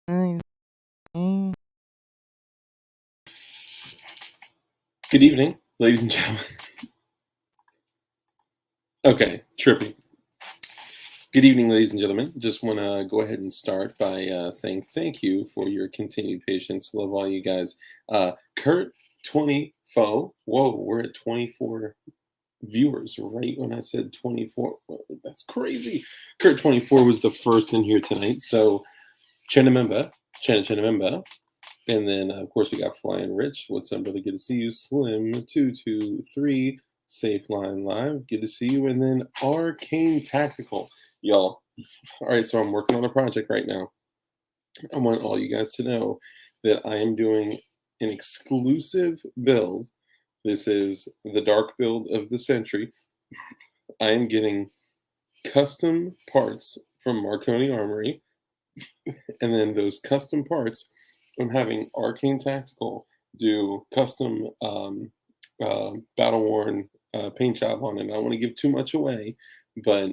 Good evening, ladies and gentlemen. Okay, trippy. Good evening, ladies and gentlemen. Just want to go ahead and start by saying thank you for your continued patience. Love all you guys. Kurt 24. Whoa, we're at 24 viewers right when I said 24. Whoa, that's crazy. Kurt 24 was the first in here tonight. So, Chenamemba. And then, of course, we got Flying Rich. What's up, brother? Good to see you. Slim223. Safe Line Live. Good to see you. And then Arcane Tactical. Y'all. All right, so I'm working on a project right now. I want all you guys to know that I am doing an exclusive build. This is the dark build of the century. I am getting custom parts from Marconi Armory. And then those custom parts, I'm having Arcane Tactical do custom battle-worn paint job on it. I don't want to give too much away, but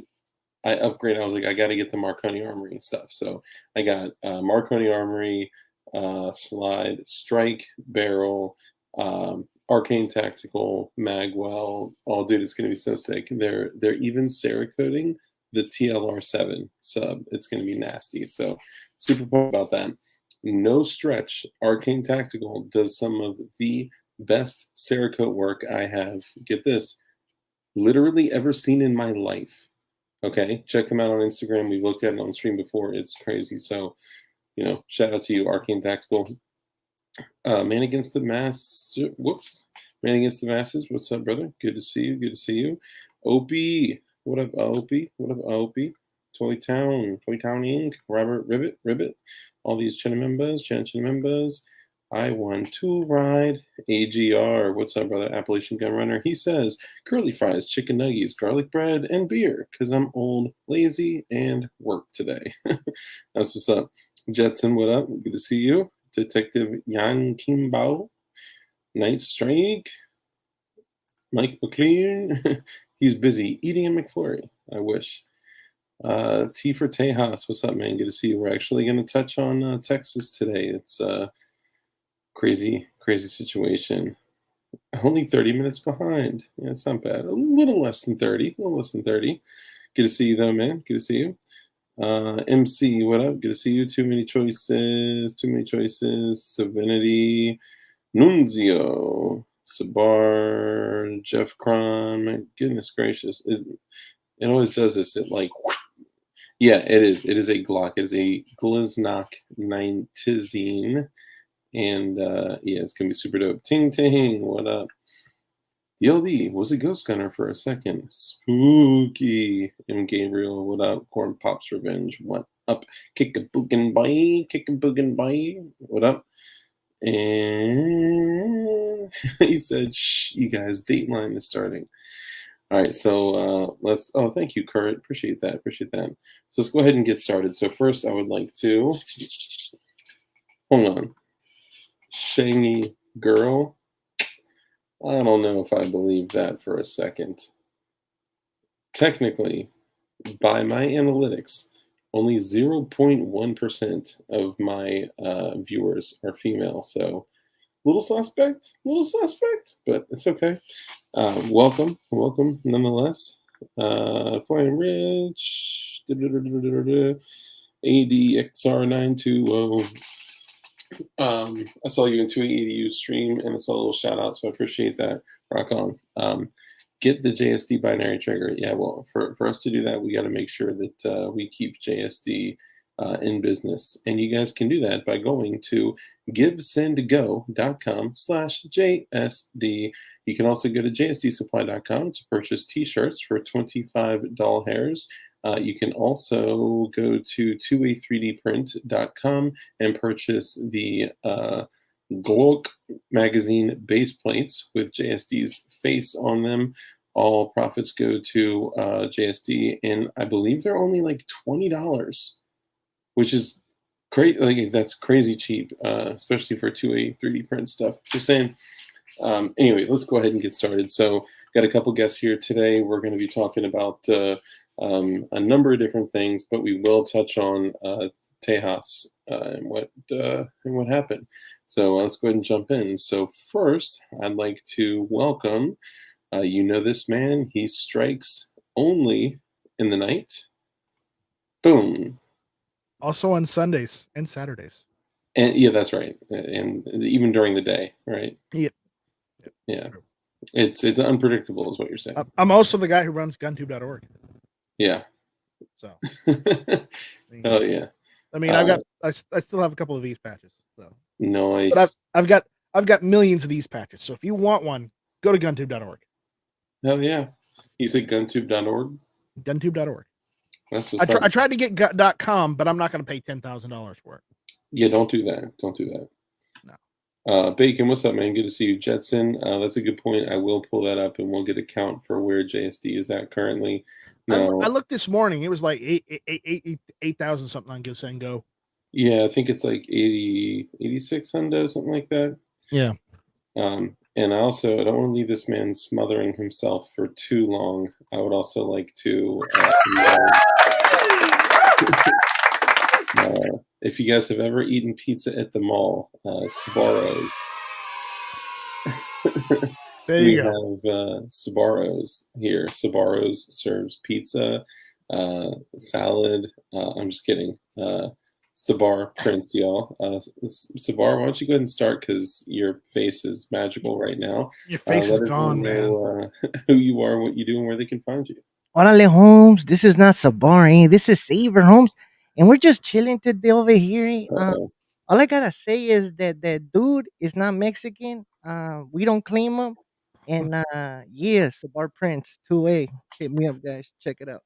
I upgrade. I was like, I got to get the Marconi Armory and stuff. So I got Marconi Armory, slide, strike, barrel, Arcane Tactical, Magwell. Oh, dude, it's going to be so sick. They're even Cerakoting the TLR7 sub. It's going to be nasty. So super pumped about that. No stretch, Arcane Tactical does some of the best Cerakote work I have, get this, literally ever seen in my life. Okay, check them out on Instagram. We've looked at it on stream before. It's crazy. So, shout out to you, Arcane Tactical. Man Against the Mass. Whoops. Man Against the Masses. What's up, brother? Good to see you. Good to see you. Opie. What up, Opie? What up, Opie? Toy Town Inc. Robert Ribbit. All these channel members. I want to ride AGR. What's up, brother? Appalachian Gun Runner. He says, curly fries, chicken nuggets, garlic bread, and beer, because I'm old, lazy, and work today. That's what's up. Jetson, what up? Good to see you. Detective Yang Kimbao. NightStryke. Mike McLean. He's busy eating a McFlurry. I wish. T for Tejas. What's up, man? Good to see you. We're actually going to touch on Texas today. It's crazy situation. Only 30 minutes behind. Yeah, it's not bad. A little less than 30. Good to see you, though, man. Good to see you. MC, what up? Good to see you. Too many choices. Savinity. Nunzio. Sbarro. Jeff Cron. Goodness gracious. It always does this. Yeah, it is. It is a Glock. It is a Gliznock 19. And yeah, it's gonna be super dope. Ting ting, what up? DLD was a ghost gunner for a second. Spooky. M. Gabriel, what up? Corn Pops Revenge, what up? Kick a bookin' bye. What up? And he said, shh, you guys, Dateline is starting. All right, so let's. Oh, thank you, Kurt. Appreciate that. So let's go ahead and get started. So first, I would like to hold on. Shangy girl. I don't know if I believe that for a second. Technically, by my analytics, only 0.1% of my viewers are female. So, little suspect, but it's okay. Welcome, nonetheless. Flying Rich, ADXR920. I saw you in 2AEDU stream, and I saw a little shout out, so I appreciate that. Rock on. Get the JSD binary trigger. Yeah, well, for us to do that, we got to make sure that we keep JSD in business. And you guys can do that by going to givesendgo.com/JSD. You can also go to jsdsupply.com to purchase t-shirts for $25. You can also go to 2a3dprint.com and purchase the Glock magazine base plates with JSD's face on them. All profits go to JSD, and I believe they're only like $20, which is great. Like, that's crazy cheap, especially for 2A 3D print stuff. Just saying. Anyway, let's go ahead and get started. So, got a couple guests here today. We're going to be talking about a number of different things, but we will touch on Tejas and what happened. So let's go ahead and jump in. So first, I'd like to welcome. You know this man. He strikes only in the night. Boom. Also on Sundays and Saturdays. And yeah, that's right. And even during the day, right? Yeah. Yeah. True. It's unpredictable, is what you're saying. I'm also the guy who runs GunTube.org. Yeah. So, Oh yeah. I mean, I still have a couple of these patches. So, but Nice. I've got millions of these patches. So if you want one, go to GunTube.org. Hell yeah. You said guntube.org? GunTube.org. That's what's up. I tried to get .com, but I'm not going to pay $10,000 for it. Yeah, don't do that. Don't do that. No. Bacon, what's up, man? Good to see you. Jetson, that's a good point. I will pull that up and we'll get a count for where JSD is at currently. No, I looked this morning. It was like 8,000 something on Go Send Go. yeah, I think it's like 80, 86 hundo, something like that. Yeah. And I also, I don't want to leave this man smothering himself for too long. I would also like to, if you guys have ever eaten pizza at the mall, Sbarro's. There you go. We have Sbarro's here. Sbarro's serves pizza, salad. I'm just kidding. Sabar Prince, y'all. Sabar, why don't you go ahead and start because your face is magical right now. Your face is gone, man. Who you are, what you do, and where they can find you. Orale Holmes, this is not Sbarro, this is SABR Holmes, and we're just chilling today over here. Uh-oh. All I gotta say is that that dude is not Mexican. We don't claim him, and yeah, Sabar Prince 2A. Hit me up, guys. Check it out.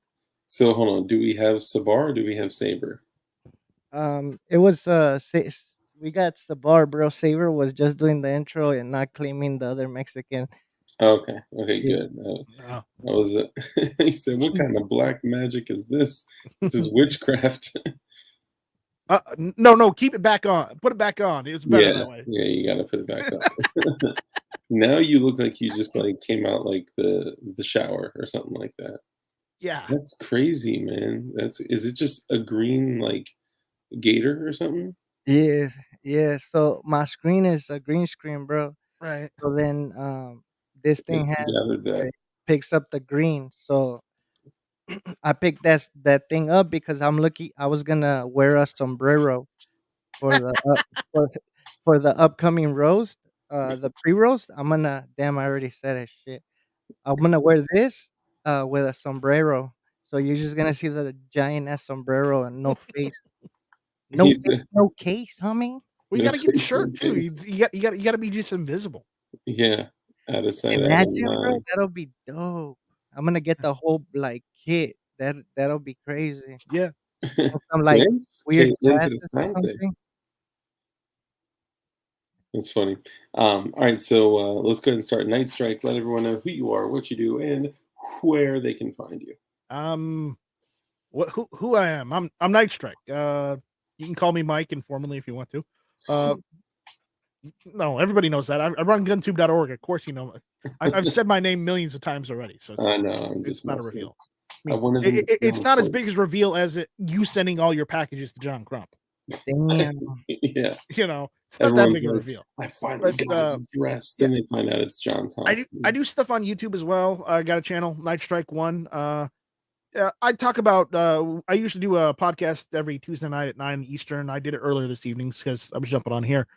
So hold on. Do we have Sabar or do we have Saber? It was we got Sabar, bro. Saber was just doing the intro and not claiming the other Mexican. Okay. Okay. Yeah. Good. That was it. He said, "What kind of black magic is this? This is witchcraft." No, keep it back on. Put it back on. It's better that way. Yeah, you gotta put it back on. Now you look like you just like came out like the shower or something like that. Yeah. That's crazy, man. Is it just a green like gator or something? Yes, yes. So my screen is a green screen, bro. Right. So then this thing You has gathered where that. it picks up the green. So I picked that thing up because I'm lucky. I was gonna wear a sombrero for the for, for the upcoming roast, the pre-roast. I'm gonna damn. I already said it. Shit. I'm gonna wear this with a sombrero. So you're just gonna see the giant ass sombrero and no face, He said, no case, homie. Well, you "No got to get the face, no shirt too. case." You got to be just invisible. Yeah, out of sight, out of Imagine, bro. mind. That'll be dope. I'm gonna get the whole like kit. That'll be crazy. Yeah. And some like ¿Ves? weird Qué glasses or interesante. something. That's funny. All right, so let's go ahead and start. NightStryke, let everyone know who you are, what you do, and where they can find you. Who I am? I'm NightStryke. You can call me Mike informally if you want to. No, everybody knows that. I run GunTube.org. Of course, you know. I've said my name millions of times already, so I know. I'm it's just not a messing. reveal. I wanted him to It's feel not as important. big as reveal as you sending all your packages to John Crump. Damn. Yeah. You know, it's not that big a like, reveal. I finally But, got his address. yeah. Then they find out it's John's house. I do stuff on YouTube as well. I got a channel, NightStryke 1. I talk about. I used to do a podcast every Tuesday night at 9 Eastern. I did it earlier this evening because I was jumping on here.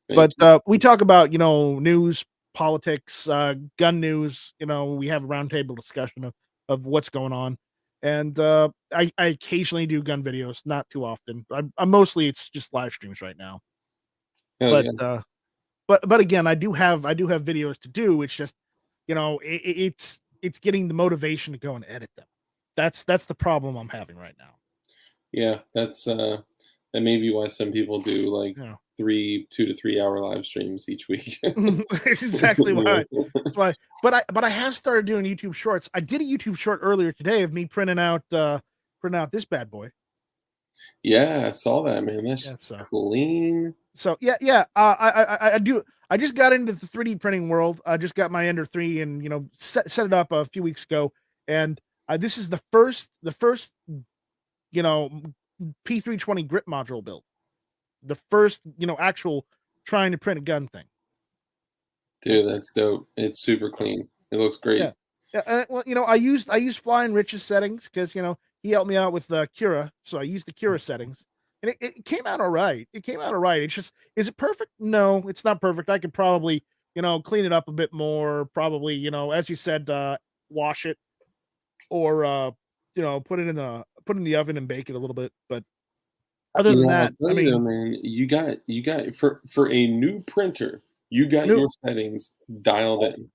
Thank But we talk about news, politics, gun news. We have a roundtable discussion of what's going on, and I occasionally do gun videos, not too often. I'm mostly it's just live streams right now. Hell But yeah. but again, I do have videos to do. It's just it's getting the motivation to go and edit them. That's the problem I'm having right now. Yeah, that may be why some people do like Yeah. 2 to 3 hour live streams each week. Exactly why. That's why. But I have started doing YouTube shorts. I did a YouTube short earlier today of me printing out this bad boy. Yeah, I saw that, man. That's Yeah, so. clean. So yeah. I do. I just got into the 3D printing world. I just got my Ender 3 and set it up a few weeks ago. And this is the first P320 grip module build. The first, actual trying to print a gun thing. Dude, that's dope. It's super clean. It looks great. Yeah. Well, I used Flying Rich's settings because he helped me out with Cura, so I used the Cura settings, and it came out all right. It came out all right. It's just, is it perfect? No, it's not perfect. I could probably clean it up a bit more. Probably as you said, wash it or put it in the oven and bake it a little bit. But other than I'll that, tell I you though, mean, man, you got for a new printer, you got no. your settings dialed in.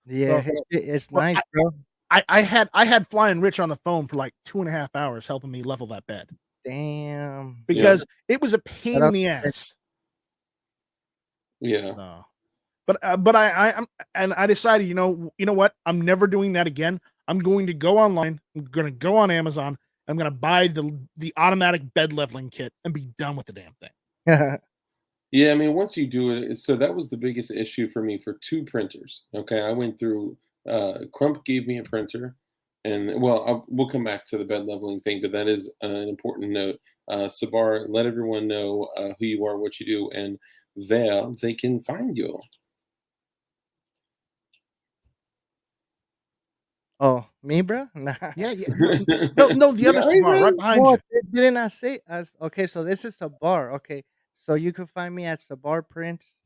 Yeah, it's nice, bro. I had Flying Rich on the phone for like 2.5 hours helping me level that bed Damn. because it was a Shout pain in out the to Ed. ass. Yeah. No. But I decided, you know what? I'm never doing that again. I'm going to go online. I'm going to go on Amazon. I'm going to buy the automatic bed leveling kit and be done with the damn thing. Yeah, I mean, once you do it, so that was the biggest issue for me for 2 printers, okay? I went through, Crump gave me a printer, and well, we'll come back to the bed leveling thing, but that is an important note. Sbarro, let everyone know, who you are, what you do, and where they can find you. Oh, me, bro? Nah. Yeah. No, the other Yeah, Sbarro right behind What you. didn't I say? As okay, so this is a bar. Okay, so you can find me at Sabar Prints.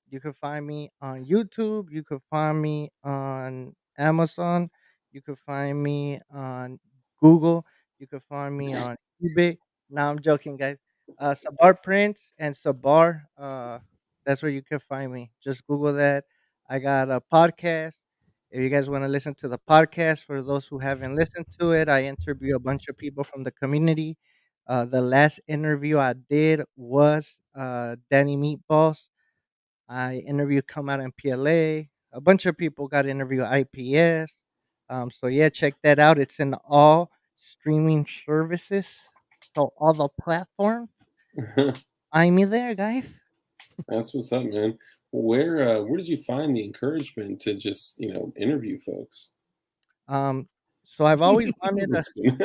You can find me on YouTube. You can find me on Amazon. You can find me on Google. You can find me on eBay. No, I'm joking, guys. Sabar Prints and Sabar. That's where you can find me. Just Google that. I got a podcast. If you guys want to listen to the podcast, for those who haven't listened to it, I interview a bunch of people from the community. The last interview I did was Danny Meatballs. I interviewed Come Out in PLA. A bunch of people got interviewed IPS. So yeah, check that out. It's in all streaming services. So all the platforms. I'm me there, guys. That's what's up, man. Where did you find the encouragement to just, interview folks? Um, so I've always wanted a Just kidding.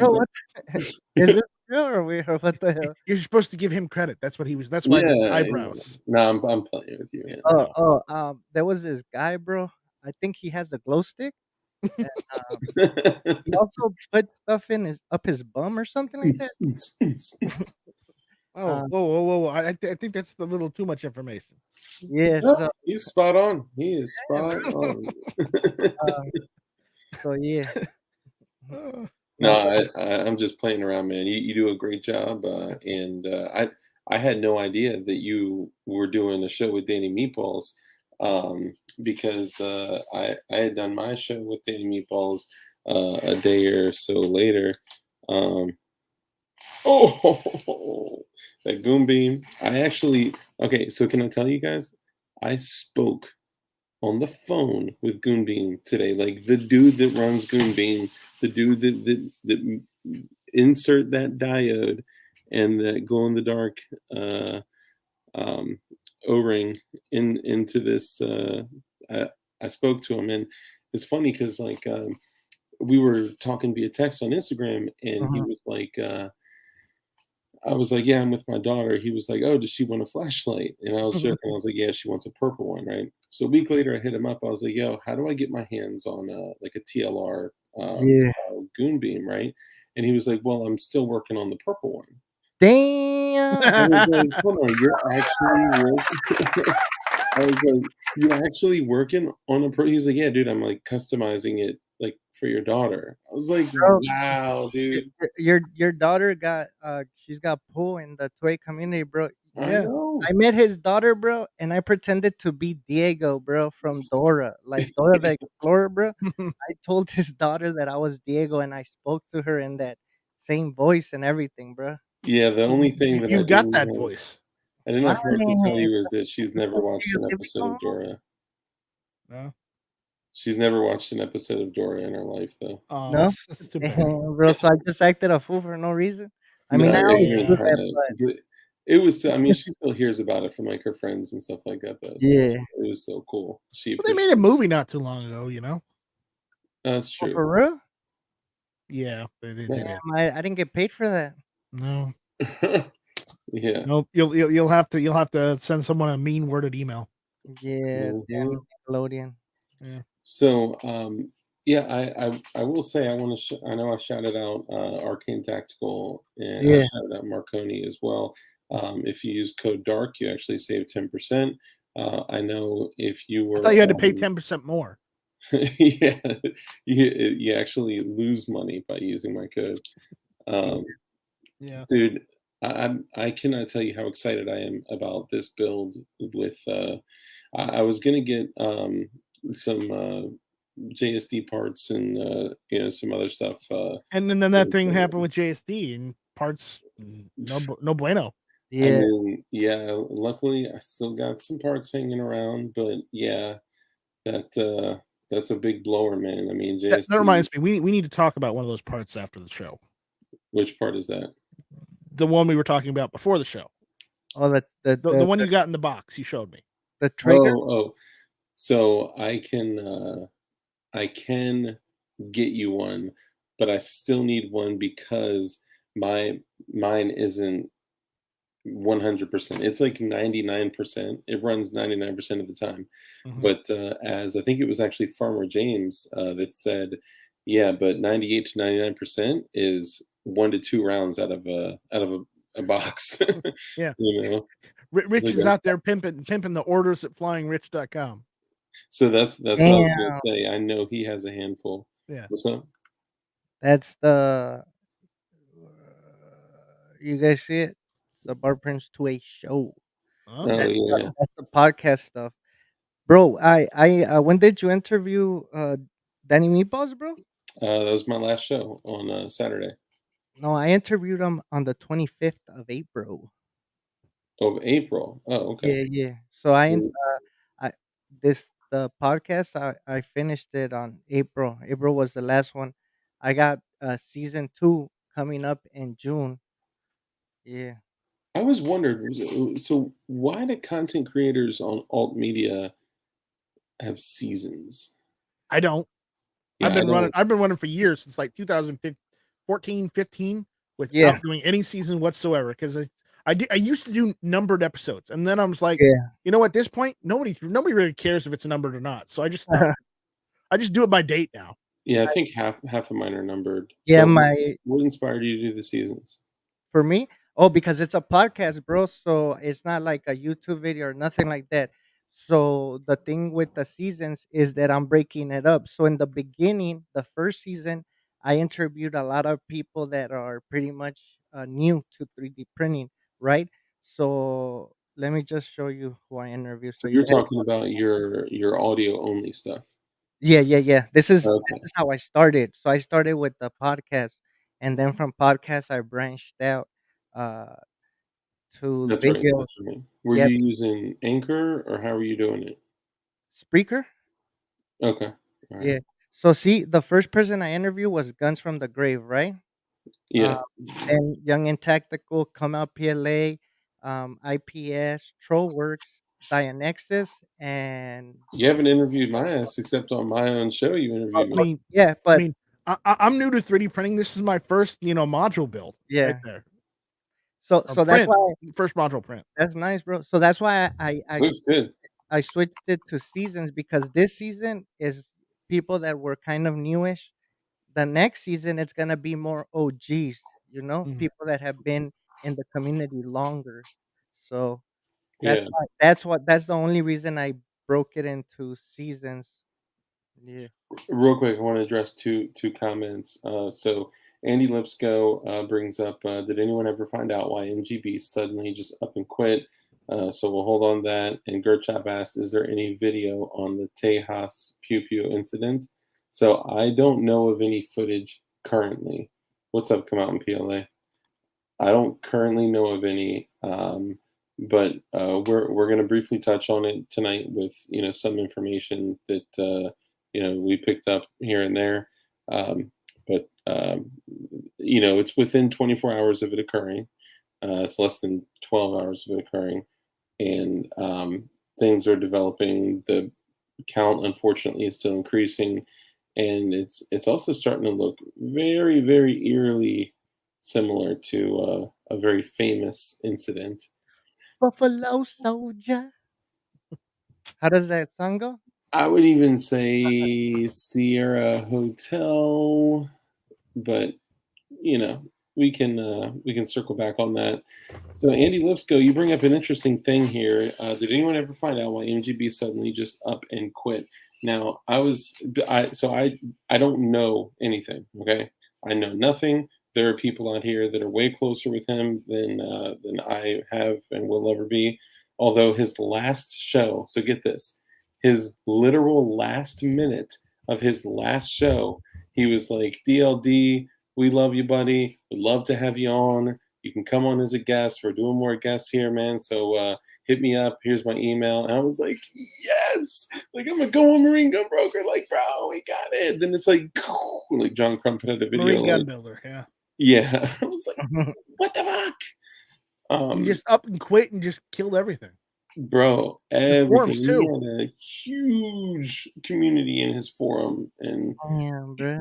what is it real or weird or what the hell? You're supposed to give him credit. That's what he was. That's why I did Yeah, eyebrows. no, I'm playing with you, man. There was this guy, bro. I think he has a glow stick. And, he No. also put stuff in his up his bum or something like that. Oh, Um, whoa! I think that's a little too much information. yeah, No, so he's spot on. He is spot on. um, so yeah. No, No, I'm just playing around, man. You do a great job, and I had no idea that you were doing a show with Danny Meatballs, because I had done my show with Danny Meatballs a day or so later. Um, oh, that Goon Beam! I actually okay. So can I tell you guys? I spoke on the phone with Goonbeam today, like the dude that runs Goonbeam, the dude that insert that diode and that glow in the dark um, O-ring into this. I spoke to him, and it's funny because we were talking via text on Instagram, and he mhm. was like. I was like, "Yeah, I'm with my daughter." He was like, "Oh, does she want a flashlight?" And I was joking. I was like, "Yeah, she wants a purple one, right?" So a week later, I hit him up. I was like, "Yo, how do I get my hands on like a TLR Yeah. Goon Beam, right?" And he was like, "Well, I'm still working on the purple one." Damn. I was like, "Hold on, you're actually working?" I was like, "You actually working on a He's like, "Yeah, dude, I'm like customizing it like for your daughter." I was like, Bro, "Wow, dude, your daughter got she's got pull in the toy community, bro. I Yeah. know." I met his daughter, bro, and I pretended to be Diego, bro, from Dora, like Dora the Explorer, bro. I told his daughter that I was Diego, and I spoke to her in that same voice and everything, bro. Yeah, the only thing that You got that voice. I didn't forget to tell you is that she's never watched an episode Magnifico. of Dora. No. She's never watched an episode of Dora in her life, though. Oh, No? that's too bad. Damn, bro, so I just acted a fool for no reason? I No, mean, I always even do Yeah. that, kinda but but it was I mean, she still hears about it from, like, her friends and stuff like that, though, so yeah. it was so cool. She Well, they made a appreciated it. movie not too long ago. That's Oh, true. for real? Yeah, they Yeah. did. I didn't get paid for that. No, Yeah. nope. You'll have to send someone a mean worded email. Yeah, damn Mhm. Nickelodeon. Yeah. So, yeah, I will say I want to. I know I shouted out Arcane Tactical and I Yeah. shouted out Marconi as well. If you use code DARK, you actually save 10%. I know if you I thought were you had to pay on, 10% more. yeah, you actually lose money by using my code. Yeah. Um, Yeah. Dude, I cannot tell you how excited I am about this build. With I was gonna get some JSD parts and some other stuff. And then that thing happened with JSD and parts. No bueno. I Yeah. mean, yeah. Luckily, I still got some parts hanging around, but yeah, that that's a big blower, man. I mean, That JSD. reminds me, we need to talk about one of those parts after the show. Which part is that? The one we were talking about before the show. Oh, The one you got in the box you showed me. the trigger. Oh. So I can get you one, but I still need one because mine isn't 100%. It's like 99%. It runs 99% of the time. Mhm. But as I think it was actually Farmer James that said, yeah, but 98 to 99% is 1 to 2 rounds out of a box. Yeah. you know, Rich Like is out there pimping the orders at flyingrich.com. so that's what I was gonna Damn, say. I know he has a handful. Yeah. What's up? that's the. You guys see it? It's the Bar Prince to a show. Oh Oh. yeah. That's the podcast stuff, bro. When did you interview Danny Meatballs, bro? That was my last show on Saturday No, I interviewed him on the 25th of April. of April. Oh, okay. Yeah, yeah. So Mm. I this the podcast I finished it on April. April was the last one. I got season 2 coming up in June. Yeah. I was wondered, so why do content creators on alt media have seasons? I don't. Yeah, I don't. I've been running for years since like 2014, 15 Yeah. without doing any season whatsoever because I used to do numbered episodes and then I was like, Yeah. you know, at this point nobody really cares if it's numbered or not. So I just stopped. I just do it by date now. Yeah, I think half of mine are numbered. Yeah, But my what inspired you to do the seasons? for me? Oh, because it's a podcast, bro. So it's not like a YouTube video or nothing like that. So the thing with the seasons is that I'm breaking it up. So in the beginning, the first season, I interviewed a lot of people that are pretty much new to 3D printing, right? So let me just show you who I interviewed. So So you you're guys, talking about your audio only stuff. yeah, yeah, yeah. This Okay, is how I started. So I started with the podcast, and then from podcast I branched out. Uh, to that's right. videos. That's right. Were Yeah, you using Anchor or how were you doing it? Spreaker. Okay, all right. Yeah. So see, the first person I interviewed was Guns from the Grave, right? Uh, Yeah, then Young and Tactical, Come Out PLA, IPS, Trollworks, Dianexus, and you haven't interviewed my ass except on my own show. You oh, interviewed I me. oh, mean, yeah, I but mean, I'm new to 3D printing. This is my first, module build right yeah. there. Or So that's print, why first module print. that's nice, bro. So that's why Looks good. I switched it to seasons because this season is people that were kind of newish. The next season it's gonna be more OGs, Mhm. people that have been in the community longer. So Yeah. that's the only reason I broke it into seasons. Yeah. Real quick, I want to address two comments. So Andy Lipsco brings up, did anyone ever find out why MGB suddenly just up and quit? So we'll hold on that. And Gerchop asked, is there any video on the Tejas Pew Pew incident? So I don't know of any footage currently. What's up, come out in PLA? I don't currently know of any, but we're going to briefly touch on it tonight with some information that we picked up here and there. Um, but it's within 24 hours of it occurring. It's less than 12 hours of it occurring, and things are developing. The count, unfortunately, is still increasing, and it's also starting to look very, very eerily similar to a very famous incident. Buffalo Soldier. How does that song go? I would even say Sierra Hotel, but we can circle back on that. So Andy Lipsco, you bring up an interesting thing here. Did anyone ever find out why MGB suddenly just up and quit? Now I don't know anything. Okay, I know nothing. There are people out here that are way closer with him than I have and will ever be. Although his last show, so get this, his literal last minute of his last show, he was like, DLD, we love you, buddy. We'd love to have you on. You can come on as a guest. We're doing more guests here, man. So hit me up. Here's my email. And I was like, yes. Like, I'm a going Marine gun broker. Like, bro, we got it. Then it's like John Crump had a video. Marine gun like, builder, yeah. yeah. I was like, what the fuck? He just up and quit and just killed everything. Bro, forums, everything. too. He had a huge community in his forum. And Damn, bro.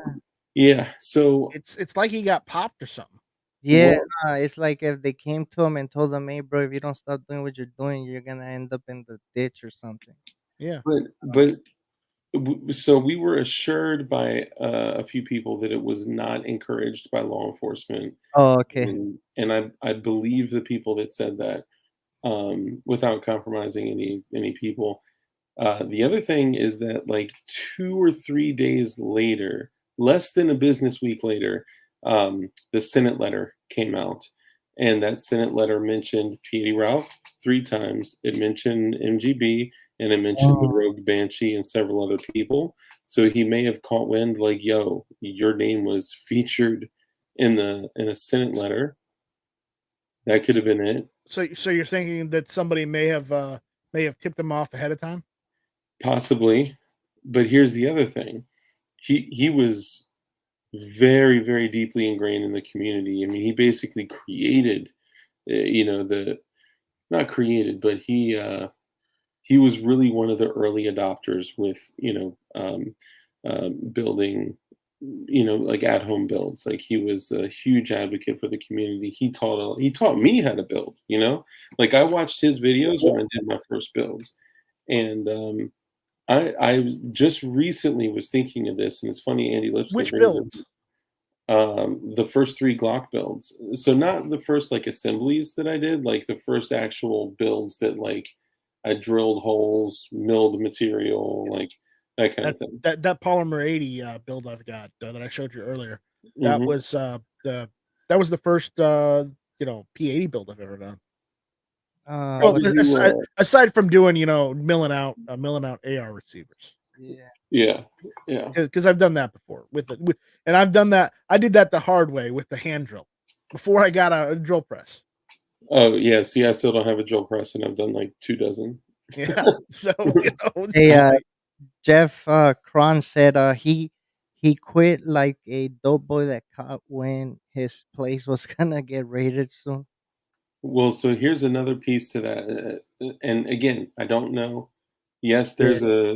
yeah, so It's like he got popped or something. Yeah, well, it's like if they came to him and told him, "Hey, bro, if you don't stop doing what you're doing, you're gonna end up in the ditch or something." Yeah. but so we were assured by a few people that it was not encouraged by law enforcement, Oh, okay. and I believe the people that said that, without compromising any people. The other thing is that like 2 or 3 days later, less than a business week later, the Senate letter came out, and that Senate letter mentioned Petey Ralph 3 times. It mentioned MGB, and it mentioned the Oh, Rogue Banshee and several other people. So he may have caught wind, like, "Yo, your name was featured in a Senate letter." That could have been it, So you're thinking that somebody may have tipped him off ahead of time? possibly. But here's the other thing: he was very, very deeply ingrained in the community. I mean, he basically created, the not created, but he was really one of the early adopters with, building, like at home builds. Like he was a huge advocate for the community. He taught me how to build. Like I watched his videos when I did my first builds, and I just recently was thinking of this, and it's funny Andy Lipscomb Which brings it. builds? The first 3 Glock builds. So not the first like assemblies that I did, like the first actual builds that like I drilled holes, milled material, like that kind of thing. That polymer 80 build I've got that I showed you earlier. That Hmm. was the first P80 build I've ever done. How Well, what? did you? aside from doing milling out AR receivers, Yeah. Yeah, yeah. because I've done that before and I've done that. I did that the hard way with the hand drill before I got a drill press. Oh yeah. See, I still don't have a drill press, and I've done like 2 dozen. Yeah, so Hey, Jeff Cron said he quit like a dope boy that caught when his place was gonna get raided soon. Well, so here's another piece to that, and again, I don't know. Yes, Yeah.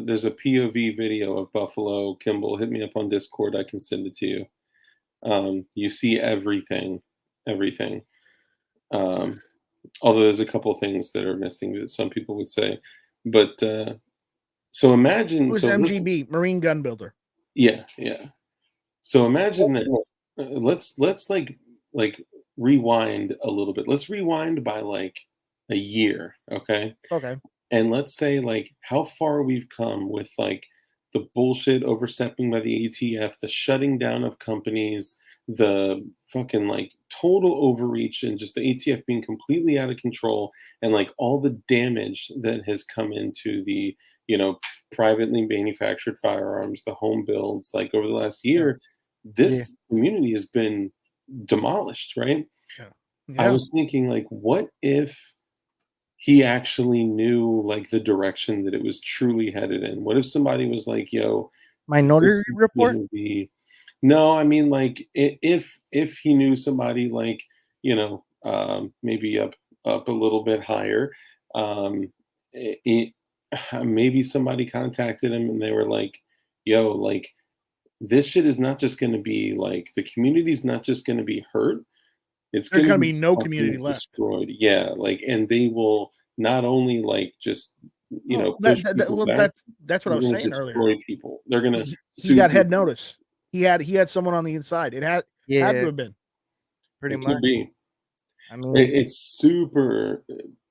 there's a POV video of Buffalo Kimball. Hit me up on Discord. I can send it to you. You see everything. Um, although there's a couple things that are missing that some people would say, but so imagine. who's So let's MGB Marine Gun Builder? Yeah, yeah. So imagine this. Let's like rewind a little bit. Let's rewind by like a year, okay? Okay, And let's say like how far we've come with like the bullshit overstepping by the ATF, the shutting down of companies, the fucking like total overreach, and just the ATF being completely out of control, and like all the damage that has come into the you know privately manufactured firearms, the home builds, like over the last yeah, year, Yeah. this community has been demolished, right? yeah, I yeah. was thinking like, what if he actually knew like the direction that it was truly headed in? What if somebody was like, "Yo, Minority this is Report? gonna be..." No, I mean like if he knew somebody like maybe up a little bit higher, um, it, maybe somebody contacted him and they were like, "Yo, like this shit is not just going to be like the community's not just going to be hurt. It's There's going to gonna be be no community fucking left. destroyed. Yeah, like, and they will not only like just Well, push people back. that's what I They're was going to saying earlier. destroy people. They're going to He sue got head people. notice. He had someone on the inside. It had to Yeah, have been. pretty It much. could be. I mean, It's super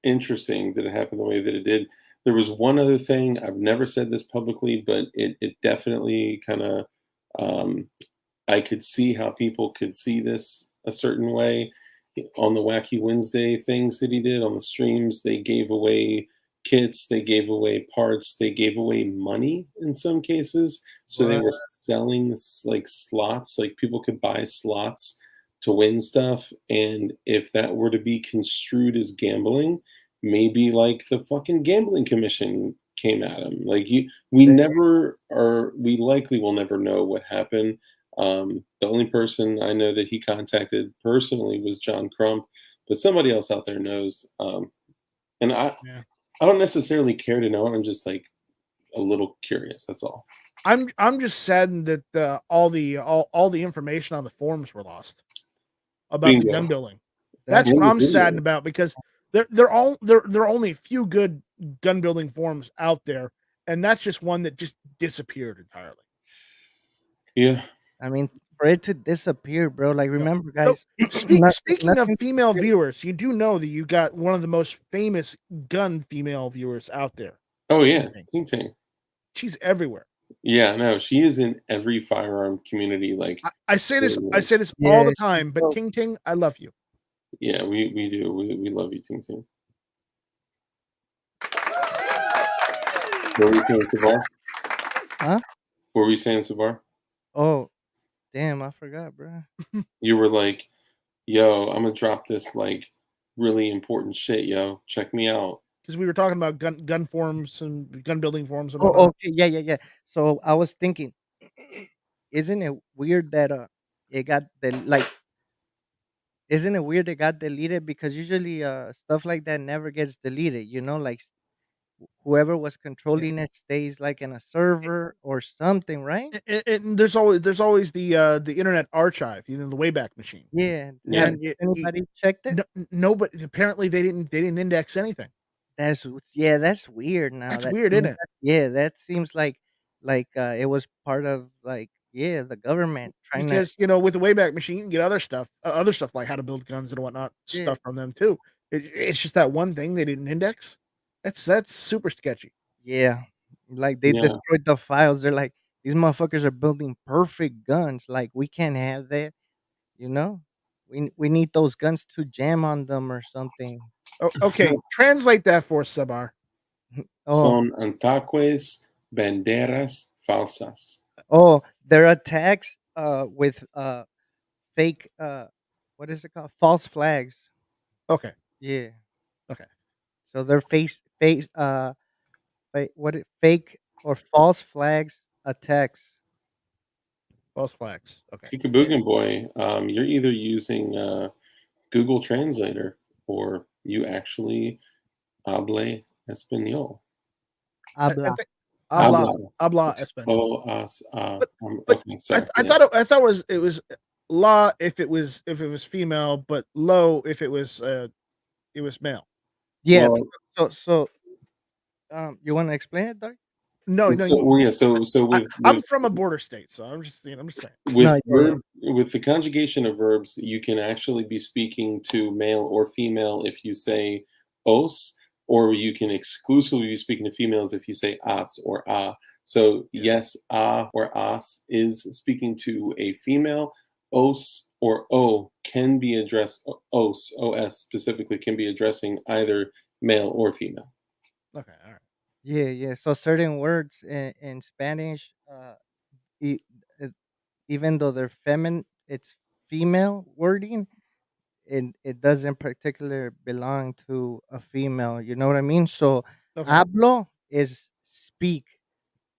interesting that it happened the way that it did. There was one other thing, I've never said this publicly, but it definitely kind of, um, I could see how people could see this a certain way. On the Wacky Wednesday things that he did on the streams, they gave away kits, they gave away parts, they gave away money in some cases. So they what? were selling like slots, like people could buy slots to win stuff. And if that were to be construed as gambling, maybe like the fucking gambling commission came at him. Like we They- never are, we likely will never know what happened. The only person I know that he contacted personally was John Crump, but somebody else out there knows. And Yeah. I don't necessarily care to know. I'm just like a little curious. That's all. I'm just saddened that all the information on the forums were lost about the Bingo. gun building. That's That's what I'm Bingo. saddened about because there are only a few good gun building forums out there, and that's just one that just disappeared entirely. Yeah. I mean, for it to disappear, bro. Like, Yeah. remember, So guys. speaking of Nothing. female viewers, you do know that you got one of the most famous gun female viewers out there. Oh yeah. Ting. Ting Ting. She's everywhere. Yeah. No, she is in every firearm community. Like, I say this all Yeah, the time, but so- Ting Ting, I love you. yeah, we do. We love you, Ting Ting. What were you saying, Savar? Huh? What were you saying, Savar? Oh, damn! I forgot, bro. You were like, yo, I'm gonna drop this like really important shit, yo. Check me out. Because we were talking about gun forums and gun building forums and Oh, whatnot. okay. Yeah, yeah, yeah. So I was thinking, isn't it weird that it got the like? Isn't it weird it got deleted because usually stuff like that never gets deleted. You know, like whoever was controlling it stays like in a server or something, right? And there's always the Internet Archive, the Wayback Machine. Yeah. Yeah. Has anybody checked it? No, but apparently they didn't index anything. That's weird now. That's weird, isn't it? Yeah, that seems like it was part of like the government trying to Because with the Wayback Machine, you can get other stuff like how to build guns and whatnot yeah, stuff from them too. It's just that one thing they didn't index. That's super sketchy. yeah. Like they Yeah. destroyed the files. They're like these motherfuckers are building perfect guns. Like we can't have that, you know? We need those guns to jam on them or something. Okay, translate that for us, Sabar. Oh, Son ataques banderas falsas. oh, their attacks with fake what is it called? False flags. Okay, Yeah. okay, So they're fake or false flags attacks. false flags. Okay, Kikaboogan boy, you're either using Google Translator or you actually hable español. I Habla. think Habla. habla español. But Okay, sorry. I Yeah. thought it was la if it was female, but lo if it was male. Yeah. Well, So you want to explain it, Doug? No, so I'm from a border state, so I'm just saying. No, yeah. with the conjugation of verbs, you can actually be speaking to male or female if you say os, or you can exclusively be speaking to females if you say as or a. So yes, a or as is speaking to a female. Os or o can be addressed. Os specifically can be addressing either male or female. Okay, all right. Yeah, yeah. So certain words in Spanish, e- uh, even though they're feminine, it's female wording, and it doesn't particular belong to a female. You know what I mean? So Okay. hablo is speak.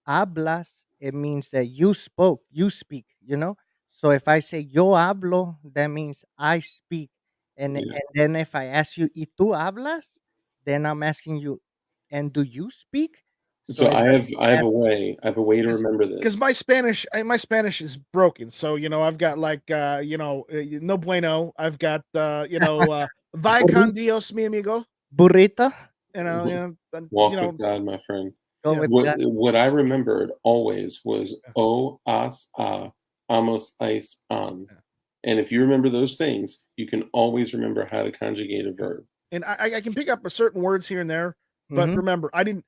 Hablas, it means that you spoke, you speak, you know? So if I say yo hablo, that means I speak. Yeah. And then if I ask you, ¿y tú hablas? Then I'm asking you, and do you speak? So So it I have doesn't a way to Because remember this. my Spanish is broken. So I've got like no bueno. I've got vaya con burri Dios, mi amigo. burrito? And, Walk with God, my friend. Go yeah, with that. What I remembered always was yeah, o, as, a, amos, ice, an. yeah, And if you remember those things, you can always remember how to conjugate a yeah. verb. And I can pick up a certain words here and there, but Mhm. remember, I didn't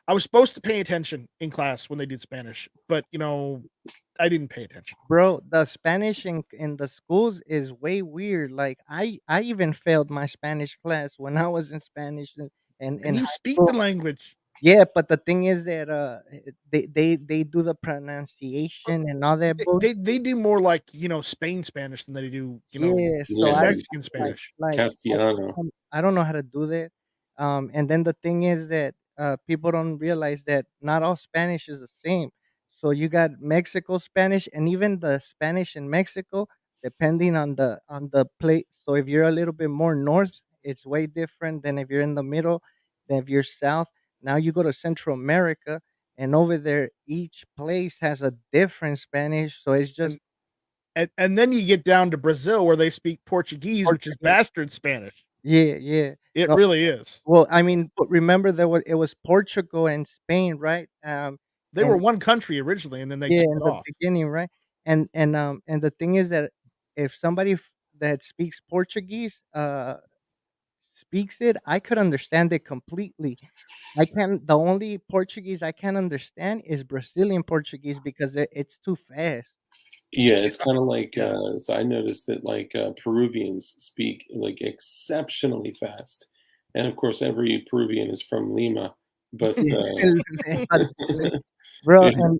I was supposed to pay attention in class when they did Spanish, but I didn't pay attention. Bro, the Spanish in the schools is way weird. Like I even failed my Spanish class when I was in Spanish in And you high speak the school. language. Yeah, but the thing is that they do the But pronunciation and all that they do more like, Spain Spanish than they do, Yeah, so Yeah, Mexican like Spanish. like Castellano. I don't know how to do that. And then the thing is that people don't realize that not all Spanish is the same. So you got Mexico Spanish and even the Spanish in Mexico, depending on the place. So if you're a little bit more north, it's way different than if you're in the middle, than if you're south. Now you go to Central America, and over there, each place has a different Spanish. So it's And just and then you get down to Brazil where they speak Portuguese, which is Portuguese. bastard Spanish. Yeah, yeah. It No, really is. well, I mean, but remember it was Portugal and Spain, right? They were And one country originally, and then they yeah, in split the off. beginning, right? And the thing is that if somebody that speaks Portuguese speaks it, I could understand it completely. I can The only Portuguese I can understand is Brazilian Portuguese because it's too fast. Yeah, it's kind of like Yeah. so I noticed that like Peruvians speak like exceptionally fast, and of course every Peruvian is from Lima, but Bro, yeah.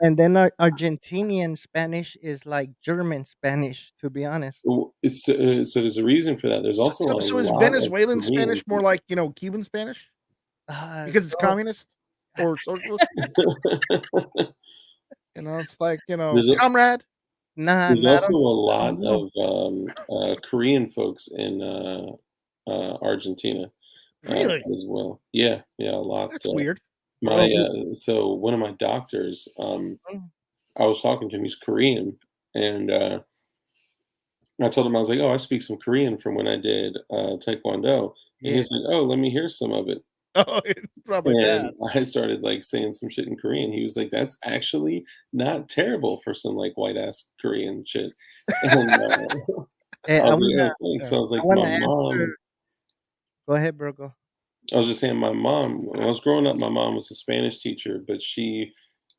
and then Argentinian Spanish is like German Spanish, to be honest. So there's a reason for that. There's So also so a so is lot of Venezuelan Korean Spanish more people. like, Cuban Spanish because it's Bro, communist or socialist? It's like, There's a comrade. nah, there's nah, also a I lot don't know. of Korean folks in Argentina Really? as well. Yeah, yeah, a lot. That's weird. My Bro, we so one of my doctors, mm, I was talking to him. He's Korean, and I told him I was like, "Oh, I speak some Korean from when I did Taekwondo," and yeah. he's like, "Oh, let me hear some of it." Oh, it's probably bad. And I started like saying some shit in Korean. He was like, "That's actually not terrible for some like white ass Korean shit." And Hey, I was like, "Oh, thanks." Yeah. So I was I like, wanna "My answer. mom." Go ahead, bro, go. I was just saying, my mom. When I was growing up, my mom was a Spanish teacher, but she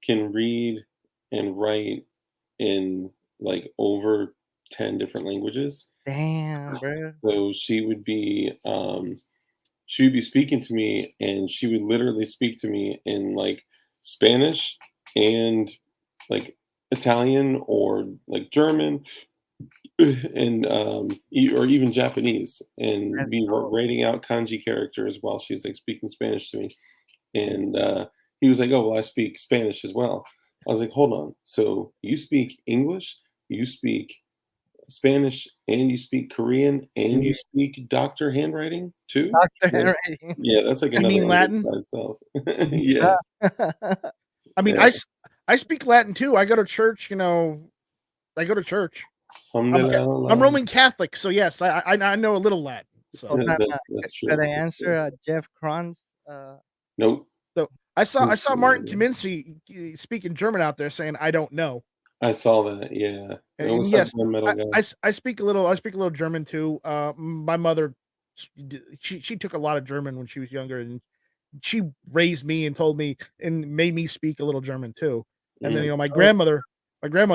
can read and write in like over 10 different languages. Damn, bro. So she would be speaking to me, and she would literally speak to me in like Spanish and like Italian or like German and or even Japanese, and That's be dope. writing out kanji characters while she's like speaking Spanish to me. And he was like, "Oh, well, I speak Spanish as well." I was like, "Hold on. So you speak English, you speak Spanish, and you speak Korean, and you Yeah, speak doctor handwriting too?" doctor That's handwriting. Yeah, that's like You another mean language Latin? by itself. Yeah, I mean, yeah. I speak Latin too. I go to church, I go to church. I'm Alhamdulillah. Roman Catholic, so yes, I know a little Latin. So Hold on, That's could true. I That's answer, true. Jeff Kron's, Nope. so I saw Martin Kaminsky speaking German out there saying I don't know. I saw that. Yeah. And What's up, yes, gun metal guy? I speak a little German too. My mother she took a lot of German when she was younger, and she raised me and told me and made me speak a little German too. And then Mm. my grandmother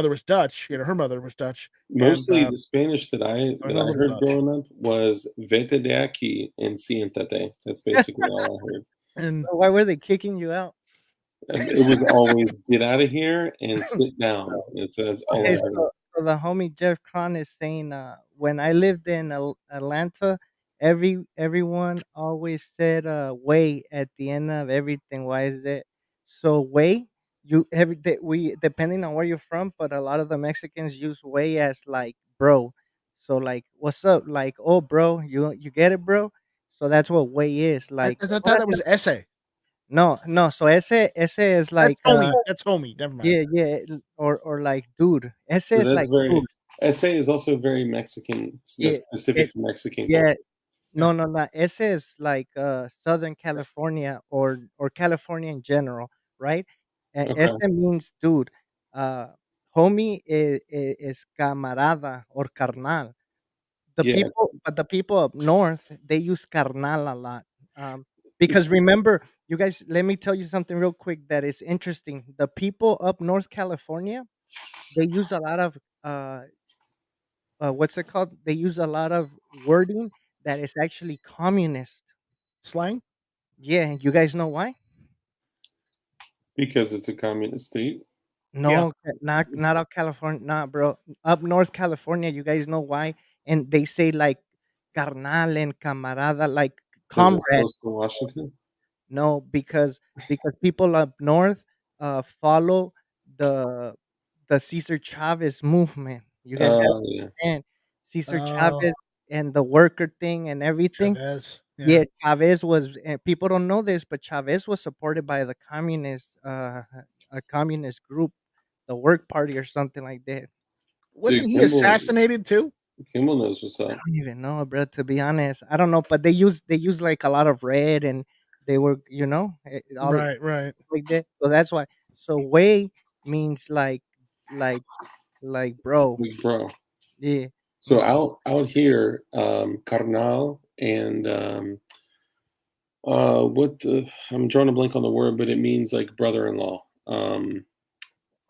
was Dutch. Her mother was Dutch, and Mostly the Spanish so I know a I little heard Dutch. growing up was "Vete de aquí and siéntate." That's basically all I heard. And why were they kicking you out? It was always, "Get out of here and sit down." That's all Okay, I heard. so the homie Jeff Kron is saying, when I lived in Atlanta, everyone always said "way" at the end of everything. Why is it? So "way" we depending on where you're from, but a lot of the Mexicans use "way" as like bro. So like, what's up? Like, oh, bro, you get it, bro. So that's what "way" is. Like, I thought that was essay. No. So ese is That's like homie. That's homie. Never mind. yeah, or like dude. Ese So is that's like very dude. SA is also very Mexican. Yeah, That's specific it to Mexican yeah. culture. Yeah. No. Ese is like Southern California or California in general, right? Ese Okay. means dude. Uh, homie is camarada or carnal. Yeah. The people up north, they use carnal a lot. Um, because S- remember, you guys, let me tell you something real quick that is interesting. The people up North California, they use a lot of what's it called? They use a lot of wording that is actually communist. Slang? Yeah, you guys know why? Because it's a communist state. Yeah. No, not up California, nah, bro. Up North California, you guys know why? And they say like carnal and camarada, like Because it's comrade. close to Washington. No, because people up north follow the the Cesar Chavez movement. You guys got to Yeah. understand Cesar Oh, Chavez and the worker thing and everything. Chavez. Yeah. Yeah, Chavez was. People don't know this, but Chavez was supported by the a communist group, the Work Party or something like that. Dude, Wasn't he assassinated too? Kimball knows what's I up. don't even know, bro. To be honest, I don't know, but they use like a lot of red, and they were, all Right, right. like that. So that's why. So way means like bro. Big bro. Yeah. So Mhm. out here, carnal and what the, I'm drawing a blank on the word, but it means like brother-in-law.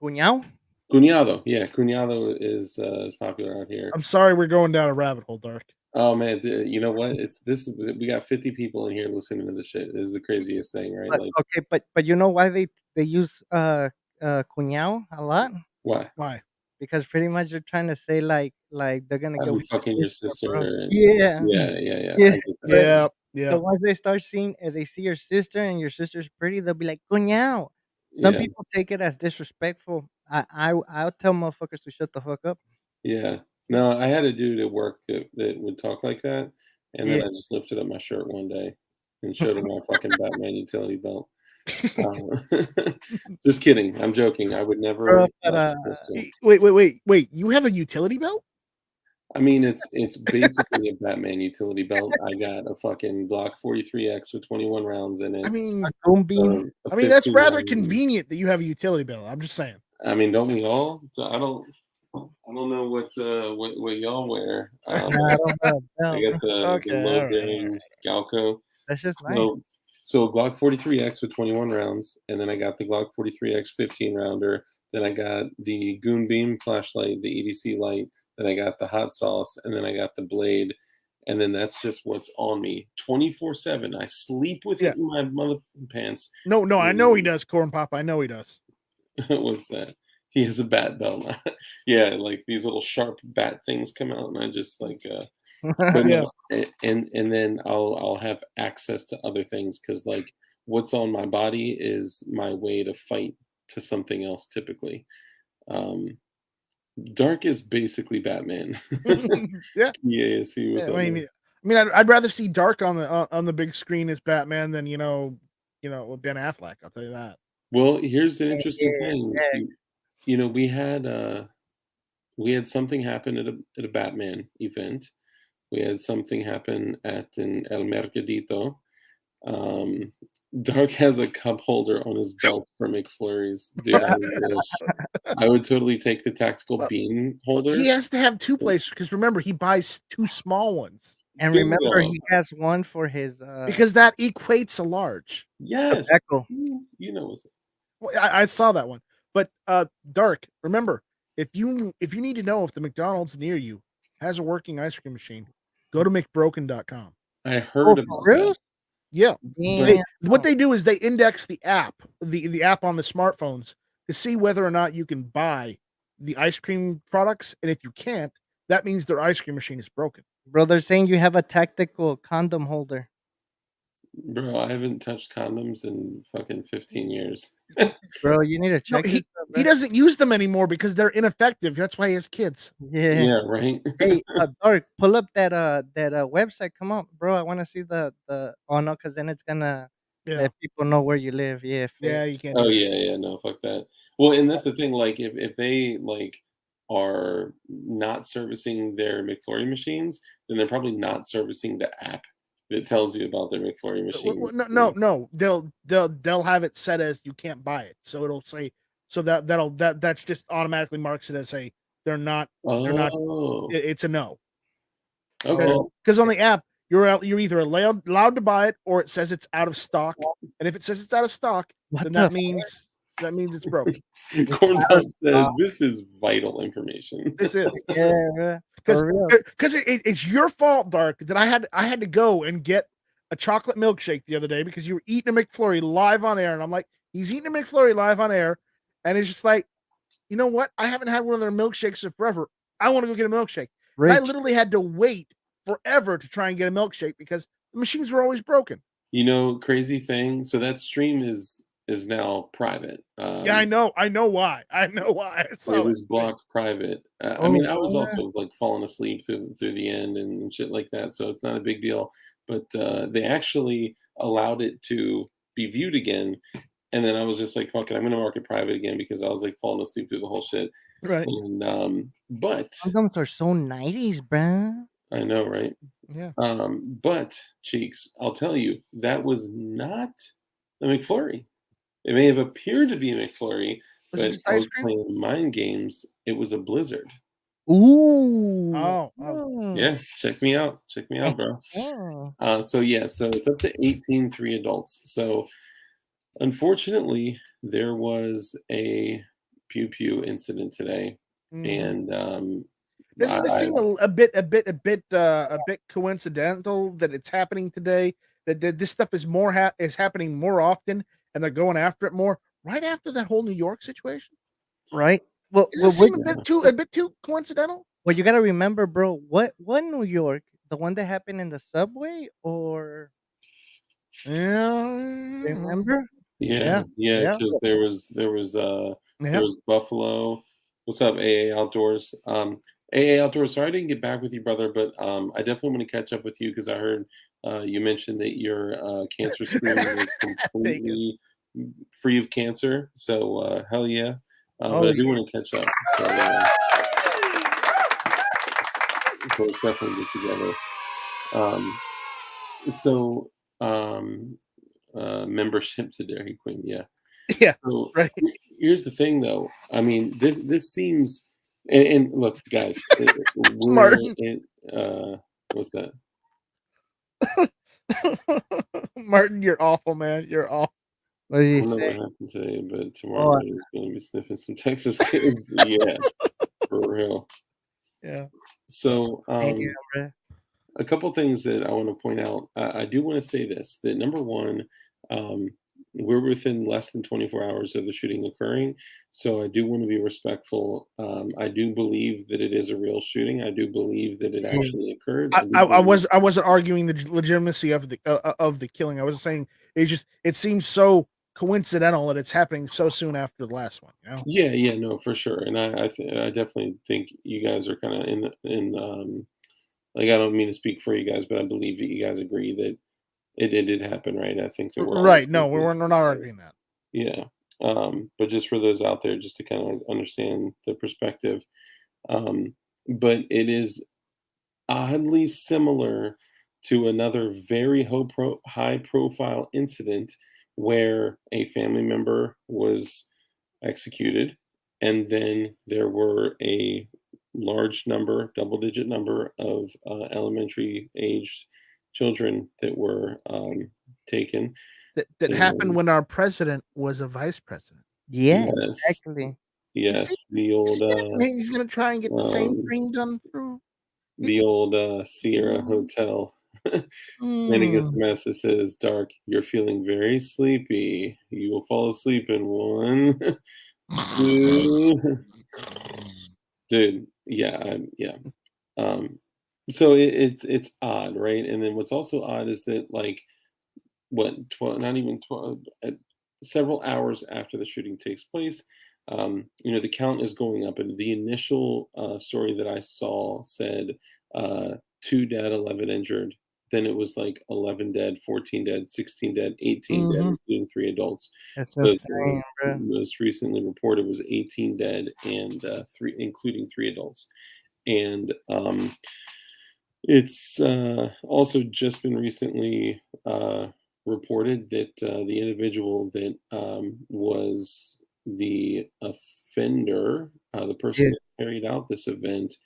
Cuñado. Cuñado, yeah, cuñado is popular out here. I'm sorry we're going down a rabbit hole, Dark. Oh man, you know what? We got 50 people in here listening to this shit. This is the craziest thing, right? But Like, okay, but you know why they use cuñado a lot? why? Why? Because pretty much they're trying to say like they're gonna I'd go be with fucking your your sister, sister, bro. and Yeah. yeah. Yeah. I get that. But Yeah, so yeah. once they start seeing they see your sister and your sister's pretty, they'll be like, "Cuñado." Some Yeah, people take it as disrespectful. I'll tell motherfuckers to shut the fuck up. yeah. No, I had a dude at work that would talk like that, and then Yeah, I just lifted up my shirt one day and showed him my fucking Batman utility belt. Just kidding. I'm joking. I would never. bro. But Not supposed to. Wait. You have a utility belt? I mean, it's basically a Batman utility belt. I got a fucking Glock 43X with 21 rounds in I it, a mean, boom beam. a that's 15 rather round. convenient that you have a utility belt. I'm just saying. I mean, don't we all? So I don't know what y'all wear. Nah, I don't have a I belt, bro. got the Okay, low all right, all right. bearing Galco. That's just nice. So a Glock 43X with 21 rounds, and then I got the Glock 43X 15 rounder. Then I got the Goon Beam flashlight, the EDC light. Then I got the hot sauce, and then I got the blade. And then that's just what's on me 24/7. I sleep with Yeah. it in my motherfucking pants. No, I know he does, Corn Pop. I know he does. What's that? He has a bat belt. Yeah, like these little sharp bat things come out, and I just like but Yeah. no, and then I'll have access to other things because like what's on my body is my way to fight to something else typically. Um, Dark is basically Batman. Yeah. Yeah, see what's I up, man. mean, I'd rather see Dark on the big screen as Batman than with Ben Affleck. I'll tell you that. Well, here's the Yeah, interesting thing. yeah. You know, we had something happen at a Batman event. We had something happen at an El Mercadito. Um, Dark has a cup holder on his belt for McFlurries. Dude, I wish. I would totally take the tactical Well, bean Well, holder. he has to have two places because remember he buys two small ones And remember, Bingo. he has one for his because that equates a large. Yes. tobacco. You know what's Well, I saw that one, but Dark. Remember, if you need to know if the McDonald's near you has a working ice cream machine, go to McBroken.com. I Oh, heard for about real? that. Yeah, Dark, what they do is they index the app, the app on the smartphones to see whether or not you can buy the ice cream products, and if you can't, that means their ice cream machine is broken. Bro, they're saying you have a tactical condom holder. bro, I haven't touched condoms in fucking 15 years. Bro, you need to No, check he yourself, he bro. doesn't use them anymore because they're ineffective. That's why he has kids. Yeah. Yeah, right? Hey, Dark, pull up that website. Come on, bro. I want to see the. Oh no, because then it's gonna Yeah. let people know where you live. Yeah, Yeah, fake. you can't Oh do that. yeah, no, fuck that. Well, and that's the thing. Like, if they like are not servicing their McFlurry machines, then they're probably not servicing the app that tells you about their McFlurry machines. No, no, no. They'll have it set as you can't buy it. So it'll say so that's just automatically marks it as a they're not Oh, it's a no. okay. Oh, Because on the app you're either allowed to buy it or it says it's out of stock. And if it says it's out of stock, what then the? that means it's broken. It's Corn out Pop of said, stock. "This is vital information." This is Yeah, because for real. it's your fault, Dark, that I had to go and get a chocolate milkshake the other day because you were eating a McFlurry live on air, and I'm like, he's eating a McFlurry live on air, and it's just like, you know what? I haven't had one of their milkshakes in forever. I want to go get a milkshake, and I Rich. literally had to wait forever to try and get a milkshake because the machines were always broken. You know, crazy thing. So that stream is now private. Yeah, I know why. I know why. I It saw it. was blocked private. I Oh, mean, I was what? also like falling asleep through the end and shit like that, so it's not a big deal. But they actually allowed it to be viewed again, and then I was just like, "Fuck it, I'm gonna mark it private again," because I was like falling asleep through the whole shit. Right. And but Condoms are so 90s, bruh. I know, right? Yeah. But Cheeks, I'll tell you, that was not a McFlurry. It may have appeared to be a McFlurry, Was it but just I ice was cream? playing mind games. It was a Blizzard. Ooh. Oh, oh. Yeah, check me out, bro. Yeah. So yeah, so it's up to 18, 3 adults. So unfortunately, there was a pew pew incident today, Mhm. and Doesn't this I seem a bit coincidental that it's happening today? That this stuff is is happening more often, and they're going after it more right after that whole New York situation? Right? Well, Does it well, seem which, yeah, a bit too coincidental? well, you gotta remember, bro. What New York? The one that happened in the subway, or Yeah, remember? yeah, yeah, yeah, yeah, because there yeah. was Buffalo. What's up, AA Outdoors? AA Outdoors. Sorry I didn't get back with you, brother, but I definitely want to catch up with you because I heard you mentioned that your cancer screening was Vegas. completely free of cancer. So hell yeah. But Oh I do yeah. want to catch up. So let's definitely get together. Um, so um, membership to Dairy Queen, yeah. Yeah, So right. here's the thing, though. I mean, this seems and look, guys, we're Martin. in. What's that? Martin, you're awful, man. You're awful. What did I he don't know say? what happened today, but tomorrow Oh, he's going to be sniffing some Texas kids. Yeah, for real. Yeah. So, damn, bruh. a couple things that I want to point out. I do want to say this: that number one, um, we're within less than 24 hours of the shooting occurring, so I do want to be respectful. I do believe that it is a real shooting. I do believe that it Yeah. actually occurred. I do believe. I wasn't arguing the legitimacy of the killing. I was saying it seems so coincidental that it's happening so soon after the last one. You know. Yeah, yeah, no, for sure, and I definitely think you guys are kind of like I don't mean to speak for you guys, but I believe that you guys agree that it did happen, right? I think that we're all on the Right. same No, page. we're not arguing that. Yeah. But just for those out there, just to kind of understand the perspective, um, but it is oddly similar to another very high profile incident where a family member was executed, and then there were a large number, double digit number of elementary aged children that were taken. That happened And when our president was a vice president. Yeah, yes, exactly. You see, yes, you see that he's gonna try and get the same um, thing done through. the old Sierra Hotel. And it gets Mm. the message says, "Dark, you're feeling very sleepy. You will fall asleep in one, two." Dude, yeah, yeah. Um, so it's odd, right? And then what's also odd is that like what 12, not even 12, several hours after the shooting takes place, the count is going up, and the initial story that I saw said 2 dead, 11 injured. then it was like 11 dead, 14 dead, 16 dead, 18 dead, Mhm. including 3 adults. It's So the insane, bro. most recently reported was 18 dead and 3, including 3 adults. And it's also just been recently reported that the individual that was the offender, the person Yeah. that carried out this event,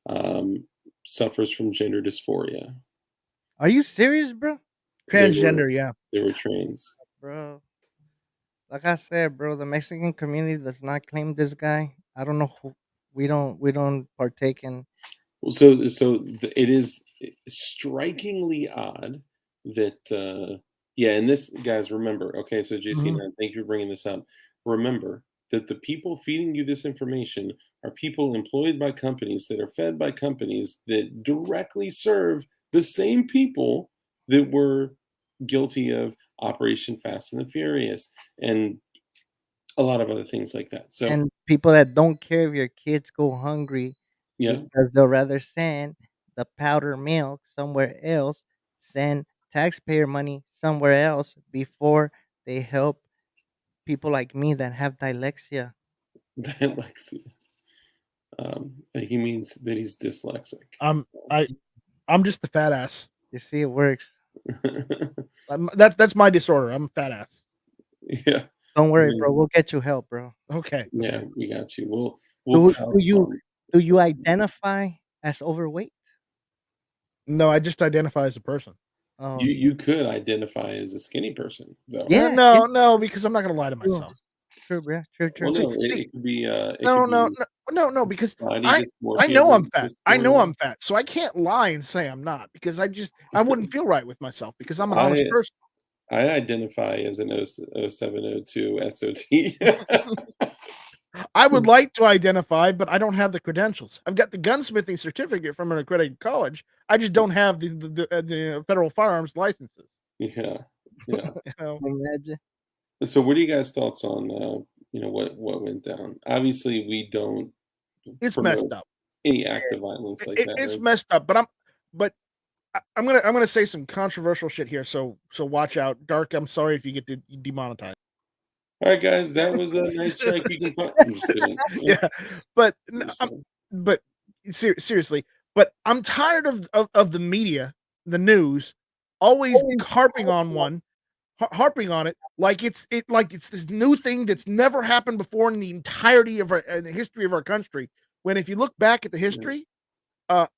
um, suffers from gender dysphoria. Are you serious, bro? They were Transgender, yeah. they were trans. Bro, like I said, bro, the Mexican community does not claim this guy. I don't know who we don't partake in. Well, so it is strikingly odd that yeah, and this guys remember. Okay, so JC Mhm. and I, thank you for bringing this up. Remember that the people feeding you this information are people employed by companies that are fed by companies that directly serve the same people that were guilty of Operation Fast and the Furious and a lot of other things like that. So And people that don't care if your kids go hungry yeah, because they'll rather send the powder milk somewhere else, send taxpayer money somewhere else before they help people like me that have dyslexia. dyslexia. He means that he's dyslexic. I'm I I'm just the fat ass. You see, it works. That's my disorder. I'm a fat ass. Yeah, Don't worry, yeah, bro. We'll get you help, bro. Okay, yeah, okay. we got you. We'll Do do you crowdfund. do you identify as overweight? No, I just identify as a person. Oh, You could identify as a skinny person, though. yeah, yeah, No, because I'm not gonna lie to true, myself. true, bro. True, Well, true. See, no, see, it could be no, because body I I dysmorphia, know I'm body fat. I know dysphoria. I'm fat, so I can't lie and say I'm not because I wouldn't feel right with myself because I'm an honest I person. I identify as an 0702 SOT. I would like to identify, but I don't have the credentials. I've got the gunsmithing certificate from an accredited college. I just don't have the federal firearms licenses. Yeah, yeah. You know, Imagine. So, what are you guys' thoughts on what went down? Obviously, we don't it's messed promote up. any act of violence like that, It's right? messed up. But I'm gonna say some controversial shit here. So watch out, Dark. I'm sorry if you get demonetized. All right, guys, that was a night strike. You can find. I'm just kidding. Yeah, Yeah, but I'm n- just I'm, kidding. but seriously, but I'm tired of the media, the news, always harping on harping on it like it's this new thing that's never happened before in the entirety of in the history of our country. When if you look back at the Yeah. history,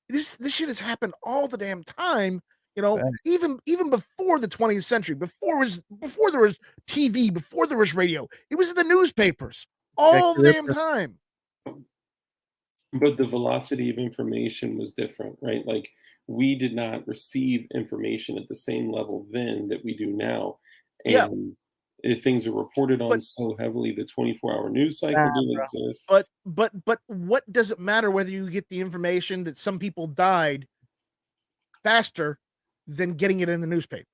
this shit has happened all the damn time. You know, Right. even before the 20th century, before there was TV, before there was radio, it was in the newspapers all Jackie the damn Ripper. time. But the velocity of information was different, right? Like we did not receive information at the same level then that we do now, Yeah, and if things are reported on but so heavily, the 24-hour news cycle Nah, didn't exist. but what does it matter whether you get the information that some people died faster than getting it in the newspaper?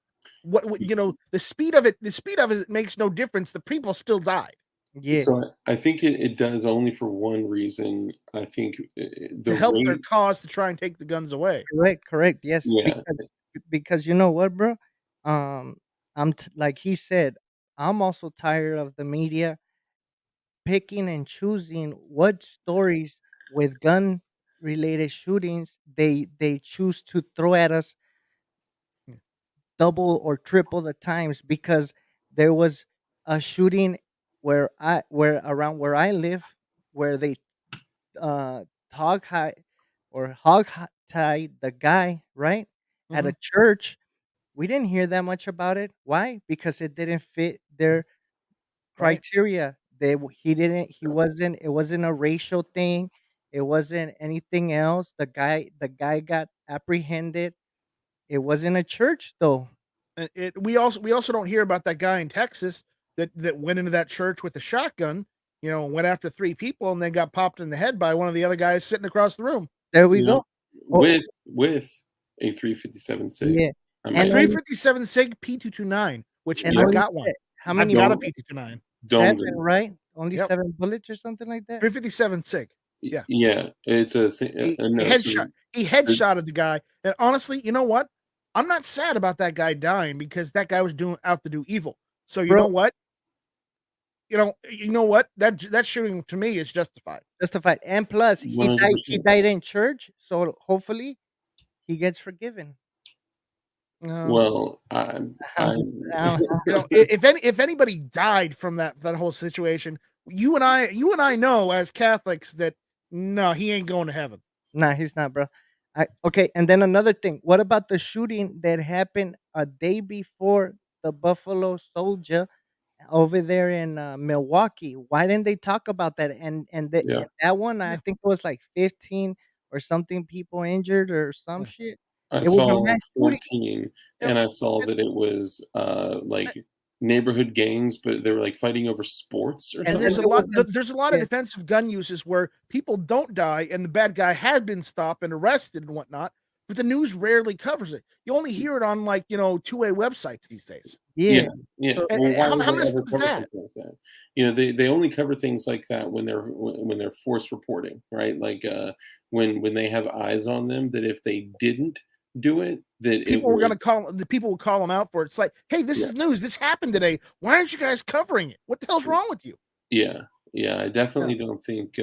What the speed of it makes no difference. The people still died. yeah, So I think it does only for one reason. I think To the help their rate, cause to try and take the guns away. correct. Yes, yeah, because you know what, bro? Um, like he said, I'm also tired of the media picking and choosing what stories with gun related shootings they choose to throw at us Mm, double or triple the times because there was a shooting where around where I live where they uh hog tied the guy right at a mhm, church. We didn't hear that much about it. Why? Because it didn't fit their right. criteria. He didn't. He wasn't. It wasn't a racial thing. It wasn't anything else. The guy got apprehended. It wasn't a church though. We also don't hear about that guy in Texas that went into that church with a shotgun. You know, went after 3 people and then got popped in the head by one of the other guys sitting across the room. There we you know, go. Oh, with a 357 sig. yeah, I A and might only 357 Sig P229, which and yeah, I've only got one. how I've many got a don't bullets? P229. don't 7, right? Only Yep, 7 bullets or something like that. 357 Sig. Yeah. yeah. It's a He no. So he headshotted the guy, and honestly, you know what? I'm not sad about that guy dying because that guy was out to do evil. So you Bro, know what? You know what? That shooting to me is justified. justified. And plus, he 100%. died in church, so hopefully he gets forgiven. No. Well, I'm I just, I If anybody died from that whole situation, you and I know as Catholics that no, he ain't going to heaven. Nah, he's not, bro. Okay, and then another thing. What about the shooting that happened a day before the Buffalo Soldier over there in Milwaukee? Why didn't they talk about that? yeah. And that one, I Yeah, think it was like 15 or something people injured or some yeah, shit. I It was a saw mass shooting. 14, yep. and I saw And, that it was, uh, neighborhood gangs, but they were, like, fighting over sports or And and then something there's a like there lot was that? there's a lot of yeah, defensive gun uses where people don't die and the bad guy had been stopped and arrested and whatnot, but the news rarely covers it. You only hear it on like two-way websites these days. Yeah, yeah. yeah. So Well, why How, would how they messed ever up is cover that? something like that? They only cover things like that when they're forced reporting, right? Like, when they have eyes on them, that if they didn't do it, that it would The people will call them out for it. It's like, hey, this yeah. is news. This happened today. Why aren't you guys covering it? What the hell's wrong with you? Yeah, yeah, I Yeah. definitely don't think,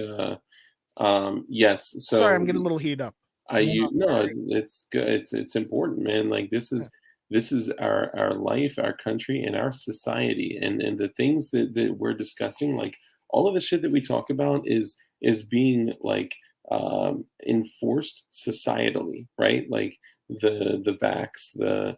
yes, Sorry, I'm so getting a little heated up. I no, you no, sorry. it's good. It's important, man. Like Yeah. this is our life, our country, and our society, and the things that we're discussing, like all of the shit that we talk about is being like enforced societally, right? Like the vax, the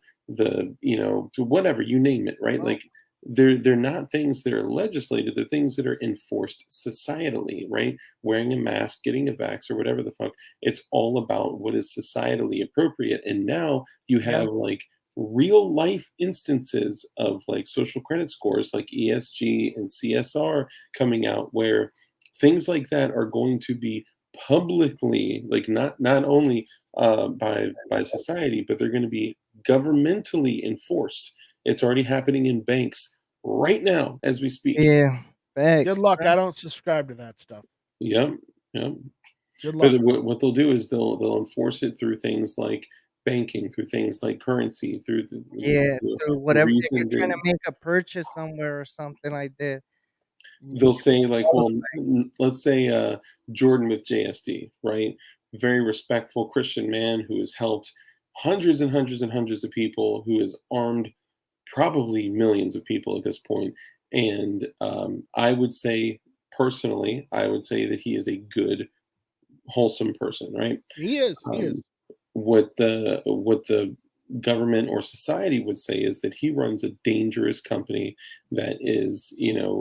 whatever you name it, right? Well, Like they're not things that are legislated; they're things that are enforced societally, right? Wearing a mask, getting a vax, or whatever the fuck, it's all about what is societally appropriate. And now you yeah. have like real life instances of like social credit scores like ESG and CSR coming out where things like that are going to be publicly, like, not only by society, but they're going to be governmentally enforced. It's already happening in banks right now as we speak. Yeah, Good facts, luck. bro. I don't subscribe to that stuff. Yep, yep. Good But luck. what they'll do is they'll enforce it through things like banking, through things like currency, through Yeah, through the whatever if you're reason trying that to make a purchase somewhere or something like that, you they'll say like, well, let's say Jordan with JSD, right? Very respectful Christian man who has helped hundreds and hundreds and hundreds of people, who has armed probably millions of people at this point. And I would say personally, I would say that he is a good, wholesome person, right? He is. He is. Um, what the government or society would say is that he runs a dangerous company that is,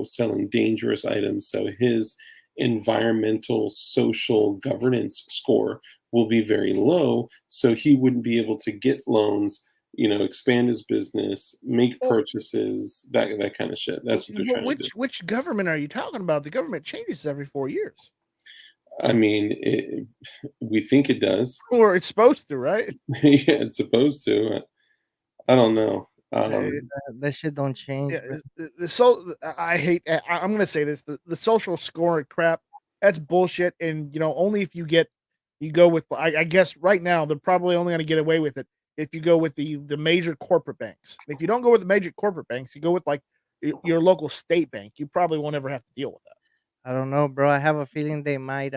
selling dangerous items. So his environmental, social governance score will be very low. So he wouldn't be able to get loans, expand his business, make Well, purchases, that kind of shit. That's what they're trying to do. which government are you talking about? The government changes every 4 years, I mean, we think it does. or it's supposed to, right? Yeah, it's supposed to. I don't know. Uh, that shit don't change, Yeah, bro. I hate. I'm gonna say this: the social scoring crap. That's bullshit. And only if you go with. I guess right now they're probably only gonna get away with it if you go with the major corporate banks. And if you don't go with the major corporate banks, you go with like your local state bank. You probably won't ever have to deal with that. I don't know, bro. I have a feeling they might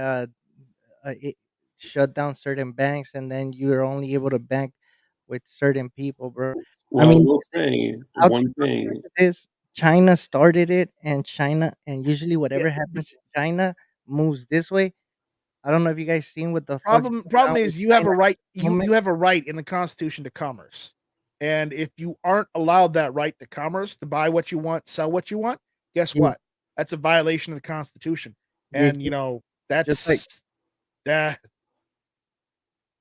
it shut down certain banks, and then you're only able to bank with certain people, bro. I Well, I mean, will say I'll one I'll tell thing. you this, China started it, and usually Yeah. whatever happens in China moves this way. I don't know if you guys seen what the fuck's going Problem on with is you have China a at right the moment. you have a right in the Constitution to commerce. And if you aren't allowed that right to commerce, to buy what you want, sell what you want, guess Yeah, what? That's a violation of the Constitution. yeah, And just like that's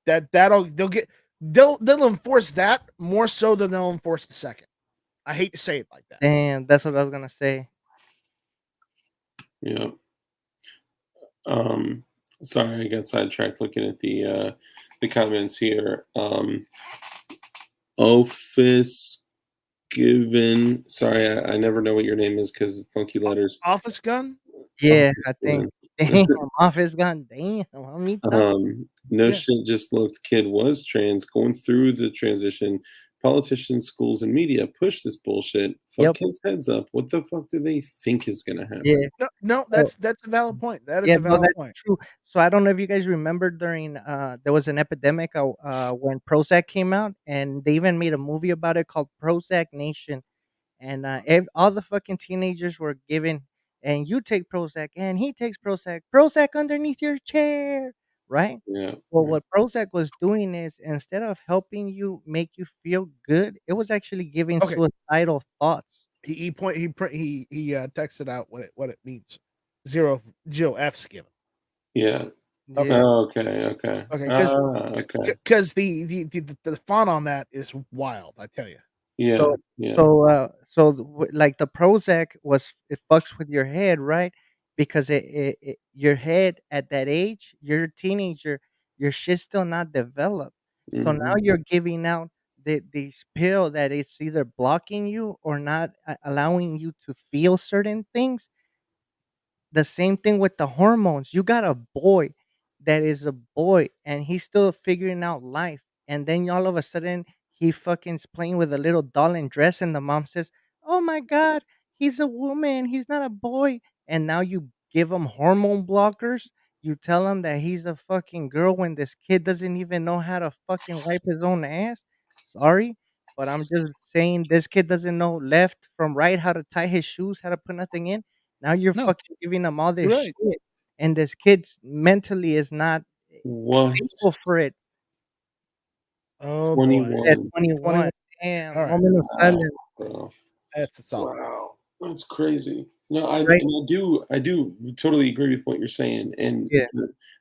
that that'll they'll enforce that more so than they'll enforce the second. I hate to say it like that. damn, that's what I was gonna say. You know, sorry, I got sidetracked looking at the comments here. Office given. Sorry, I never know what your name is because funky letters. Office gun? Yeah, Office I think given. Damn, office gone. Damn, mamita. No Yeah. shit, just looked kid was trans, going through the transition. Politicians, schools, and media push this bullshit. Fuck Yep. kids' heads up. What the fuck do they think is gonna Yeah. happen? No, So that's a valid point. That is yeah, a no, valid that's point. true. So I don't know if you guys remember during there was an epidemic when Prozac came out, and they even made a movie about it called Prozac Nation. And all the fucking teenagers were given, and you take Prozac, and he takes Prozac, Prozac underneath your chair, right? Yeah, Well, yeah, what Prozac was doing is instead of helping you make you feel good, it was actually giving Okay. suicidal thoughts. He texted out what it means. Zero F's given. yeah. Okay. Yeah. Okay, okay. Okay. Okay. Because the font on that is wild. I tell you. Yeah, So yeah. like the Prozac was it fucks with your head, right? Because your head at that age, you're a teenager, your shit's still not developed. So now Mhm. you're giving out this pill that it's either blocking you or not allowing you to feel certain things. The same thing with the hormones. You got a boy that is a boy and he's still figuring out life. And then all of a sudden he fucking's playing with a little doll and dress and the mom says, "Oh my god, he's a woman, he's not a boy." And now you give him hormone blockers. You tell him that he's a fucking girl when this kid doesn't even know how to fucking wipe his own ass. Sorry, but I'm just saying this kid doesn't know left from right, how to tie his shoes, how to put nothing in. Now you're No, fucking giving them all you're this right. shit, and this kid's mentally is not What? able for it Oh boy. at 21. 21. 21. Damn, All right. moment of Wow, silence, bro. That's a solid. Wow. That's crazy. No, I right? and I do totally agree with what you're saying. And Yeah.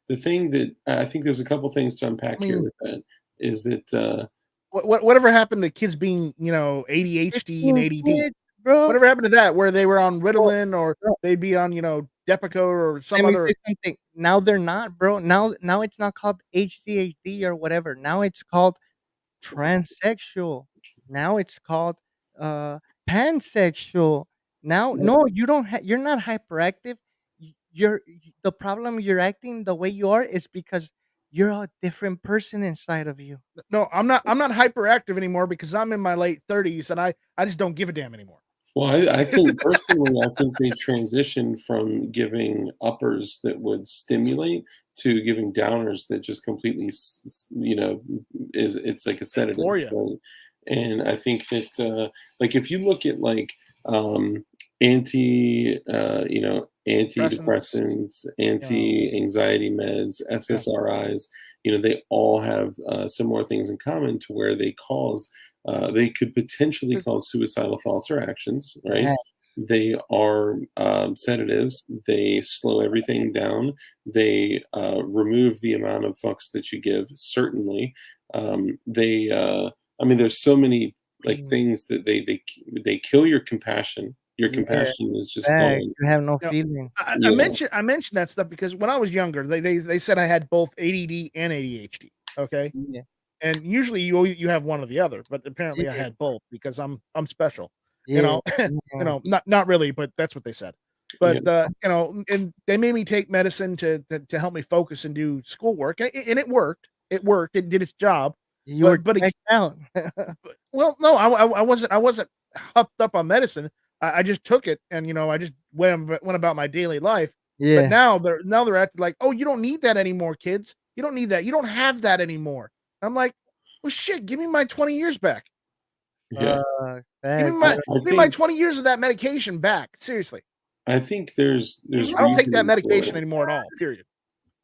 the thing that I think there's a couple things to I unpack here mean, with that is that whatever happened to kids being, ADHD and 15 ADD? kids, bro. Whatever happened to that? Where they were on Bro, Ritalin or bro, they'd be on, Depakote or let some me other. say something. Now they're not, bro. Now it's not called HDHD or whatever. Now it's called transsexual. Now it's called uh pansexual. Now no, you don't you're not hyperactive. The problem you're acting the way you are is because you're a different person inside of you. No, I'm not hyperactive anymore because I'm in my late 30s and I just don't give a damn anymore. well, I think personally, I think they transitioned from giving uppers that would stimulate to giving downers that just completely, is it's like a sedative, For you. right? And I think that, like, if you look at like anti, Presence. antidepressants, You know, anti-anxiety meds, yeah. SSRIs, they all have similar things in common to where they could potentially cause suicidal thoughts or actions, right? Yeah, They are sedatives. They slow everything down. They remove the amount of fucks that you give. Certainly, I mean, there's so many like Mm. things that they kill your compassion. Your yeah, compassion is just facts. gone. You have no You know, feeling. I Yeah, mentioned that stuff because when I was younger, they said I had both ADD and ADHD. Okay, Yeah, and usually you have one or the other, but apparently I yeah, had both because I'm special. You yeah, know, yeah, not really, but that's what they said. yeah, But and they made me take medicine to help me focus and do schoolwork, and it worked. It worked. It did its job. you were But checked out. well, no, I wasn't hopped up on medicine. I just took it and, I just went about my daily life. But Yeah, now they're acting like, "Oh, you don't need that anymore, kids. You don't need that. You don't have that anymore." I'm like, "Well, shit, give me my 20 years back. yeah. Give me facts, I, my bro. I give me my think 20 years of that medication back. Seriously. I think there's I don't take that reasoning for medication it. anymore at all, period."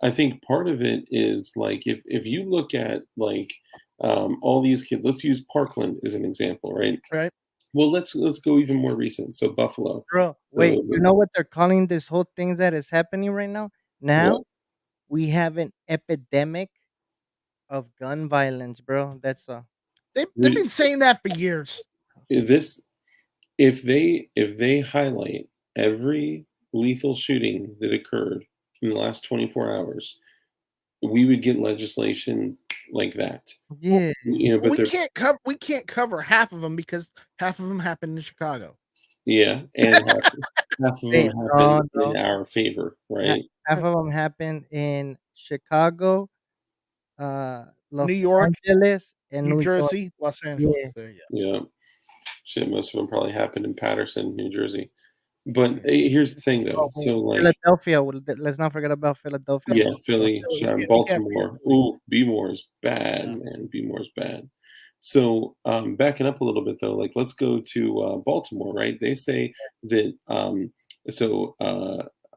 I think part of it is like if you look at like all these kids, let's use Parkland as an example, right? Right? Well, let's go even more recent. So Buffalo. Bro, wait, So you know what they're calling this whole things that is happening right now? what Now we have an epidemic of gun violence, bro. That's They've been saying that for years. this if they highlight every lethal shooting that occurred in the last 24 hours, we would get legislation like that. Well, yeah, But they're we can't cover half of them because half of them happened in Chicago. yeah, and half of them wait, happen no, in no. our favor, Ha right? half of them happened in Chicago, New Los York, Angeles, and New New York. Jersey, Los Yeah, Angeles. There you Yeah. Shit, most of them probably happened in Paterson, New Jersey. But go. here's the thing, though. oh, So, like, Philadelphia. Let's not forget about Philadelphia. yeah, Oh, Philly, yeah, yeah, Baltimore. Philly. Ooh, B-more is bad, Yeah. man. B-more is bad. So, backing up a little bit though, like let's go to Baltimore, right? They say that so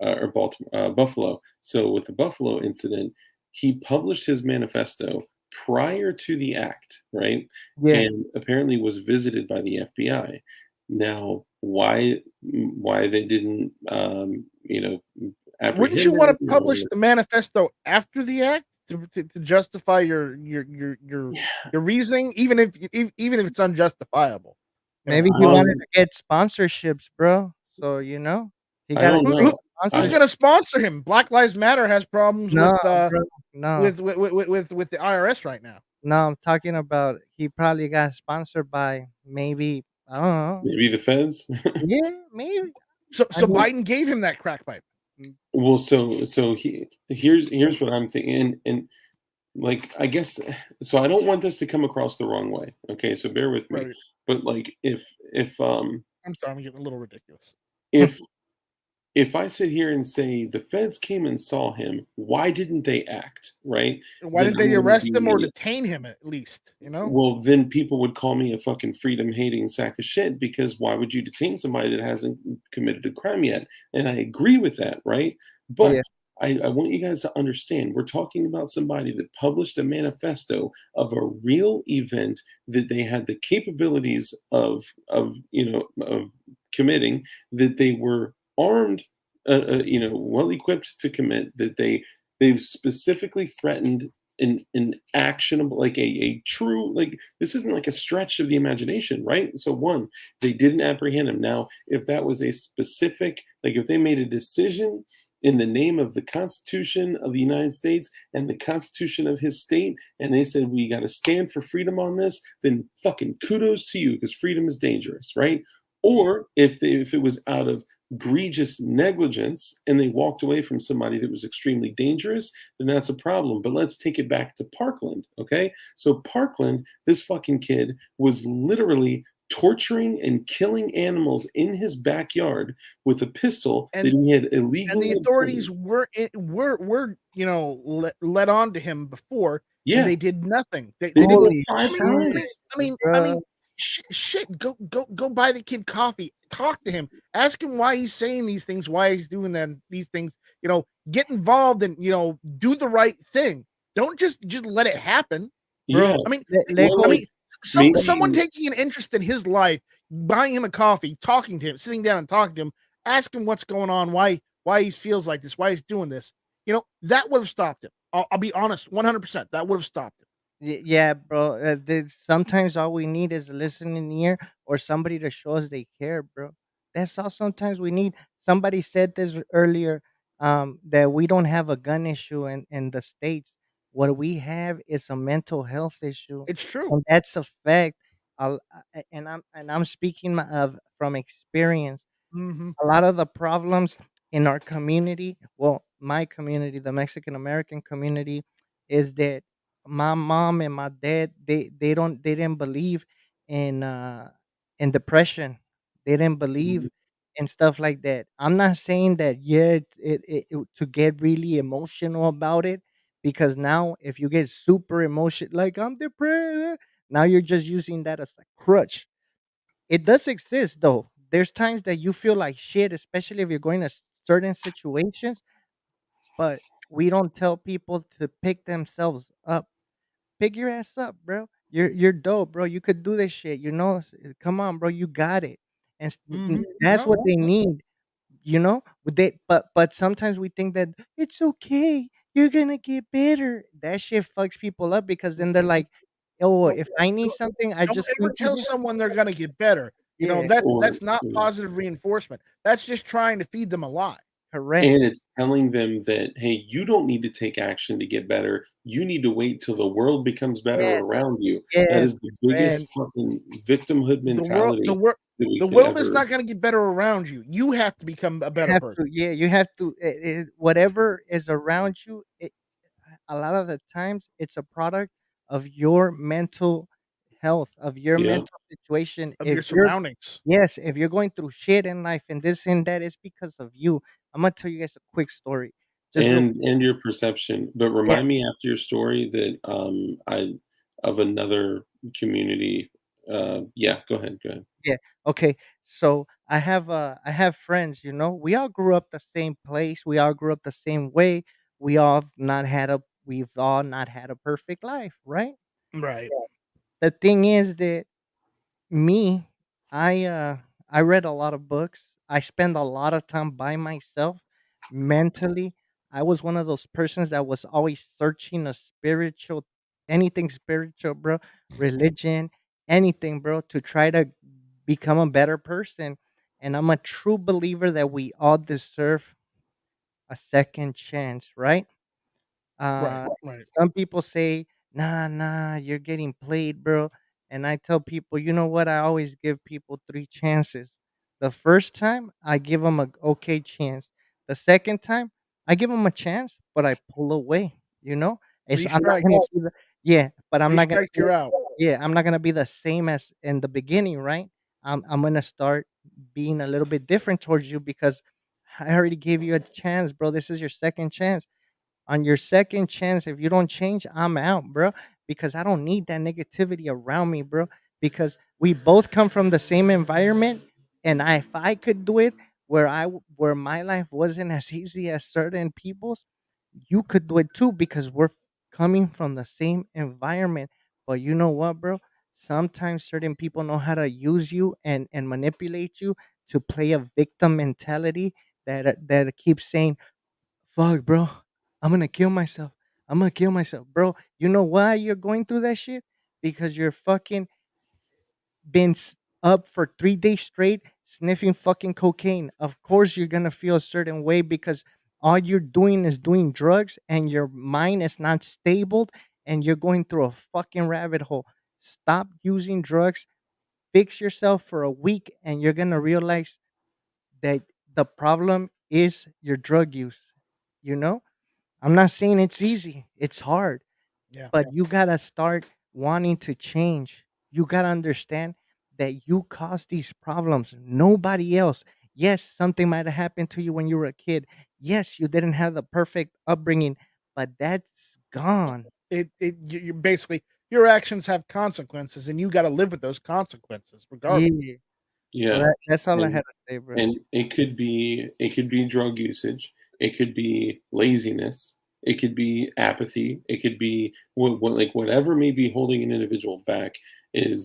or Baltimore, Buffalo. So with the Buffalo incident, he published his manifesto prior to the act, right? Yeah. And apparently was visited by the FBI. Now, why they didn't Wouldn't you apprehend wanna him publish or the manifesto after the act to justify your reasoning, even if it's unjustifiable? You know? Maybe he wanted um, to get sponsorships, bro. So, he I gotta don't Who get who know. who's I sponsorship. gonna sponsor him? Black Lives Matter has problems No, bro. No. with the IRS right now. No, I'm talking about he probably got sponsored by maybe I don't know. maybe the feds. Yeah, maybe. I So mean, Biden gave him that crack pipe. Mm, Well, here's what I'm thinking, and like I guess so. I don't want this to come across the wrong way. Okay, so bear with me. right. But like, I'm sorry, I'm getting a little ridiculous. if if I sit here and say the feds came and saw him, why didn't they act? Right? Why Then didn't I'm they going to arrest him or be detain him at least, you know? well. Then people would call me a fucking freedom hating sack of shit because why would you detain somebody that hasn't committed a crime yet? And I agree with that, right? yeah, But I want you guys to understand we're talking about somebody that published a manifesto of a real event that they had the capabilities of committing, that they were armed, well equipped to commit, that they've specifically threatened an actionable, like a true, like this isn't like a stretch of the imagination, right? So one, they didn't apprehend him. Now if that was a specific, like if they made a decision in the name of the Constitution of the United States and the Constitution of his state, and they said we got to stand for freedom on this, then fucking kudos to you because freedom is dangerous, right? Or if it was out of egregious negligence and they walked away from somebody that was extremely dangerous, then that's a problem. But let's take it back to Parkland, okay? So Parkland, this fucking kid was literally torturing and killing animals in his backyard with a pistol that And he had and the illegally authorities obtained. were led on to him before, and Yeah, they did nothing. They they did didn't. it holy five I mean, I shit, mean, times. I bro. mean, shit. Go buy the kid coffee. Talk to him. Ask him why he's saying these things. Why he's doing these things. Get involved and do the right thing. Don't just let it happen. Yeah, Bro, I mean, let or I go. like mean, someone maybe, taking an interest in his life, buying him a coffee, talking to him, sitting down and talking to him, ask him what's going on, why he feels like this, why he's doing this. That would have stopped him. I'll be honest, 100%. That would have stopped him. Yeah, bro. Sometimes all we need is a listening ear or somebody to show us they care, bro. That's all. Sometimes we need. Somebody said this earlier. That we don't have a gun issue in the states. What we have is a mental health issue, It's true. and that's a fact. And I'm speaking of from experience. Mhm. A lot of the problems in our community, well, my community, the Mexican American community, is that my mom and my dad they didn't believe in in depression. They didn't believe in stuff like that. I'm not saying that to get really emotional about it, because now if you get super emotional like I'm depressed, now you're just using that as a crutch. It does exist though. There's times that you feel like shit, especially if you're going to certain situations, but we don't tell people to pick themselves up. Pick your ass up, bro. You're dope, bro. You could do this shit. Come on, bro. You got it. And that's No, what they need. But sometimes we think that it's okay. You're gonna get better. That shit fucks people up because then they're like, oh, don't if I need something, I don't just ever come to tell you. someone they're gonna get better. Yeah. That's or that's not positive reinforcement. That's just trying to feed them a lie. correct. And it's telling them that, "Hey, you don't need to take action to get better. You need to wait till the world becomes better Yes, around you." That yes, is the my friend. biggest fucking victimhood The world, mentality that we the could world is ever. not going to get better around you. You have to become a You better have person. to, yeah, you have to, whatever is around you, a lot of the times it's a product of your mental health, of your Yeah, mental situation. Of If your you're surroundings. Yes, if you're going through shit in life and this and that, it's because of you. I'm gonna tell you guys a quick story, just real quick. and your perception. But Yeah, remind me after your story that, I of another community. Yeah, go ahead. yeah. Okay. So I have friends, we all grew up the same place, we all grew up the same way. We've all not had a perfect life, right? Right. The thing is that me, I uh I read a lot of books. I spend a lot of time by myself mentally. I was one of those persons that was always searching a spiritual anything spiritual, bro, religion, anything, bro, to try to become a better person. And I'm a true believer that we all deserve a second chance, right? Right. Uh, Right. some people say, "Nah, nah, you're getting played, bro." And I tell people, you know what? I always give people three chances. The first time, I give them a okay chance. The second time, I give them a chance, but I pull away. You know, it's Three I'm not gonna strikes. be the yeah, but I'm Three not gonna strikes, you're out. yeah, I'm not gonna be the same as in the beginning, right? I'm gonna start being a little bit different towards you because I already gave you a chance, bro. This is your second chance. On your second chance, if you don't change, I'm out, bro, because I don't need that negativity around me, bro. Because we both come from the same environment, and if I could do it where my life wasn't as easy as certain people's, you could do it too because we're coming from the same environment. But you know what, bro? Sometimes certain people know how to use you and manipulate you to play a victim mentality that keeps saying, "Fuck, bro. I'm gonna kill myself. I'm gonna kill myself." Bro, you know why you're going through that shit? Because you're fucking been up for 3 days straight sniffing fucking cocaine. Of course, you're gonna feel a certain way because all you're doing is doing drugs and your mind is not stable and you're going through a fucking rabbit hole. Stop using drugs. Fix yourself for a week and you're gonna realize that the problem is your drug use. You know? I'm not saying it's easy. It's hard, Yeah. but you gotta start wanting to change. You gotta understand that you caused these problems. Nobody else. Yes, something might have happened to you when you were a kid. Yes, you didn't have the perfect upbringing, but that's gone. You basically, your actions have consequences, and you got to live with those consequences, regardless. Yeah. So Yeah, that's all I and had to say, bro. and it could be drug usage, it could be laziness, it could be apathy, it could be like whatever may be holding an individual back and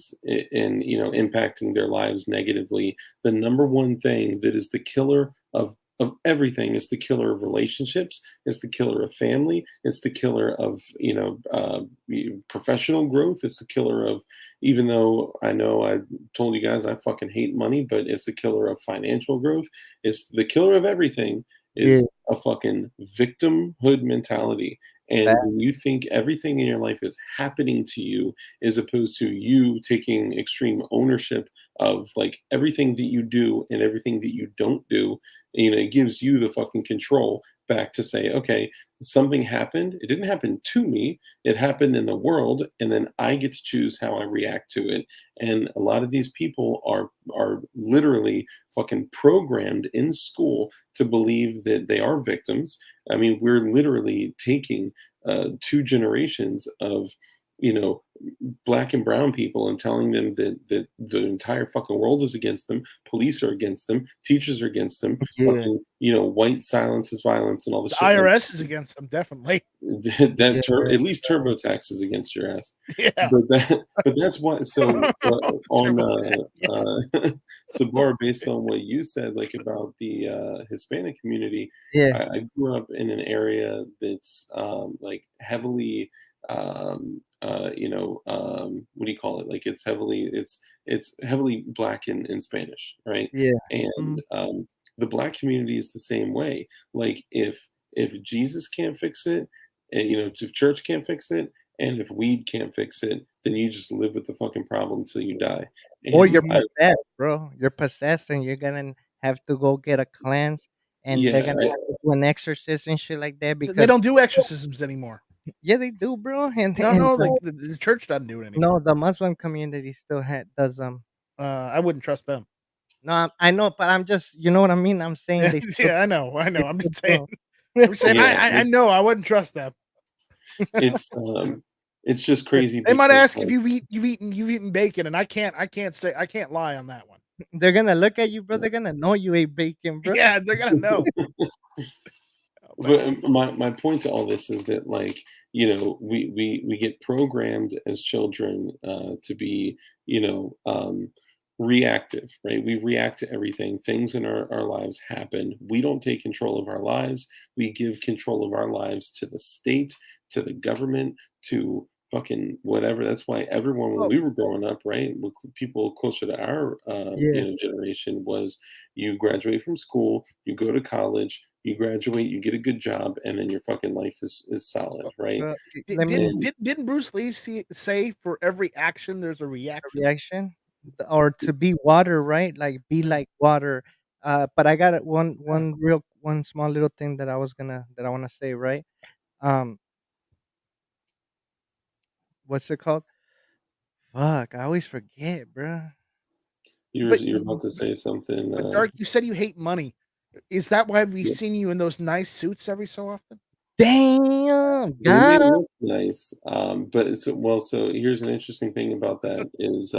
impacting their lives negatively. The number one thing that is the killer of everything is the killer of relationships. It's the killer of family. It's the killer of professional growth. It's the killer of, even though I know I told you guys I fucking hate money, but it's the killer of financial growth. It's the killer of everything Yeah. is a fucking victimhood mentality. And That, when you think everything in your life is happening to you, as opposed to you taking extreme ownership of like everything that you do and everything that you don't do, it gives you the fucking control back to say, okay, something happened. It didn't happen to me. It happened in the world, and then I get to choose how I react to it. And a lot of these people are literally fucking programmed in school to believe that they are victims. I mean, we're literally taking two generations of you know black and brown people and telling them that the entire fucking world is against them, police are against them, teachers are against them, yeah. fucking white silence is violence and all the The shit like IRS is against them, definitely. Yeah. at least TurboTax is against your ass. Yeah. But that's why. So on TurboTax, yeah. Sabar, based on what you said, like about the Hispanic community, Yeah. I grew up in an area that's like heavily what do you call it? Like it's heavily black in Spanish, right? Yeah. And Mhm. the black community is the same way. Like if Jesus can't fix it, and if church can't fix it, and if weed can't fix it, then you just live with the fucking problem till you die. Or And you're Mhm. possessed, bro. You're possessed, and you're gonna have to go get a cleanse, and they're yeah, gonna have to do an exorcist and shit like that They because don't do exorcisms anymore. yeah, they do, bro. No, And no, the church doesn't do it anymore. no, the Muslim community still does I wouldn't trust them. No, I know, but I'm just, you know what I mean. I'm saying they still, Yeah, I know. they I'm still just saying. do. I'm saying yeah, I know I wouldn't trust them. it's it's just crazy They might because ask if you've eaten bacon, and I can't lie on that one. They're gonna look at you, bro. They're gonna know you ate bacon, bro. Yeah, they're gonna know. But my point to all this is that, like, we get programmed as children to be, reactive, right? We react to everything. Things in our lives happen. We don't take control of our lives. We give control of our lives to the state, to the government, to fucking whatever. That's why everyone, when Oh, we were growing up, right, people closer to our yeah, generation, was you graduate from school, you go to college, you graduate, you get a good job, and then your fucking life is solid, right? bro. Did, Let me didn't And did, didn't Bruce Lee say for every action there's a reaction? reaction or to be water, right? Like be like water. But I got Yeah. one small little thing that I wanna say, right? Um, what's it called? Fuck, I always forget, bro. you're But you're about to say something. Dark, you said you hate money. Is that why we've Yeah, seen you in those nice suits every so often? Damn, they may got him. look nice, but so here's an interesting thing about that is,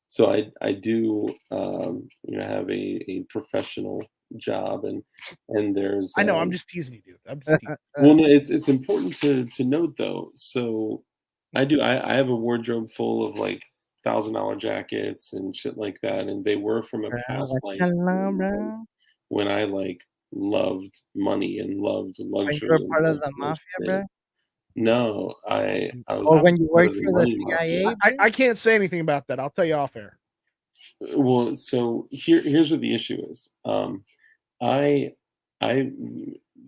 so I do, have a professional job, and there's, I know. I'm just teasing you, dude. I'm just teasing. well, no, it's important to note though. So I have a wardrobe full of like $1,000 jackets and shit like that, and they were from a past What life you love, when bro? I like loved money and loved When you were luxury and part of loved the nice mafia, shit. bro? No, I was Or I'm, when you part of worked the for the money mafia. CIA, bro? I can't say anything about that. I'll tell you off air. Well, so here's what the issue is. I I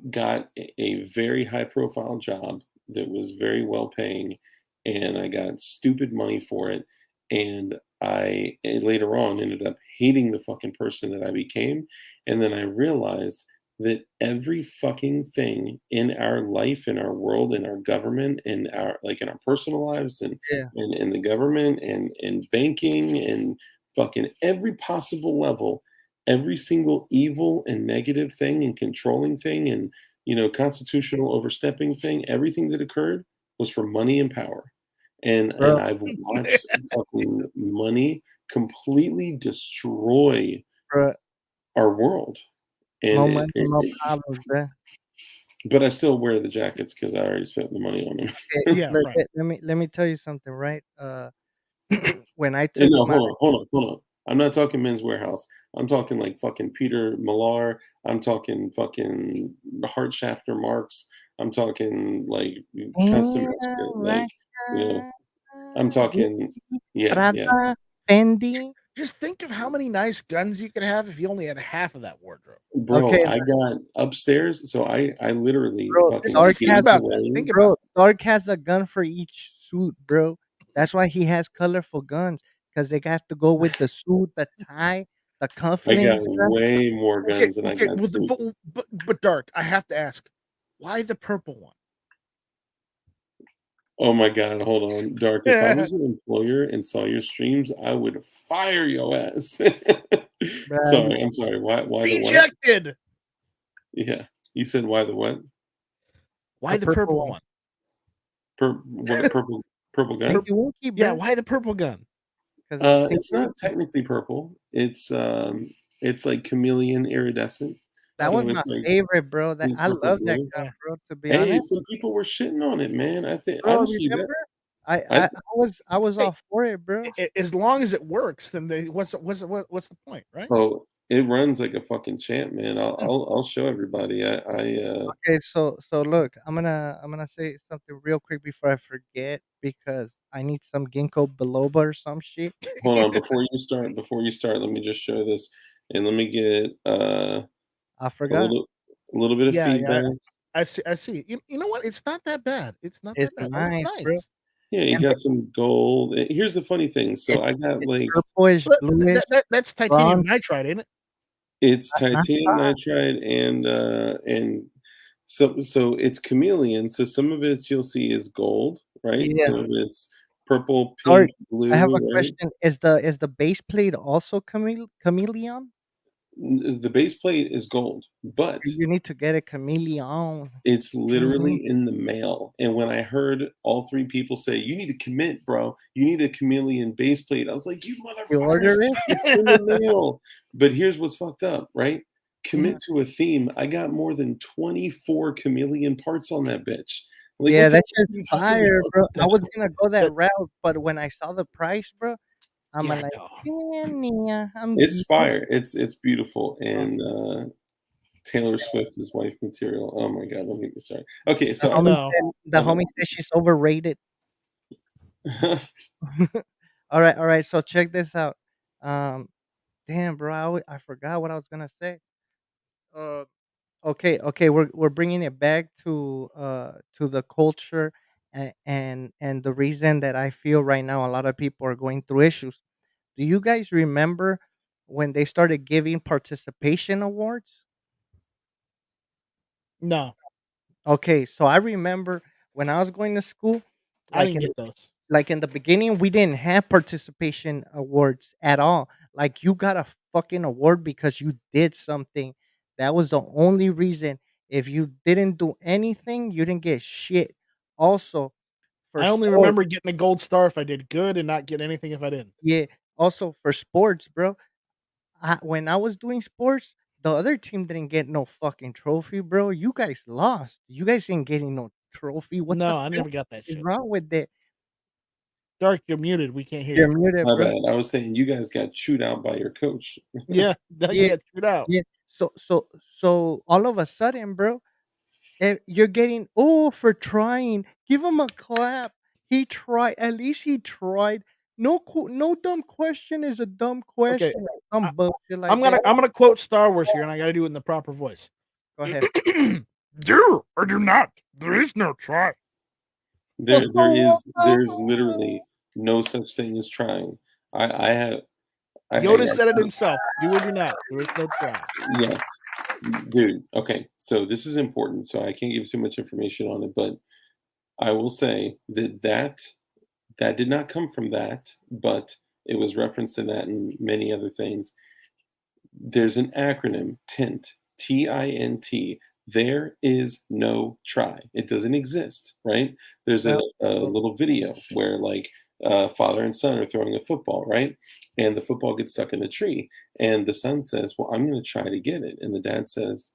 got a very high profile job that was very well paying, and I got stupid money for it. And I later on ended up hating the fucking person that I became. And then I realized that every fucking thing in our life, in our world, in our government, in our personal lives, and Yeah, in the government, and banking, and fucking every possible level, every single evil and negative thing and controlling thing and constitutional overstepping thing, everything that occurred was for money and power. And bro, I've watched fucking money completely destroy bro, our world. And no money, no problems, bro. but I still wear the jackets because I already spent the money on them. Okay, Yeah, look, right. let me tell you something, right? When I And took no, my hold on. I'm not talking Men's Warehouse. I'm talking like fucking Peter Millar. I'm talking fucking Hart Schafter Marks. I'm talking like custom shit. damn, Like, like, you know, I'm talking, Gucci, yeah, yeah. Prada, Fendi. Just think of how many nice guns you could have if you only had half of that wardrobe. Bro, Okay, I got upstairs, so I literally bro, fucking Dark Just think has gave about that. away. Think about bro, it. Dark has a gun for each suit, bro. That's why he has colorful guns, because they got to go with the suit, the tie, the I got cufflinks, bro. way more Okay, guns than I okay. got Well, suits. but Dark, I have to ask, why the purple one? Oh my God, hold on. Dark, if I was your employer and saw your streams, I would fire your ass. Bruh, Sorry, I'm sorry. Why the what? Rejected. Yeah. You said why the what? Why the the purple purple one. one? What purple gun? Winky Winky, Yeah, bro, why the purple gun? because of It's Tinky not Winky. technically purple. It's like chameleon iridescent. That Oh, was So my it's like favorite, bro. That deep I purple love that blue. gun, yeah. bro. To be Hey, honest, some people were shitting on it, man. I think bro. honestly that Remember, I I I, I was Hey, all for it, bro. as long as it works, then what's the point, right? oh, it runs like a fucking champ, man. I'll Hmm. I'll, I'll show everybody. Okay, so look, I'm gonna say something real quick before I forget because I need some ginkgo biloba or some shit. Hold on, before you start, let me just show this, and let me get I A forgot. little bit of Yeah, yeah. feedback. I see. You know what? It's not that bad. It's not It's that bad. That looks nice, bro. nice. Yeah, you And got some gold. Here's the funny thing. So it's I got it's like purplish, But bluish, that's titanium bronze. nitride, ain't it? it's titanium Uh-huh. nitride and so it's chameleon. So some of it you'll see is gold, right? Yeah. Some of it's purple, Sorry, pink, I have a blue, right? question. Is the base plate also chameleon? The base plate is gold, but You need to get a chameleon. it's Mhm. literally in the mail. And when I heard all three people say, "You need to commit, bro. You need a chameleon base plate," I was like, "You You motherfuckers, order it? it's in the mail." But here's what's fucked up, right? Yeah. Commit to a theme. I got more than 24 chameleon parts on that bitch. Like, Yeah, what the that fuck are shit's you talking fire, about? bro. I That was gonna go that that route, but when I saw the price, bro, I'm yeah, like, no. yeah, I'm It's good. fire. It's beautiful. Uh, And Taylor Swift is wife material. Oh my god, don't get me started. Okay, The so I homie know. said the I homie said she's overrated. know. All right. So check this out. Um, damn, bro, I forgot what I was gonna say. Uh, okay, we're bringing it back to the culture and the reason that I feel right now a lot of people are going through issues. Do you guys remember when they started giving participation awards? No, Okay, so I remember when I was going to school, I like didn't in get those. like in the beginning, we didn't have participation awards at all. Like you got a fucking award because you did something. That was the only reason. If you didn't do anything, you didn't get shit. Also, for I only sports, remember getting a gold star if I did good and not get anything if I didn't. yeah. Also for sports, bro. When I was doing sports, the other team didn't get no fucking trophy, bro. You guys lost. You guys ain't getting no trophy. What the No, I hell never got that is shit. wrong with it? Dark, you're muted. We can't hear You're you. muted, My bro. bad. I was saying you guys got chewed out by your coach. Yeah, no, you Yeah, got chewed out. yeah. So all of a sudden, bro, you're getting for trying. Give him a clap. He tried. At least he tried. No dumb question is a dumb Okay, question. Some I, bullshit like that. I'm gonna quote Star Wars here, and I got to do it in the proper voice. Go ahead. Do or do not. There is no try. There's literally no such thing as trying. I have I Yoda got said it himself. Do or do not. There is no try. yes, dude. Okay, so this is important. So I can't give too much information on it, but I will say that did not come from that, but it was referenced in that and many other things. There's an acronym, TINT, TINT. There is no try. It doesn't exist, right? There's No. a little video where like father and son are throwing a football, right? And the football gets stuck in the tree. And the son says, "Well, I'm going to try to get it." And the dad says,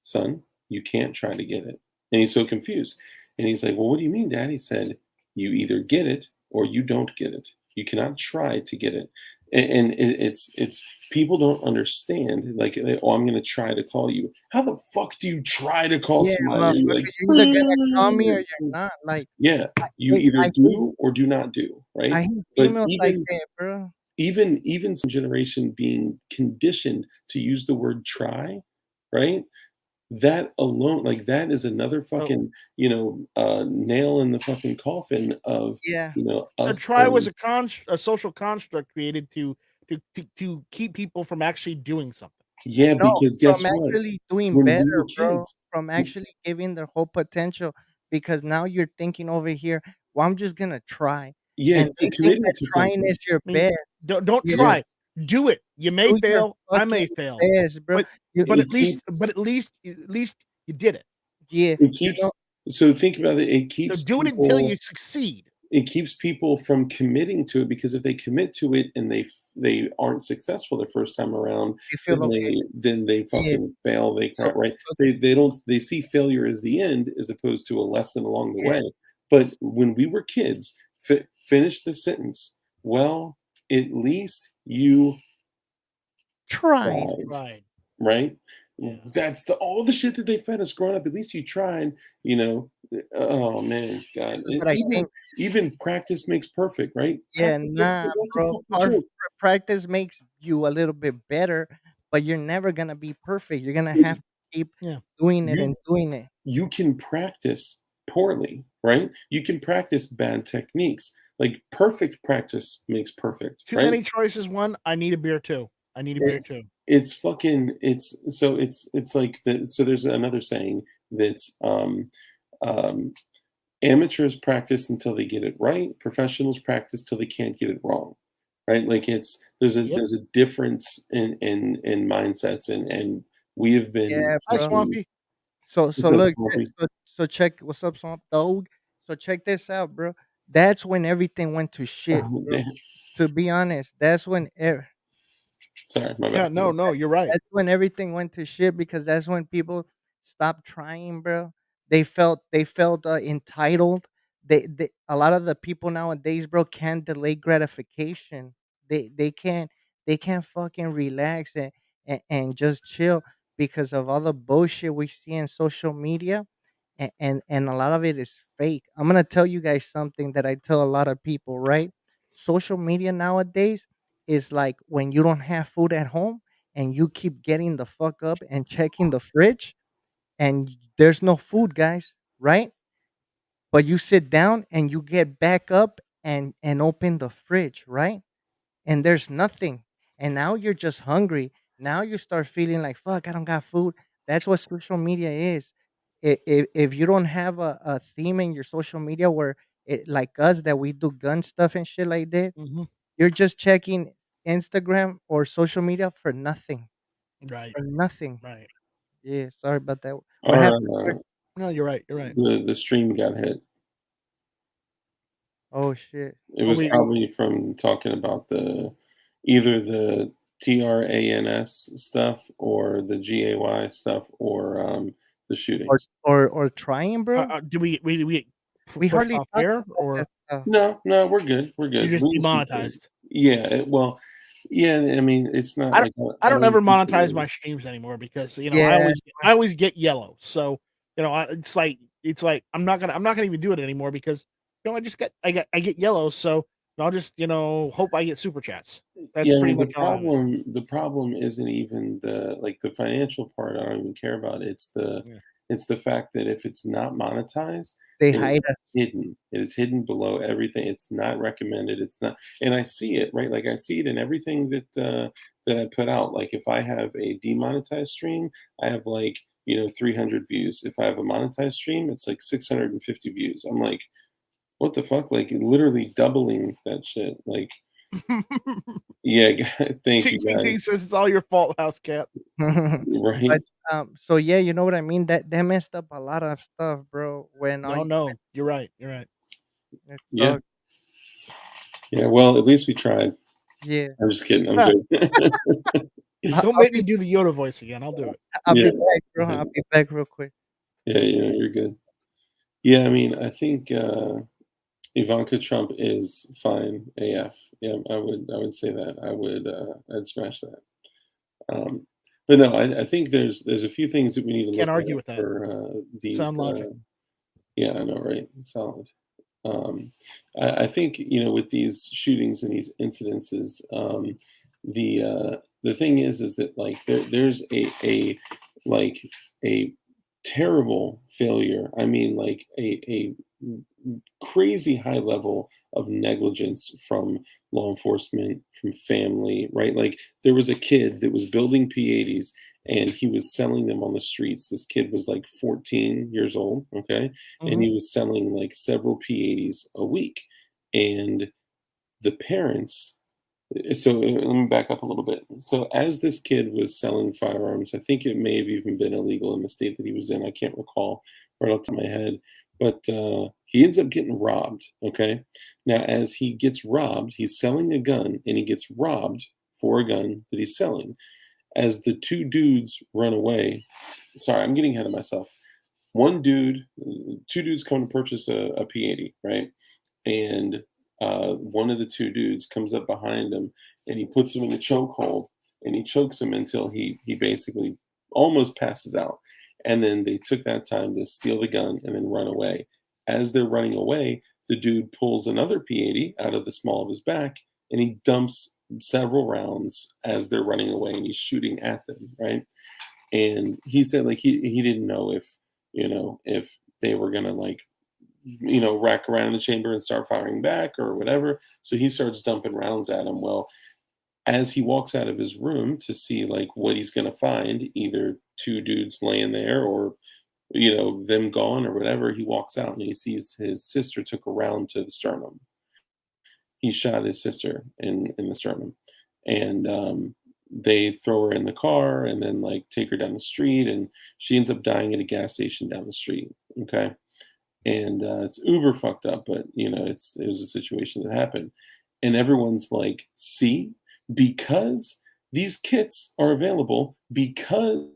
"Son, you can't try to get it." And he's so confused. And he's like, "Well, what do you mean, Dad?" He said, "You either get it or you don't get it. You cannot try to get it." And it's people don't understand. Like, oh, I'm going to try to call you. How the fuck do you try to call Yeah, somebody? You're motherfucker. like, You're either gonna call me or you're not. Like, yeah, I you either I hate do or do not do, I right? hate But females like that, bro. even some generation being conditioned to use the word try, right? That alone, like, that is another So, fucking, nail in the fucking coffin of, Yeah. so us try was saying, a social construct created to keep people from actually doing something. yeah, No, because from guess what? actually doing When we better, were bro. kids, From w actually giving their whole potential because now you're thinking over here, "Well, I'm just gonna try." yeah, And to they think committing that to trying something. is your I mean, best. don't You try. Yes. Do it. You may do your fail. I fucking may fail. best, bro. But You but It at least keeps you did it. yeah, it you know keeps so think about it, So do it until you succeed. it keeps people from committing to it because if they commit to it and they aren't successful the first time around, you feel okay. then they Yeah. fucking fail, they So cry, right? so They don't they see failure as the end as opposed to a lesson along the yeah, way. But when we were kids, finish the sentence. Well, at least you tried. tried. Right. Right? Yeah. That's all the shit that they fed us growing up. At least you tried, you know. Oh man, God. This is what I think. Even practice makes perfect, right? Yeah, Practice makes nah, perfect. That's a bro. fucking joke. Practice makes you a little bit better, but you're never gonna be perfect. You're gonna have to keep Yeah. doing it You and doing it. you can practice poorly, right? You can practice bad techniques. Like perfect practice makes perfect, Too right? many choices. One, I need a beer too. I need a beer It's too. it's fucking it's like so there's another saying that's um amateurs practice until they get it right, professionals practice till they can't get it wrong, right? Like it's Yep. there's a difference in mindsets and we have been Yeah, Hi, bro. fucking Swampy. So what's up, look, Swampy? so check what's up, Swamp Dog. So check this out, bro. That's when everything went to shit, Oh, bro. damn. To be honest, Sorry, my Yeah, bad. no, no, you're right. that's when everything went to shit because that's when people stopped trying, bro. They felt entitled. They a lot of the people nowadays, bro, can't delay gratification. They can't they can't fucking relax and just chill because of all the bullshit we see in social media, and a lot of it is fake. I'm gonna tell you guys something that I tell a lot of people, right? Social media nowadays is like when you don't have food at home and you keep getting the fuck up and checking the fridge and there's no food, guys, right? But you sit down and you get back up and open the fridge, right? And there's nothing. And now you're just hungry. Now you start feeling like fuck, I don't got food. That's what social media is. If you don't have a theme in your social media where it like us that we do gun stuff and shit like that, Mhm. you're just checking Instagram or social media for nothing. Right, For nothing. right. Yeah, sorry about that. What Our happened, sir? No, you're right, you're right. the stream got hit. Oh shit. It Well, was probably from talking about the either the TRANS stuff or the GAY stuff or the shootings. Or trying, bro? do we get We pushed hardly off talk air, about that or stuff. No, no, we're good. We're you're good. just demonetized? Yeah, well, yeah. I mean, it's not I don't like I I don't don't ever think monetize my streams anymore because, Yeah. I always get yellow. So, it's like I'm not gonna even do it anymore because, I get yellow, so I'll just, hope I get super chats. That's Yeah, pretty well, much all I have. the problem isn't even the like the financial part. I don't even care about. Yeah. It's the fact that if it's not monetized, They it hide is hidden. It is hidden below everything. It's not recommended. It's not, and I see it right. Like I see it in everything that I put out. Like if I have a demonetized stream, I have like 300 views. If I have a monetized stream, it's like 650 views. I'm like, what the fuck? Like literally doubling that shit. Like yeah, thank Ting you Ting Ting guys. says it's all your fault, House Cat. Right? But, so yeah, you know what I mean? That messed up a lot of stuff, bro, when all No, you no, you're right. You're right. it Yeah. sucked. Yeah. Well, at least we tried. Yeah. I'm just kidding. I'm joking. Don't I'll make me do the Yoda voice again. I'll do it. I'll Yeah. be back, bro. I'll be back real quick. Yeah. You're good. Yeah. I mean, I think Ivanka Trump is fine AF. Yeah, I would say that. I'd smash that. Um, but no, I think there's a few things that we need to Can't look argue at with that. for these. Sound logic. Yeah, I know, right? Solid. Um, I think with these shootings and these incidences, the thing is that like there's a like a terrible failure. I mean, like a crazy high level of negligence from law enforcement, from family, right? Like there was a kid that was building P80s and he was selling them on the streets. This kid was like 14 years old, okay? And Mhm. he was selling like several P80s a week. And the parents, so let me back up a little bit. So as this kid was selling firearms, I think it may have even been illegal in the state that he was in. I can't recall right off the top of my head, but he ends up getting robbed. Okay, now as he gets robbed, he's selling a gun, and he gets robbed for a gun that he's selling. As the two dudes run away, sorry, I'm getting ahead of myself. One dude, two dudes come to purchase a P80, right? And one of the two dudes comes up behind him and he puts him in a chokehold and he chokes him until he basically almost passes out. And then they took that time to steal the gun and then run away. As they're running away, the dude pulls another P80 out of the small of his back and he dumps several rounds as they're running away, and he's shooting at them, right? And he said like he didn't know if they were gonna like rack around in the chamber and start firing back or whatever. So he starts dumping rounds at him. Well, as he walks out of his room to see like what he's gonna find, either two dudes laying there or them gone or whatever, he walks out and he sees his sister took a round to the sternum. He shot his sister in the sternum, and they throw her in the car and then like take her down the street, and she ends up dying at a gas station down the street. Okay, and it's uber fucked up, but it was a situation that happened, and everyone's like, see, because these kits are available, because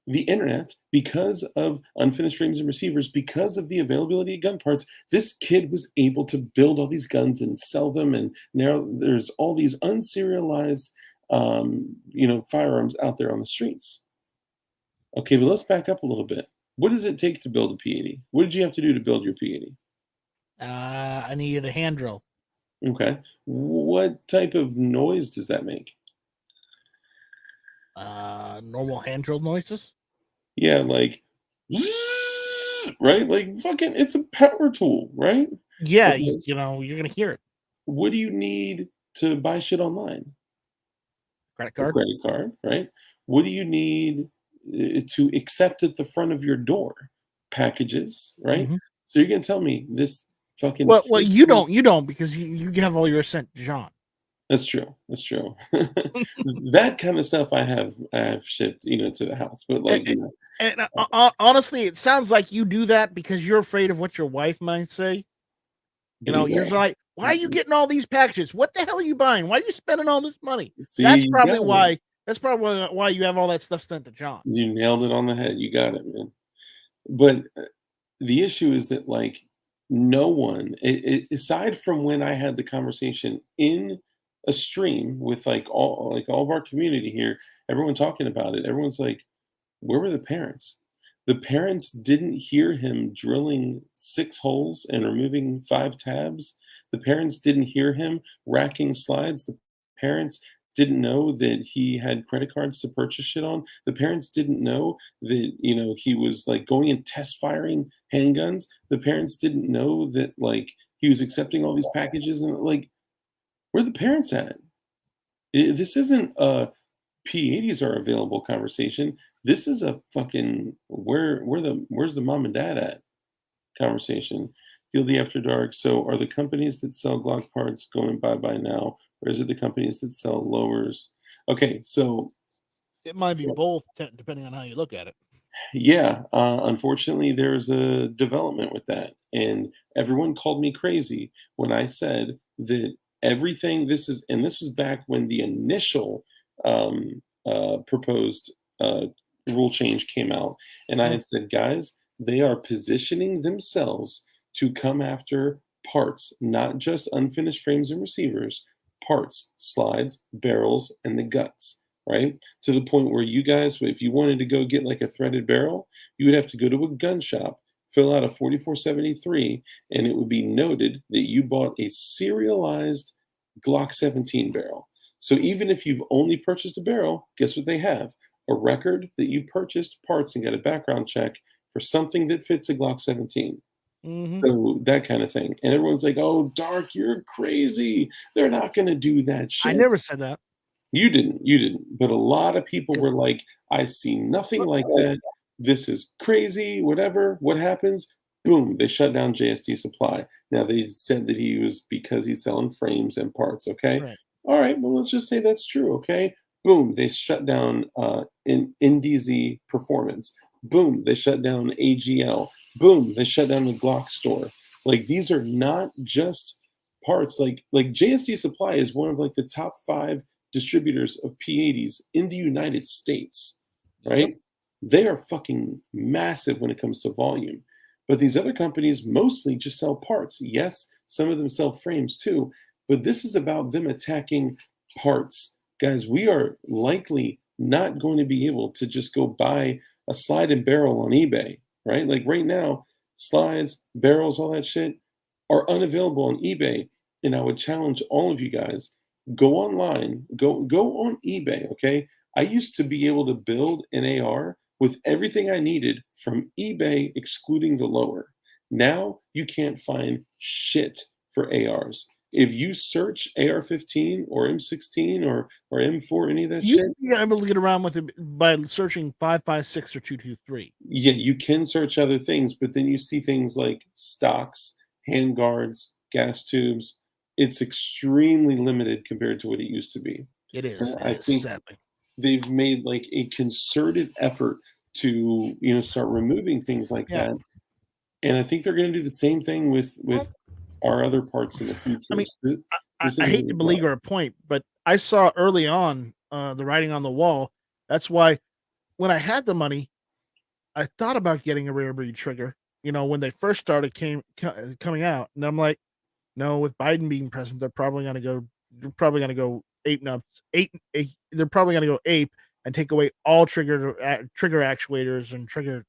the internet, because of unfinished frames and receivers, because of the availability of gun parts, this kid was able to build all these guns and sell them, and now there's all these unserialized firearms out there on the streets. Okay, but let's back up a little bit. What does it take to build a P80? What did you have to do to build your P80? I needed a hand drill. Okay. What type of noise does that make? Normal hand drill noises. Yeah, like, right? Like, fucking, it's a power tool, right? Yeah, Okay. you're gonna hear it. What do you need to buy shit online? Credit A card. credit card, right? What do you need to accept at the front of your door? Packages, right? Mhm. So you're gonna tell me this fucking Well, fake you tool- don't because you have all your sent to John. That's true. That's true. That kind of stuff I have shipped, to the house. But like, And honestly, it sounds like you do that because you're afraid of what your wife might say. You're like, why are you getting all these packages? What the hell are you buying? Why are you spending all this money? See, That's you probably got it. why. That's probably why you have all that stuff sent to John. You nailed it on the head. You got it, man. But the issue is that like no one, aside from when I had the conversation in a stream with all of our community here, everyone talking about it. Everyone's like, where were the parents? The parents didn't hear him drilling 6 holes and removing 5 tabs. The parents didn't hear him racking slides. The parents didn't know that he had credit cards to purchase shit on. The parents didn't know that, he was like going and test firing handguns. The parents didn't know that like he was accepting all these packages, and like, where the parents at? This isn't a P80s are available conversation. This is a fucking where's the mom and dad at conversation. DLD After Dark. So are the companies that sell Glock parts going bye-bye now, or is it the companies that sell lowers? Okay, so It might be both, depending on how you look at it. yeah, unfortunately, there's a development with that, and everyone called me crazy when I said that everything. This was back when the initial proposed rule change came out, and I had said, guys, they are positioning themselves to come after parts, not just unfinished frames and receivers, parts, slides, barrels, and the guts. Right? To the point where you guys, if you wanted to go get like a threaded barrel, you would have to go to a gun shop, fill out a 4473, and it would be noted that you bought a serialized Glock 17 barrel. So even if you've only purchased a barrel, guess what they have? A record that you purchased parts and got a background check for something that fits a Glock 17. So that kind of thing. And everyone's like, oh, Dark, you're crazy. They're not going to do that shit. I never said that. You didn't. But a lot of people were like, I see nothing like that. This is crazy, whatever. What happens? Boom, they shut down JST Supply. Now they said that he was because he's selling frames and parts, okay? Right. All right, well, let's just say that's true, okay? Boom, they shut down in NDZ Performance. Boom, they shut down AGL. Boom, they shut down the Glock store. Like these are not just parts. Like JST Supply is one of like the top 5 distributors of P80s in the United States, right? Yep. They are fucking massive when it comes to volume. But these other companies mostly just sell parts. Yes, some of them sell frames too, but this is about them attacking parts. Guys, we are likely not going to be able to just go buy a slide and barrel on eBay, right? Like right now, slides, barrels, all that shit are unavailable on eBay. And I would challenge all of you guys, Go online, go on eBay, okay? I used to be able to build an AR with everything I needed from eBay, excluding the lower. Now you can't find shit for ARs. If you search AR-15 or M16 or M4, any of that You shit, be able to get around with it by searching 5.56 or 2.23. yeah, you can search other things, but then you see things like stocks, handguards, gas tubes. It's extremely limited compared to what it used to be. It And is. It I is, think sadly. they've made like a concerted effort to, start removing things like Yeah. that. And I think they're going to do the same thing with Well, our other parts in the I future. mean, So this I isn't hate to gonna go. belabor a point, but I saw early on the writing on the wall. That's why when I had the money, I thought about getting a rare breed trigger. When they first started coming out, and I'm like, no, with Biden being president, they're probably gonna go. They're probably gonna go ape nuts. They're probably gonna go ape and take away all trigger actuators and trigger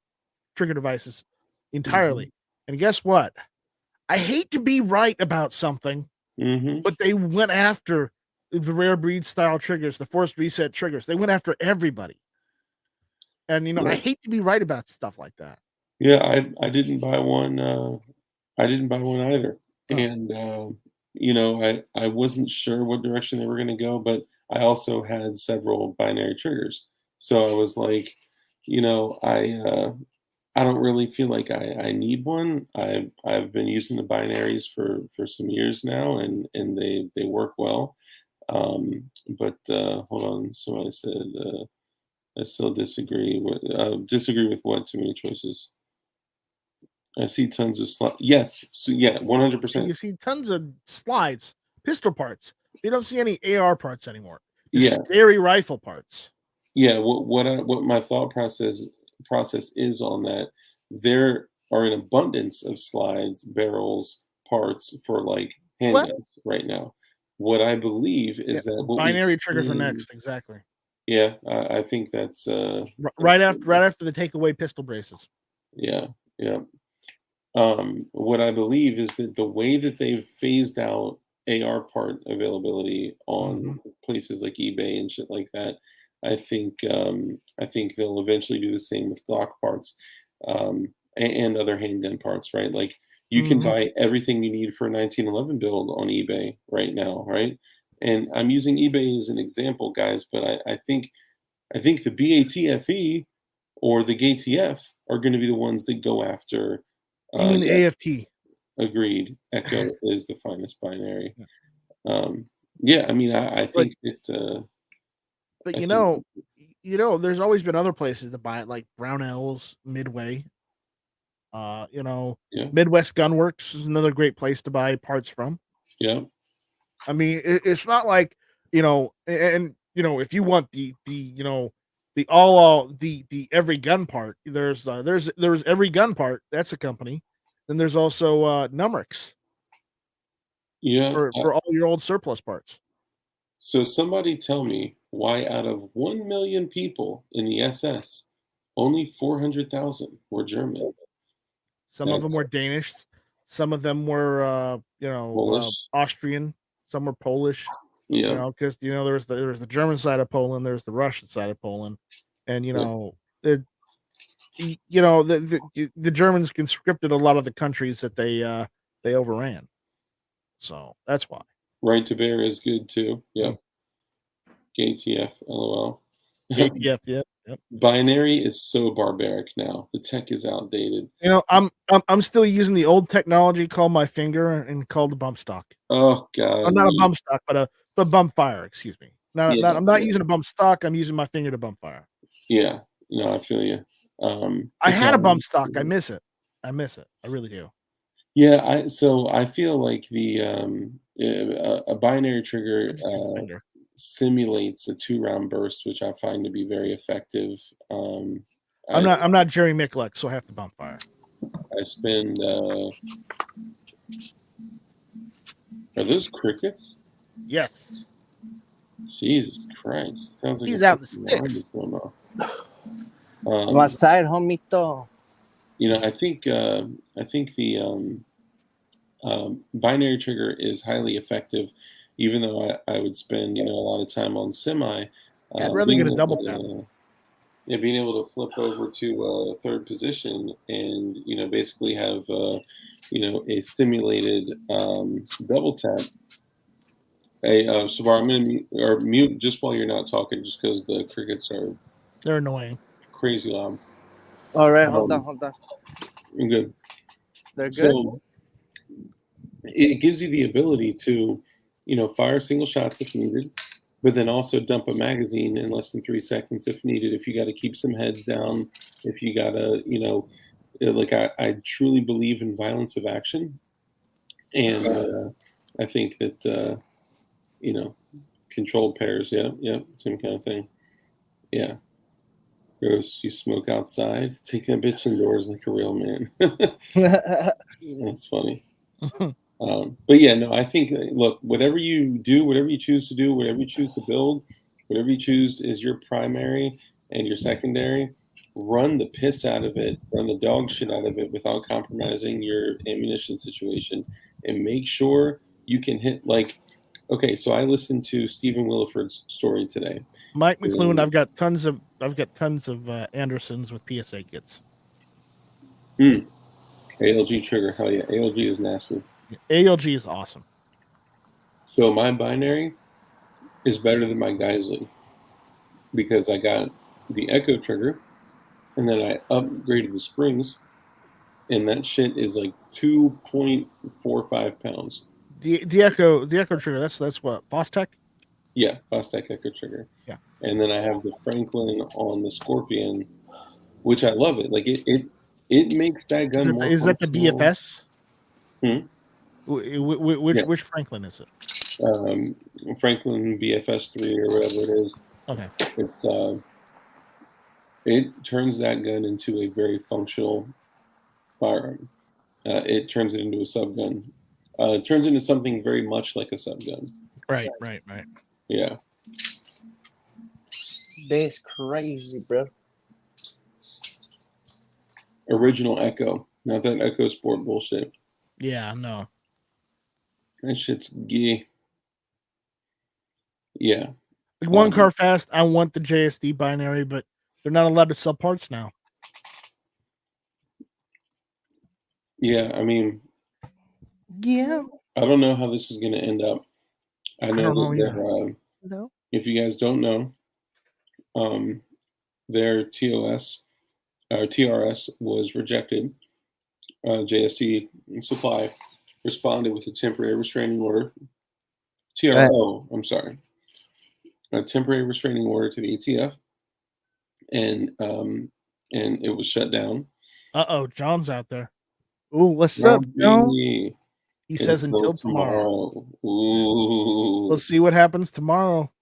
devices Mhm, entirely. And guess what? I hate to be right about something, mhm. but they went after the rare breed style triggers, the forced reset triggers. They went after everybody. And I Yeah, hate to be right about stuff like that. yeah. I didn't buy one. I didn't buy one either, Huh. and I wasn't sure what direction they were going to go, but I also had several binary triggers, so I was like, I don't really feel like I need one. I've been using the binaries for some years now, and they work well. But hold on, somebody said I still disagree with what? Too many choices. I see tons of yes, so yeah, And 100%. you see tons of slides, pistol parts. You don't see any AR parts anymore. The Yeah, scary rifle parts. yeah. What my thought process is on that. There are an abundance of slides, barrels, parts for like What? handguns right now. What I believe Yeah, is that what we've binary triggers are seen. next. Exactly. Yeah, I think Right that's after the takeaway pistol braces. yeah, yeah. What I believe is that the way that they've phased out AR part availability on Hmm. places like eBay and shit like that, I think they'll eventually do the same with Glock parts, and other handgun parts, right? Like you can Hmm. buy everything you need for a 1911 build on eBay right now, right? And I'm using eBay as an example, guys, but I think the BATFE or the GATF are going to be the ones that go after. You mean the Yeah, AFT? agreed. Echo is the finest binary. Um, yeah, I mean, I But think that but I think there's always been other places to buy it, like Brownells, Midway. Uh, you know, yeah, Midwest Gunworks is another great place to buy parts from. yeah, I mean, it's not like and if you want the all the every gun part, there's every gun part. That's a company. Then there's also Numrix yeah. for all your old surplus parts. So somebody tell me why out of 1 million people in the SS, only 400,000 were German. Some of them That's were Danish, some of them were Polish. Austrian, some were Polish. Yeah, Because there was the German side of Poland, there's the Russian side of Poland, and yeah. the the Germans conscripted a lot of the countries that they overran. So that's why. Right to bear is good too. Mm. Yep. GATF, LOL. ATF, yep, yep. Binary is so barbaric now. The tech is outdated. I'm still using the old technology called my finger and called the bump stock. Oh Oh, god, not a bump stock, but bump fire. Excuse me. yeah, I'm not yeah, using a bump stock. I'm using my finger to bump fire. yeah. No, I feel you. I It's had a all bump stock. I miss it. I miss it. I really do. yeah. I feel like a binary I trigger just use the finger. simulates a 2 round burst, which I find to be very effective. I'm I not I'm not Jerry Miculek, so I have to bump fire. I spend are those crickets? Yes. Jesus Christ! Sounds like a He's out the fucking alarm sticks. is going off. I'm outside, homito. I think the binary trigger is highly effective even though I would spend, a lot of time on semi, I'd rather being get a able double tap. to, yeah, being able to flip over to third position and, basically have, a simulated double tap. Hey, Sbarro, I'm gonna mute just while you're not talking, just because the crickets are They're annoying. crazy loud. All right, hold on, Um, hold on. I'm good. They're good. So it gives you the ability to, fire single shots if needed, but then also dump a magazine in less than 3 seconds if needed. If you got to keep some heads down, if you got to, like I truly believe in violence of action, and I think that you know, controlled pairs, yeah, yeah, same kind of thing, yeah. Goes, you smoke outside, take that bitch indoors like a real man. That's funny. But yeah, no, I think look, whatever you do, whatever you choose to do, whatever you choose to build, whatever you choose is your primary and your secondary, run the piss out of it, run the dog shit out of it without compromising your ammunition situation, and make sure you can hit like. Okay, so I listened to Stephen Williford's story today. Mike McLuhan, I've got tons of Andersons with PSA kits. ALG trigger, hell yeah, ALG is nasty. ALG is awesome. So my binary is better than my Geisley because I got the Echo trigger, and then I upgraded the springs, and that shit is like 2.45 pounds. The Echo trigger. That's what Bostech. Yeah, Bostech Echo trigger. Yeah. And then I have the Franklin on the Scorpion, which I love it. Like it makes that gun more. Is that the BFS? Hmm? Which Franklin is it? Franklin BFS 3 or whatever it is. Okay. It's it turns that gun into a very functional firearm. It turns it into a subgun. It turns into something very much like a subgun. Right. Yeah. That's crazy, bro. Original Echo, not that Echo Sport bullshit. Yeah, no. That shit's gay. Yeah. One car fast. I want the JSD binary, but they're not allowed to sell parts now. Yeah, I mean, Yeah. I don't know how this is going to end up. I know that No. if you guys don't know, their TRS was rejected. JSD Supply responded with a temporary restraining order. TRO, I'm sorry, a temporary restraining order to the ATF, and it was shut down. John's out there. Ooh, what's up, John? He says until tomorrow. Ooh. We'll see what happens tomorrow.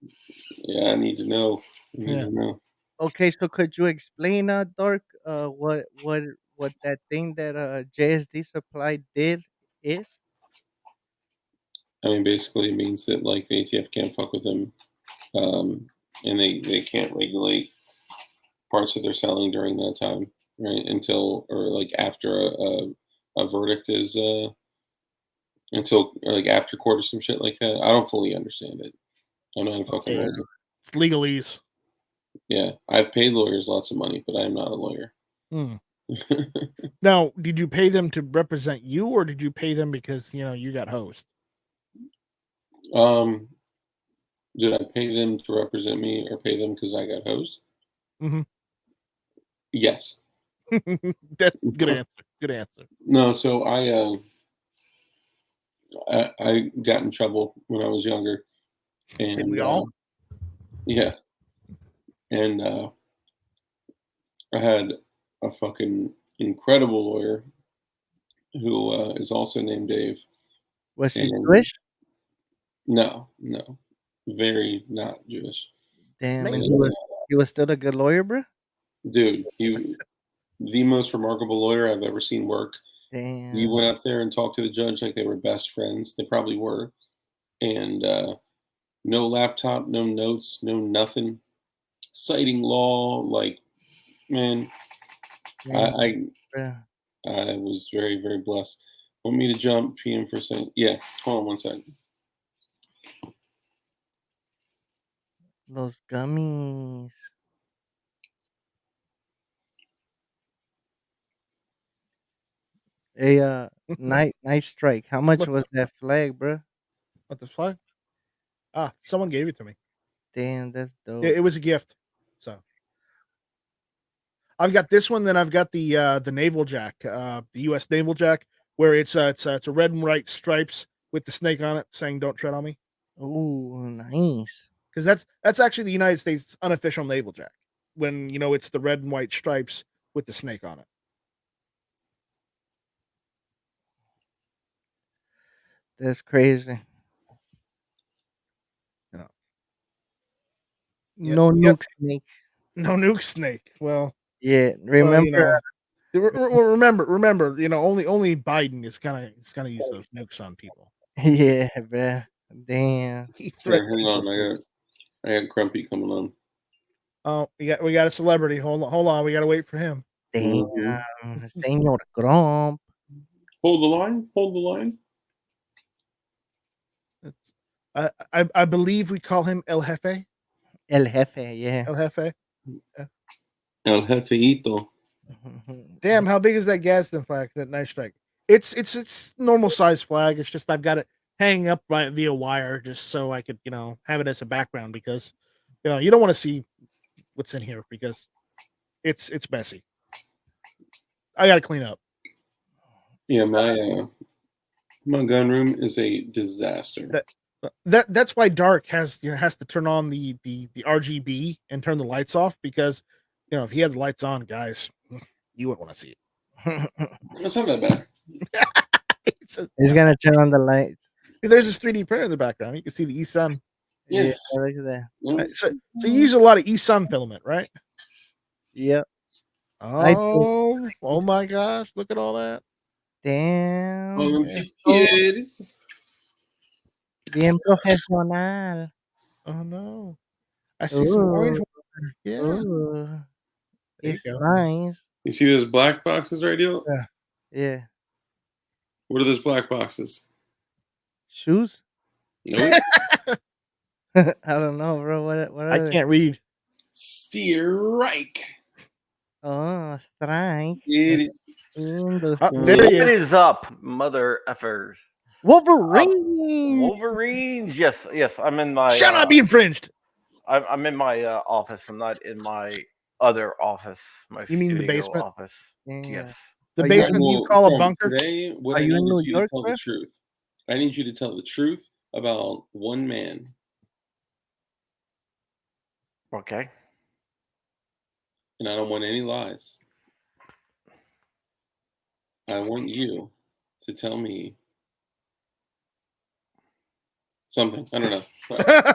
Yeah, I need to know. To know. Okay, so could you explain, Dark, what that thing that JSD Supply did is? I mean, basically, it means that like the ATF can't fuck with them, and they can't regulate parts that they're selling during that time, right? Until or like after a verdict is until or like after court or some shit like that. I don't fully understand it. I'm not a fucking lawyer. It's legalese. Yeah, I've paid lawyers lots of money, but I'm not a lawyer. Now, did you pay them to represent you, or did you pay them because you got hosed? Did I pay them to represent me, or pay them because I got hosed? Mm-hmm. Yes. That's good answer. Good answer. No, so I got in trouble when I was younger, and did we all? Yeah, and I had a fucking incredible lawyer who is also named Dave. Was he Jewish? No, very not Jewish. Damn, and he was still a good lawyer, bro. Dude, the most remarkable lawyer I've ever seen work. Damn. He went up there and talked to the judge like they were best friends. They probably were, and no laptop, no notes, no nothing. Citing law, like man, I was very, very blessed. Want me to jump PM for a second? Yeah, hold on one second. Those gummies. Hey, NightStrike. How much What was that flag, bro? what the fuck? Ah, someone gave it to me. Damn, that's Yeah, dope. it was a gift. So I've got this one, then I've got the naval jack, the U.S. naval jack, where it's a red and white stripes with the snake on it, saying "Don't tread on me," Ooh, nice. because that's actually the United States unofficial naval jack. When it's the red and white stripes with the snake on it. That's crazy. You know, No yep, nuke snake. no nuke snake. Yeah, Well, remember? remember, only Biden is gonna use those nukes on people. Yeah, bro. Damn. He Yeah, threatened hang people. on. I got Grumpy coming on. Oh, we got a celebrity. Hold on. We gotta wait for him. Damn, Mhm. Senor Grump. Hold the line. Hold the line. It's, I believe we call him El Jefe. El Jefe, yeah. El Jefe. Yeah. El Jefeito. Damn, how big is that Gadsden flag? That NightStryke. It's normal size flag. It's just I've got it hanging up via wire just so I could have it as a background because you don't want to see what's in here because it's messy. I got to clean up. Yeah, my gun room is a disaster. That's why Dark has to turn on the RGB and turn the lights off because if he had the lights on, guys, you wouldn't want to see it. It's not that bad. He's gonna turn on the lights. There's this 3D printer in the background. You can see the eSun. Yeah, Yeah. look at that. Well, So you use a lot of eSun filament, right? Yep. I do. Oh my gosh! Look at all that. Damn. That's so yeah. bien profesional. Oh no! I see some orange Ooh, water. Yeah, ooh. there you It's go. nice. You see those black boxes right here? Yeah. Yeah. What are those black boxes? Shoes? Nope. I don't know, bro. What I are they? can't read. Strike. Oh, strike. It is. There he What is. is up, mother effers? Wolverine. Wolverines? Yes, yes. I'm in my. Shall not be infringed. I'm in my office. I'm not in my other office. My You mean the studio basement? office. Yeah. Yes. The Are you All right, basement you well, call a Trump, bunker? today, what are I you in need is New you to York, tell bro? the truth. I need you to tell the truth about one man. Okay. And I don't want any lies. I want you to tell me something. I don't know. Sorry.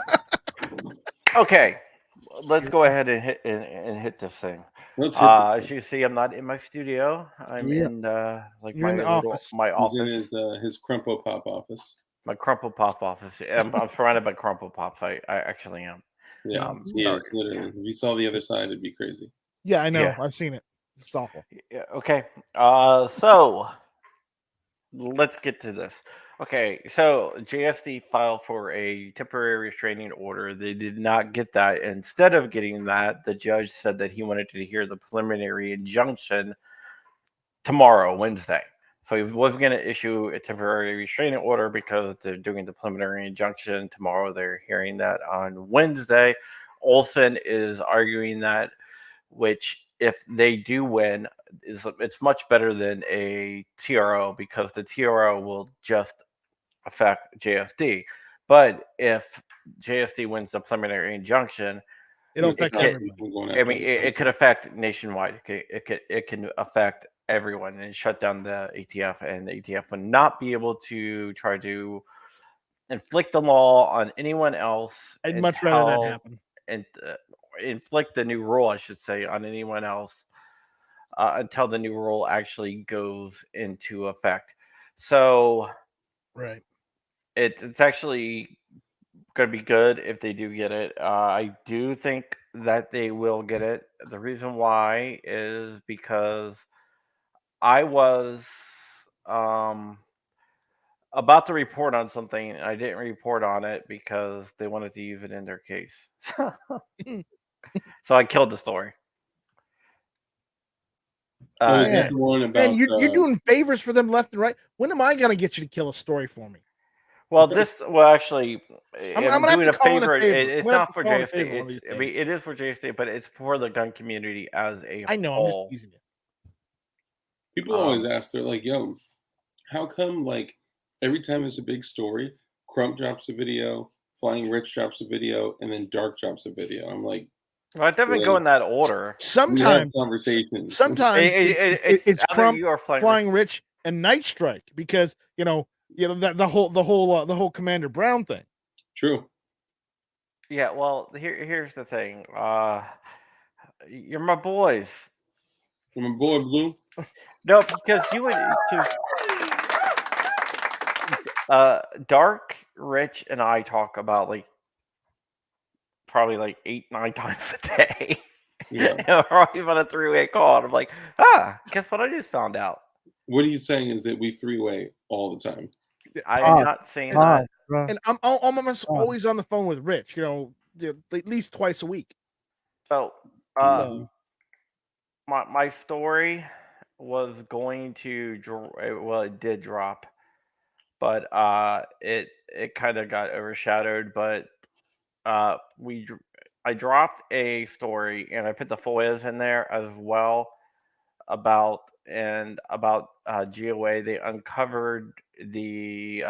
Okay. Let's go ahead and hit this thing. Let's hit this As thing. you see, I'm not in my studio. I'm Yeah. in like You're in my the little office. my He's in office, his Crumpo Pop office. my crumple pop office. I'm surrounded by crumple pops. I actually am. Yeah, he Sorry. is, literally. If you saw the other side, it'd be crazy. Yeah, I know. Yeah. I've seen it. It's awful. Yeah. Okay. So let's get to this. Okay, so JSD filed for a temporary restraining order. They did not get that. Instead of getting that, the judge said that he wanted to hear the preliminary injunction tomorrow, Wednesday. So he was going to issue a temporary restraining order because they're doing the preliminary injunction tomorrow. They're hearing that on Wednesday. Olson is arguing that, which if they do win, it's much better than a TRO because the TRO will just affect JSD. But if JSD wins the preliminary injunction, It'll It's affect not everybody. people going I after mean, the it could country. affect nationwide. It can affect everyone and shut down the ATF, and the ATF would not be able to try to inflict the law on anyone else I'd much rather that happen. and inflict the new rule, I should say, on anyone else until the new rule actually goes into effect. So Right. it's actually going to be good if they do get it. I do think that they will get it. The reason why is because I was um about to report on something. I didn't report on it because they wanted to use it in their case. So I killed the story. Oh, is that Man. the one Man, about? you're doing favors for them left and right. When am I gonna get you to kill a story for me? Well, actually, I'm I'm gonna have doing to a call in a favor. favor. It's I'm gonna have not to for call in a JST. favor one of these I mean, days. it is for JST, but it's for the gun community as a I know. I'm just whole. teasing you. People always ask, they're like, "Yo, how come like every time there's a big story, Crump drops a video, Flying Rich drops a video, and then Dark drops a video?" I'm like, Well, it doesn't go "Like, in that order. we have Sometimes, conversations." sometimes it's either Crump, you or Flying Rich, and NightStryke because that the whole Commander Brown thing. True. Yeah, well, here's the thing. You're my boys. I'm a boy, Blue. No, because you would. Dark, Rich, and I talk about probably 8-9 times a day. Yeah. Or even a 3-way call. And I'm like, guess what I just found out? What he's saying is that we three-way all the time. I'm not saying that. And I'm almost always on the phone with Rich. At least twice a week. So, my story was going to well, it did drop, but it kind of got overshadowed. But I dropped a story and I put the FOIAs in there as well about GOA. They uncovered the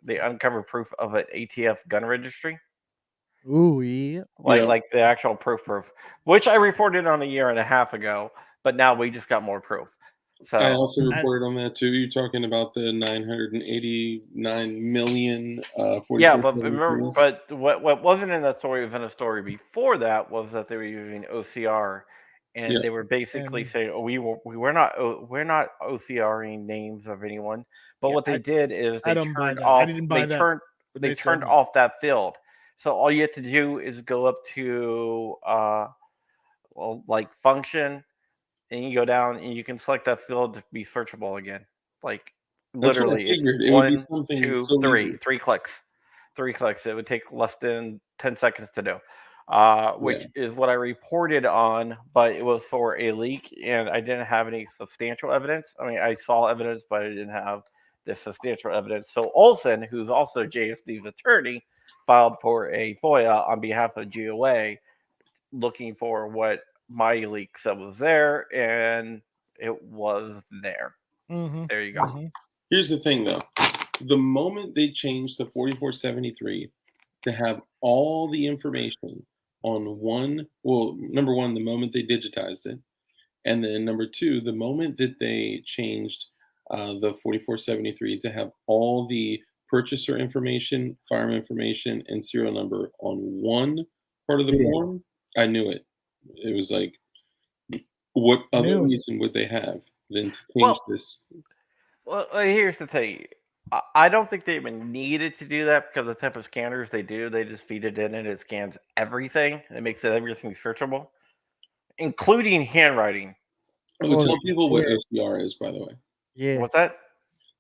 they uncovered proof of an ATF gun registry. Ooh, yeah. Like the actual proof, which I reported on a year and a half ago, but now we just got more proof. So I also reported on that too. You're talking about the 989 million. Yeah, but remember, but what wasn't in that story was in a story before that was that they were using OCR, and they were basically saying, "Oh, we're not OCRing names of anyone." But what they did is they turned off. They turned off that field. So all you have to do is go up to function, and you go down and you can select that field to be searchable again. Literally, it's it would be 1, something 2, so 3, easy. 3 clicks. 3 clicks. It would take less than 10 seconds to do, which is what I reported on. But it was for a leak, and I didn't have any substantial evidence. I mean, I saw evidence, but I didn't have the substantial evidence. So Olson, who's also JFD's attorney, filed for a FOIA on behalf of GOA, looking for what my leak said was there, and it was there. Mm-hmm. There you go. Mm-hmm. Here's the thing, though. The moment they changed the 4473 to have all the information on one, well, number one, the moment they digitized it, and then number two, the moment that they changed the 4473 to have all the purchaser information, firearm information, and serial number on one part of the form, I knew it. It was like, what other reason would they have than to change this? Well, here's the thing. I don't think they even needed to do that because the type of scanners they do, they just feed it in and it scans everything. It makes everything searchable, including handwriting. Oh, tell people what OCR is, by the way. Yeah. What's that?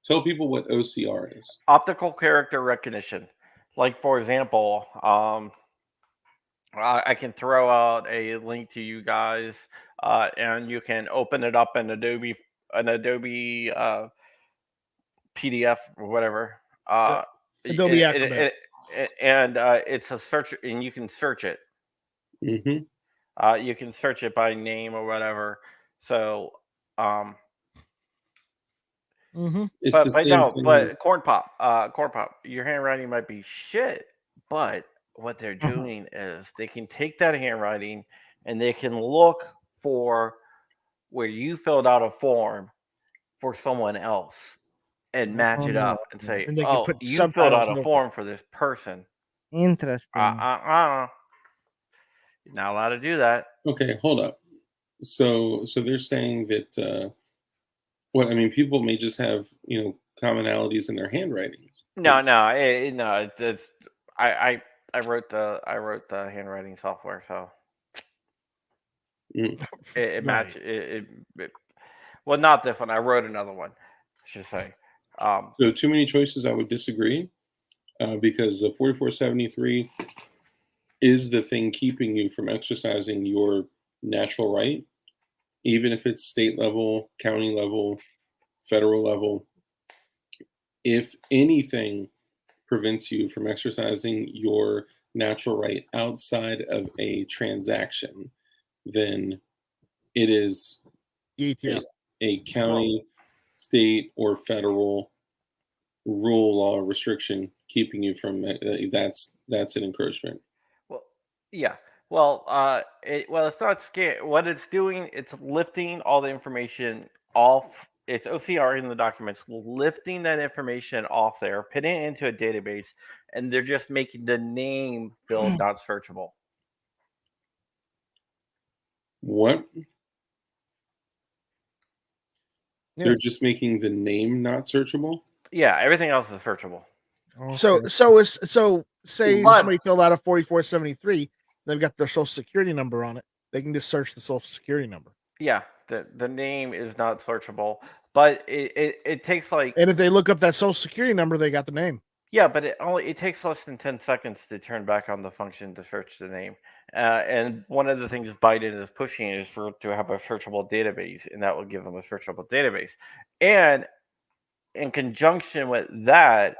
Tell people what OCR is. Optical character recognition. Like, for example, I can throw out a link to you guys, and you can open it up in Adobe PDF or whatever. Adobe Acrobat. And it's a search, and you can search it. Mm-hmm. You can search it by name or whatever. So, mm-hmm. but corn pop, your handwriting might be shit, but what they're doing is they can take that handwriting and they can look for where you filled out a form for someone else and match it up and say, And they can put you filled out a subtitles form for this person. Interesting. You're not allowed to do that. Okay, hold up. So they're saying that people may just have commonalities in their handwritings. No, it's I wrote the handwriting software, so it matched it. Well, not this one. I wrote another one, I should say. So too many choices, I would disagree, because the 4473 is the thing keeping you from exercising your natural right, even if it's state level, county level, federal level. If anything prevents you from exercising your natural right outside of a transaction, then it is The a, ATF. a county, state, or federal rule, law, restriction keeping you from that's an encroachment. Well, yeah. Well, it's not scan. What it's doing, it's lifting all the information off. It's OCR in the documents, lifting that information off there, putting it into a database, and they're just making the name field not searchable. What? Yeah. They're just making the name not searchable? Yeah, everything else is searchable. So say But- somebody filled out a 4473, they've got their social security number on it. They can just search the social security number. Yeah, the name is not searchable, but it takes like And if they look up that social security number, they got the name. yeah, but it takes less than 10 seconds to turn back on the function to search the name. And one of the things Biden is pushing is to have a searchable database, and that will give them a searchable database. And in conjunction with that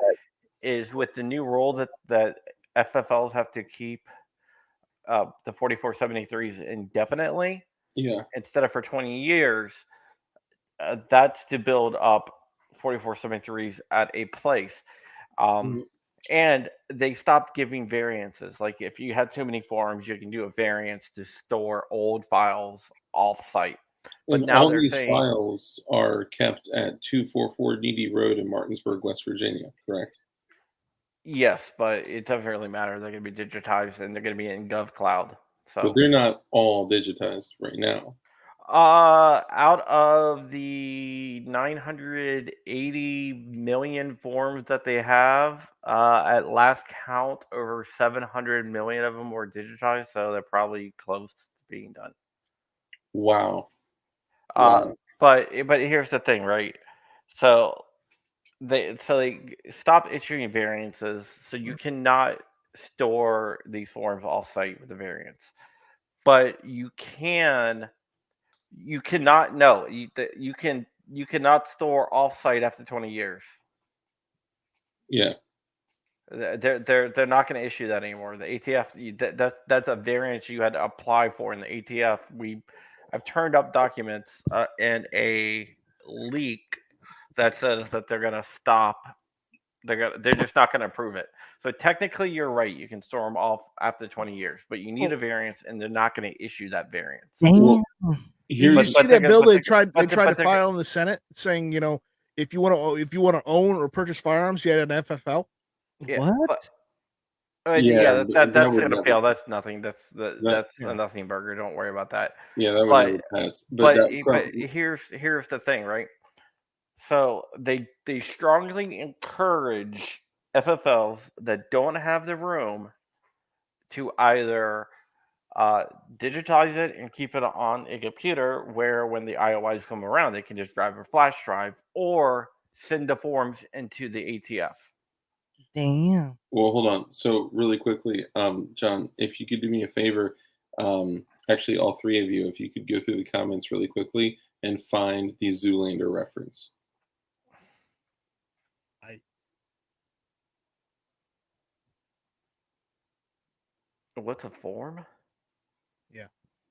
is with the new rule that FFLs have to keep the 4473s indefinitely. Yeah. Instead of for 20 years, that's to build up 4473s at a place. And they stopped giving variances. Like if you had too many forms, you can do a variance to store old files off-site. But And now all they're these saying, files are kept at 244 Needy Road in Martinsburg, West Virginia, correct? yes, but it doesn't really matter. They're going to be digitized and they're going to be in GovCloud. But So they're not all digitized right now. out of the 980 million forms that they have, at last count, over 700 million of them were digitized, so they're probably close to being done. Wow. But here's the thing, right? So they stop issuing variances, so you cannot store these forms off-site with the variance, but you cannot you cannot store off-site after 20 years. Yeah. They're not going to issue that anymore. The ATF, that's a variance you had to apply for in the ATF. I've turned up documents and a leak that says that they're going to stop. They're just not going to approve it. So technically, you're right. You can store them off after 20 years, but you need a variance, and they're not going to issue that variance. Well, Did here's you see that bill they tried to file in the Senate saying, if you want to own or purchase firearms, you had an FFL. Yeah, What? Yeah, that's that would going to never fail. That's nothing. That's yeah. a nothing burger. Don't worry about that. Yeah, that would never pass. But here's the thing, right? So they strongly encourage FFLs that don't have the room to either digitize it and keep it on a computer where when the IOIs come around, they can just drive a flash drive, or send the forms into the ATF. Damn. Well, hold on. So really quickly, John, if you could do me a favor, actually all three of you, if you could go through the comments really quickly and find the Zoolander reference. What's a form? Yeah.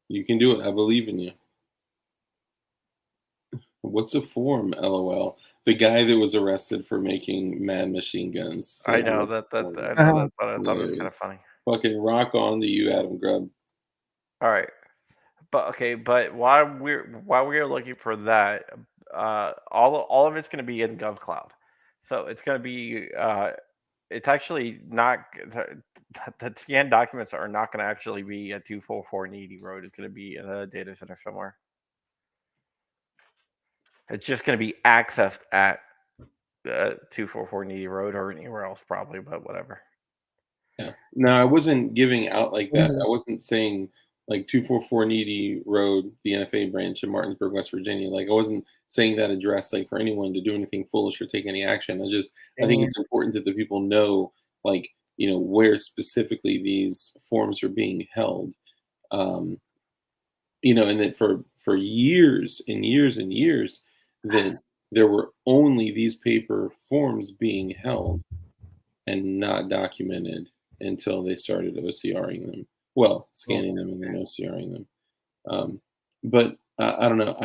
You can do it. I believe in you. What's a form? LOL. The guy that was arrested for making mad machine guns. I know says that. it's I know that, but I thought it was kind of hilarious. funny. Fucking rock on to you, Adam Grubb. All right, but while we're looking for that, all of it's going to be in GovCloud, so it's going to be it's actually not the scanned documents are not going to actually be at 244 Needy Road. It's going to be in a data center somewhere. It's just going to be accessed at 244 Needy Road or anywhere else probably, but whatever. Yeah. No, I wasn't giving out like that. I wasn't saying like 244 Needy Road, the NFA branch in Martinsburg, West Virginia. Like, I wasn't saying that address like for anyone to do anything foolish or take any action. I think Damn. it's important that the people know, like, where specifically these forms are being held. Um, and that for years and years and years, that there were only these paper forms being held and not documented until they started OCRing them. Well, scanning them and then OCRing them. But I don't know.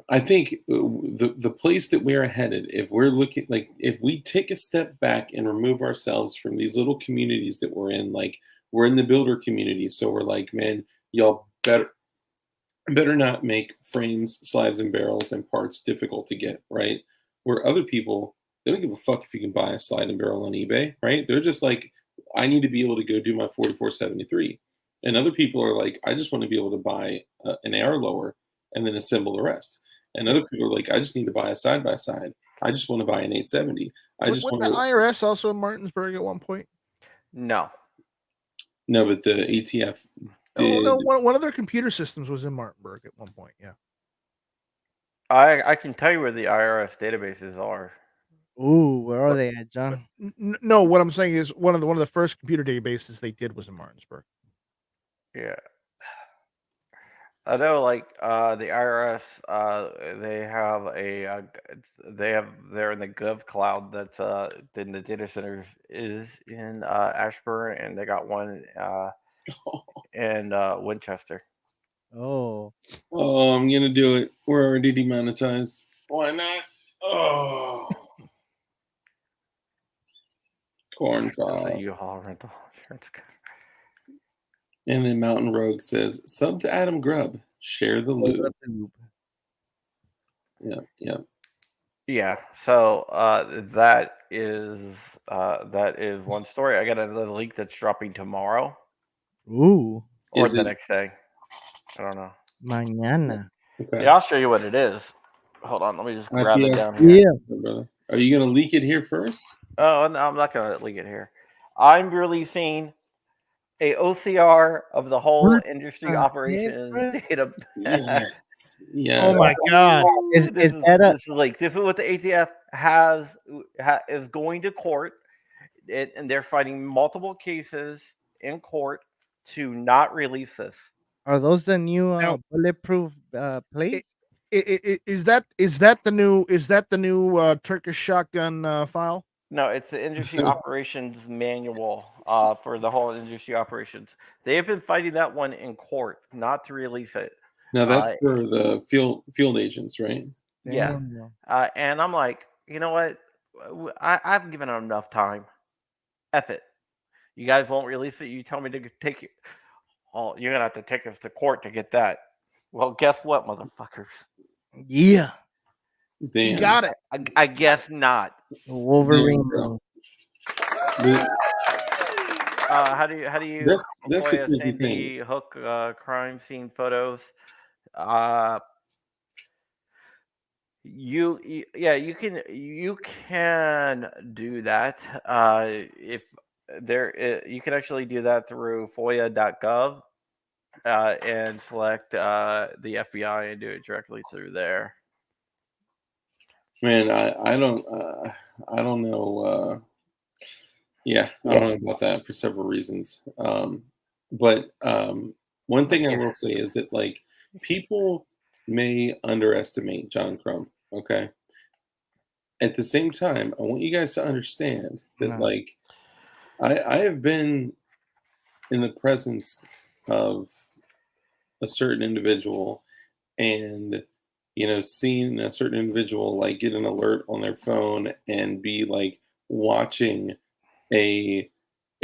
I think the place that we're headed, if we're looking, like, if we take a step back and remove ourselves from these little communities that we're in, like, we're in the builder community, so we're like, man, y'all better not make frames, slides, and barrels and parts difficult to get, right? Where other people, they don't give a fuck if you can buy a slide and barrel on eBay, right? They're just like, I need to be able to go do my 4473. And other people are like, I just want to be able to buy an AR lower and then assemble the rest. And other people are like, I just need to buy a side by side. I just want to buy an 870. I just Wasn't want the to. IRS also in Martinsburg at one point? No. No, but the ATF Oh did. no, one of their computer systems was in Martinsburg at one point. Yeah. I can tell you where the IRS databases are. Ooh, where are they at, John? No, what I'm saying is one of the first computer databases they did was in Martinsburg. Yeah. I know, like the IRS, they're in the Gov Cloud. That's in the data centers is in Ashburn, and they got one in Winchester. Oh, Oh, I'm gonna do it. We're already demonetized. Why not? Oh, corn That's a cob. U-Haul rental insurance. And then Mountain Rogue says, sub to Adam Grubb. Share the loot. Yeah. Yeah. So that is one story. I got another link that's dropping tomorrow ooh, or Is the it next day. I don't know. mañana. okay? Yeah, I'll show you what it is. Hold on, let me just grab it IPS, down here. Yeah. brother. Are you gonna leak it here first? Oh, no, I'm not gonna leak it here. I'm releasing a OCR of the whole What industry the operations heck, data. Yes. Oh my God! Is This that is what the ATF is going to court, and they're fighting multiple cases in court to not release this. are those the new Now, bulletproof plates? Is that the new Turkish shotgun file? No, it's the industry operations manual for the whole industry operations. They have been fighting that one in court, not to release it. Now that's for the field agents, right? Yeah. Damn. And I'm like, you know what? I've given them enough time. F it. You guys won't release it. You tell me to take it. Oh, you're gonna have to take us to court to get that. Well, guess what, motherfuckers? Yeah, Damn. You got it. I guess not. Wolverine. bro. How do you That's the employ a crazy same thing. day hook crime scene photos? You can do that. If there you can actually do that through FOIA.gov and select the FBI and do it directly through there. Man, I don't know. Yeah, I don't know about that for several reasons. But one thing I will say is that, like, people may underestimate John Crumb. Okay. At the same time, I want you guys to understand that, like, I have been in the presence of a certain individual and seeing a certain individual like get an alert on their phone and be like watching an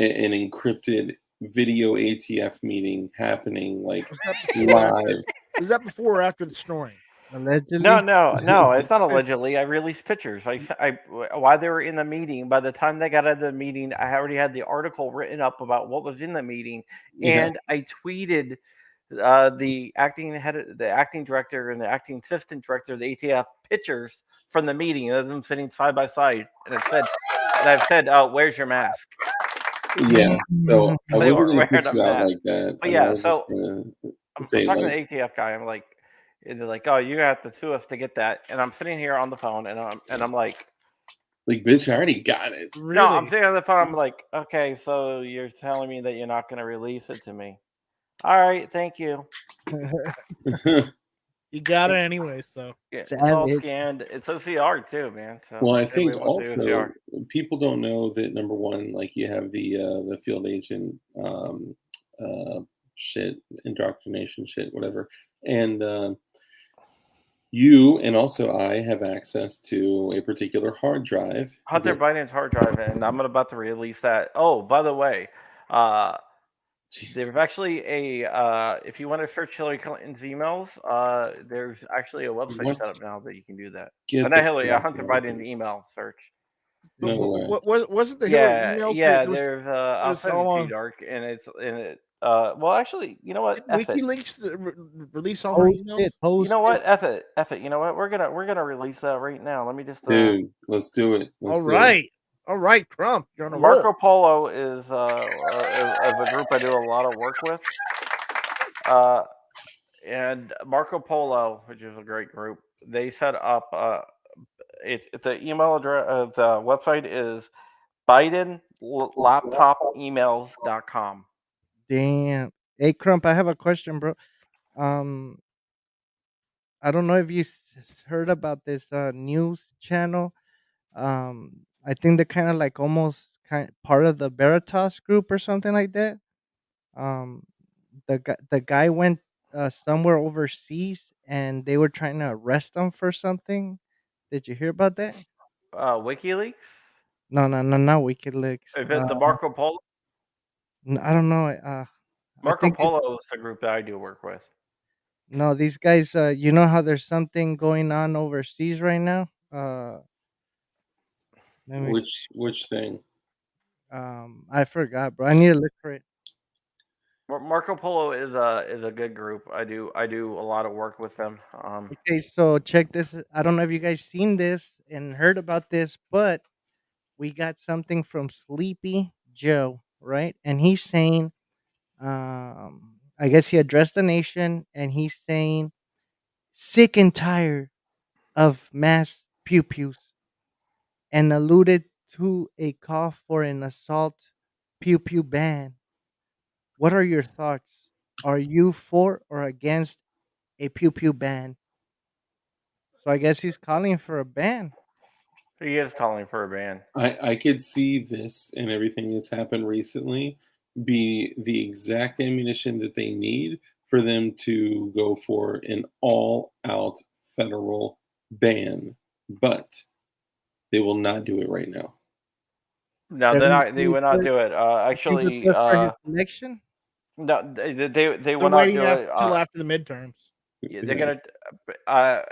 encrypted video ATF meeting happening like live. Was that before or after the snoring? Allegedly. No, it's not allegedly. I released pictures. While they were in the meeting, by the time they got out of the meeting, I already had the article written up about what was in the meeting, and I tweeted the acting director and the acting assistant director of the ATF pictures from the meeting of them sitting side by side, and I've said, "Oh, where's your mask?" Yeah. So I They wasn't were gonna wearing put a you out mask. like that, But and I yeah, was just so gonna I'm say talking to like the ATF guy. I'm like, and they're like, "Oh, you have to sue us to get that." And I'm sitting here on the phone, and I'm like, bitch, I already got it. "No," I'm Really? sitting on the phone. I'm like, "Okay, so you're telling me that you're not going to release it to me? All right, thank you. You got it anyway, so Yeah, it's all Savage. scanned. It's OCR too, man. So Well, I everybody think wants the also OCR. people don't know that number one, like you have the field agent uh shit, indoctrination shit, whatever. And you and also I have access to a particular hard drive Hunter that Biden's hard drive, and I'm about to release that. Oh, by the way, uh, jeez, there's actually a if you want to search Hillary Clinton's emails, there's actually a website what set up now that you can do that. get Not the Hillary, crap Hunter out of Biden here. email search. but No way. what wasn't the Hillary Yeah, emails that yeah. there was There's I'll there's send it all to you, Dark, and it's in it. Well, actually, you know what? didn't F it. WikiLeaks release all her Post emails? it. You Post know it. what? F it. F it. You know what? We're gonna release that right now. Let me just Dude, let's do it. Let's All do it. right. All right, Crump, you're on a roll. Marco Polo is of a group I do a lot of work with. And Marco Polo, which is a great group, they set up. It's the email address. The website is BidenLaptopEmails.com. Damn. Hey, Crump, I have a question, bro. Um, I don't know if you heard about this news channel. I think they're kind of like almost kind part of the Veritas group or something like that. Um, the guy went somewhere overseas and they were trying to arrest him for something. Did you hear about that? WikiLeaks. No, no, no, not WikiLeaks. Is it the Marco Polo? I don't know. I Marco think it, Polo is the group that I do work with. no, these guys. You know how there's something going on overseas right now. Let me. Which thing? I forgot, bro. I need to look for it. Marco Polo is a good group. I do a lot of work with them. Okay, so check this. I don't know if you guys seen this and heard about this, but we got something from Sleepy Joe, right? And he's saying, I guess he addressed the nation, and he's saying, sick and tired of mass pew pews, and alluded to a call for an assault pew pew ban. What are your thoughts? Are you for or against a pew pew ban? So I guess he's calling for a ban. He is calling for a ban. I could see this and everything that's happened recently be the exact ammunition that they need for them to go for an all out federal ban, but they will not do it right now. No, That they're means not. They would not do it. you think that's Actually, just for his election? no, they They're will not waiting do it. till after the midterms. Yeah, they're Yeah. gonna.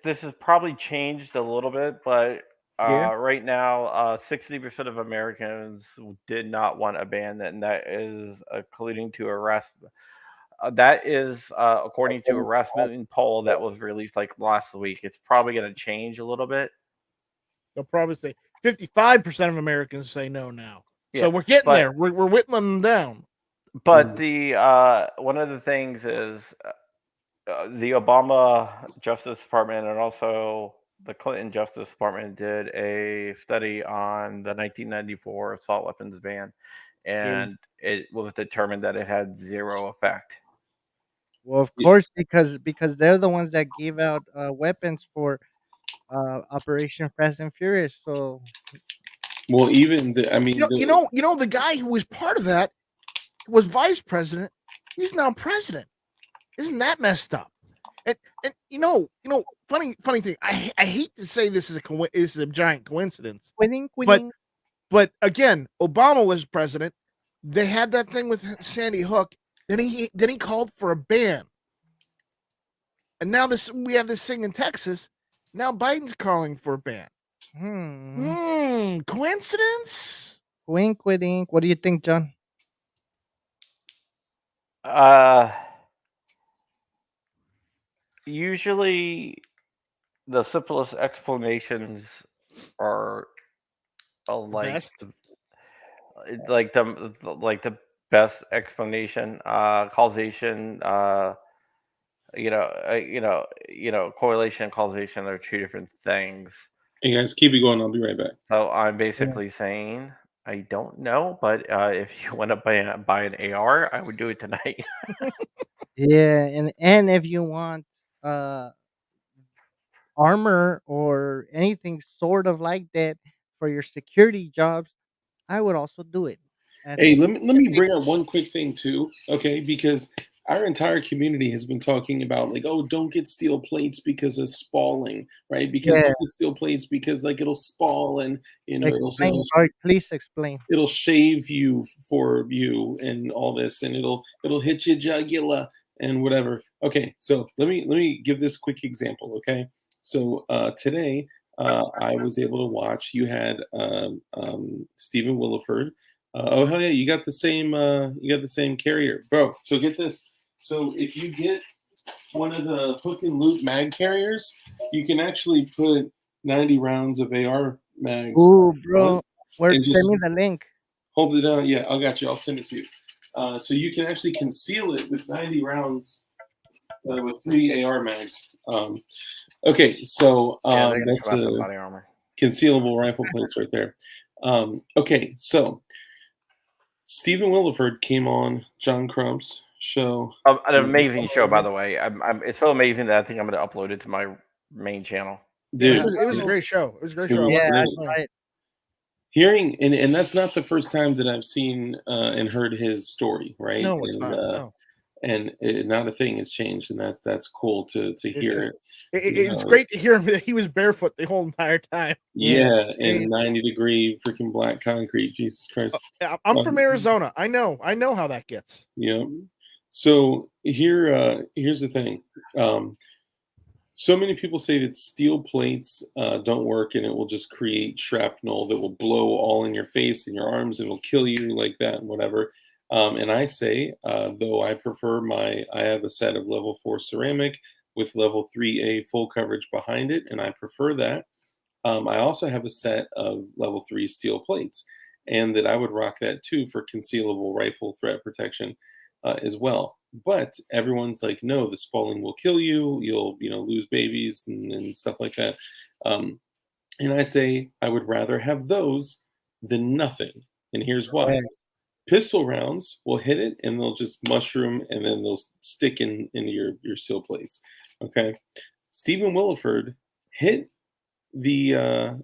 This has probably changed a little bit, but Yeah. right now, 60% of Americans did not want a ban, and that is colluding to arrest. That is according to a Rasmussen poll that was released like last week. It's probably going to change a little bit. They'll probably say 55% of Americans say no now. So Yeah, we're getting but there. We're whittling them down. but the one of the things is the Obama Justice Department and also the Clinton Justice Department did a study on the 1994 assault weapons ban, Yeah. and it was determined that it had zero effect. Well, of course, because they're the ones that gave out weapons for Operation Fast and Furious. So Well, even I mean, The guy who was part of that was vice president. He's now president. Isn't that messed up? And funny thing. I hate to say this is a giant coincidence, quitting, but quitting. but again, Obama was president. They had that thing with Sandy Hook. Then he called for a ban, and now we have this thing in Texas. Now Biden's calling for a ban. Coincidence? Wink, quitting. What do you think, John? Usually, the simplest explanations are The like best? the best explanation, causation. Correlation and causation are two different things. Hey guys, keep it going. I'll be right back. So I'm Yeah. basically saying I don't know, but if you want to buy an AR, I would do it tonight. Yeah, and if you want uh armor or anything sort of like that for your security jobs, I would also do it. That's Hey, let me it bring up one quick thing too, okay? Because our entire community has been talking about like, oh, don't get steel plates because of spalling, right? Because yeah, don't get steel plates because like it'll spall and explain. Sorry, please explain. it'll shave you for you and all this, and it'll hit you jugular and whatever. Okay, so let me give this quick example. Okay, so today I was able to watch. You had Stephen Williford. Oh hell yeah, you got the same carrier, bro. So get this. So if you get one of the hook and loop mag carriers, you can actually put 90 rounds of AR mags Ooh, on bro, where? and Send just me the link. hold it down. Yeah, I got you. I'll send it to you. So you can actually conceal it with 90 rounds with 3 AR mags. Okay, so Yeah, they're gonna that's come after the a body armor. concealable rifle plates right there. Okay, so Stephen Williford came on John Crump's show. An amazing show, by the way. It's so amazing that I think I'm going to upload it to my main channel. Yeah, Dude, it was a great show. It was a great it show. I was watched Yeah, the I great. whole thing. saw it. Hearing and that's not the first time that I've seen and heard his story, right? No, it's not. No, Not a thing has changed, and that's cool to it's hear just it. You it's know, great to hear him that he was barefoot the whole entire time. Yeah, yeah, crazy. and 90-degree freaking black concrete. Jesus Christ. I'm from Um, Arizona. I know how that gets. yeah. So here's the thing. Um, so many people say that steel plates don't work, and it will just create shrapnel that will blow all in your face and your arms, and will kill you like that and whatever. And I say, though I prefer I have a set of level 4 ceramic with level 3A full coverage behind it, and I prefer that. I also have a set of level 3 steel plates, and that I would rock that too for concealable rifle threat protection as well. But everyone's like, no, the spalling will kill you. You'll, lose babies and stuff like that. Um, and I say I would rather have those than nothing. And here's why. Correct. Pistol rounds will hit it and they'll just mushroom and then they'll stick into your steel plates. Okay. Stephen Williford hit the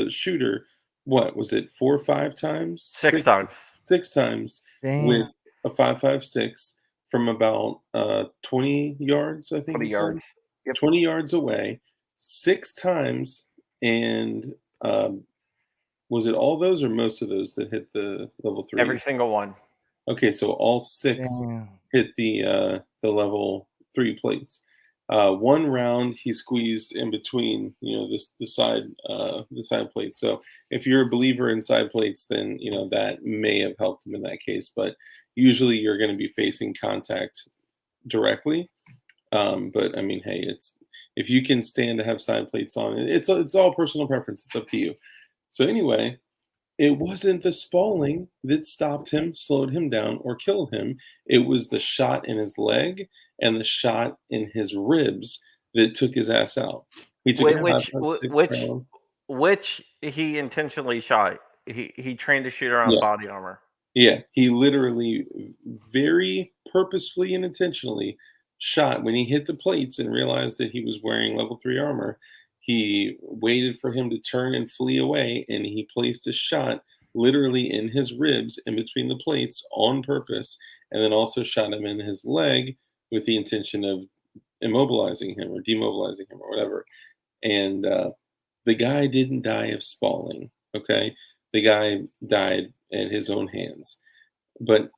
shooter, what was it, 4 or 5 times, 6 times. 6 times with Damn. a 5.56 from about 20 yards, I think 20 he said, yards. Yep. 20 yards away, 6 times. And was it all those or most of those that hit the level 3? Every single one. Okay, so all 6 Damn. hit the level 3 plates. One round he squeezed in between, the side plates. So if you're a believer in side plates, then that may have helped him in that case. But usually you're going to be facing contact directly. But I mean, hey, if you can stand to have side plates on, it's all personal preference. It's up to you. So anyway, it wasn't the spalling that stopped him, slowed him down, or killed him. It was the shot in his leg and the shot in his ribs that took his ass out. He took a Which 5.56 which round. which he intentionally shot. He trained to shoot around Yeah, body armor. yeah. He literally, very purposefully and intentionally shot when he hit the plates and realized that he was wearing level 3 armor. He waited for him to turn and flee away, and he placed a shot literally in his ribs in between the plates on purpose, and then also shot him in his leg with the intention of immobilizing him or demobilizing him or whatever. And the guy didn't die of spalling, okay? The guy died at his own hands. But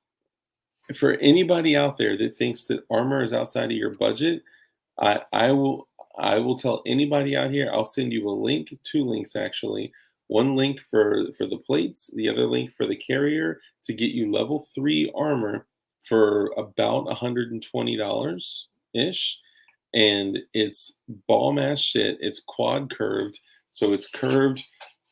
for anybody out there that thinks that armor is outside of your budget, I will tell anybody out here. I'll send you a link, 2 links actually. One link for the plates, the other link for the carrier to get you level 3 armor for about $120 ish. And it's ball mass shit. It's quad curved, so it's curved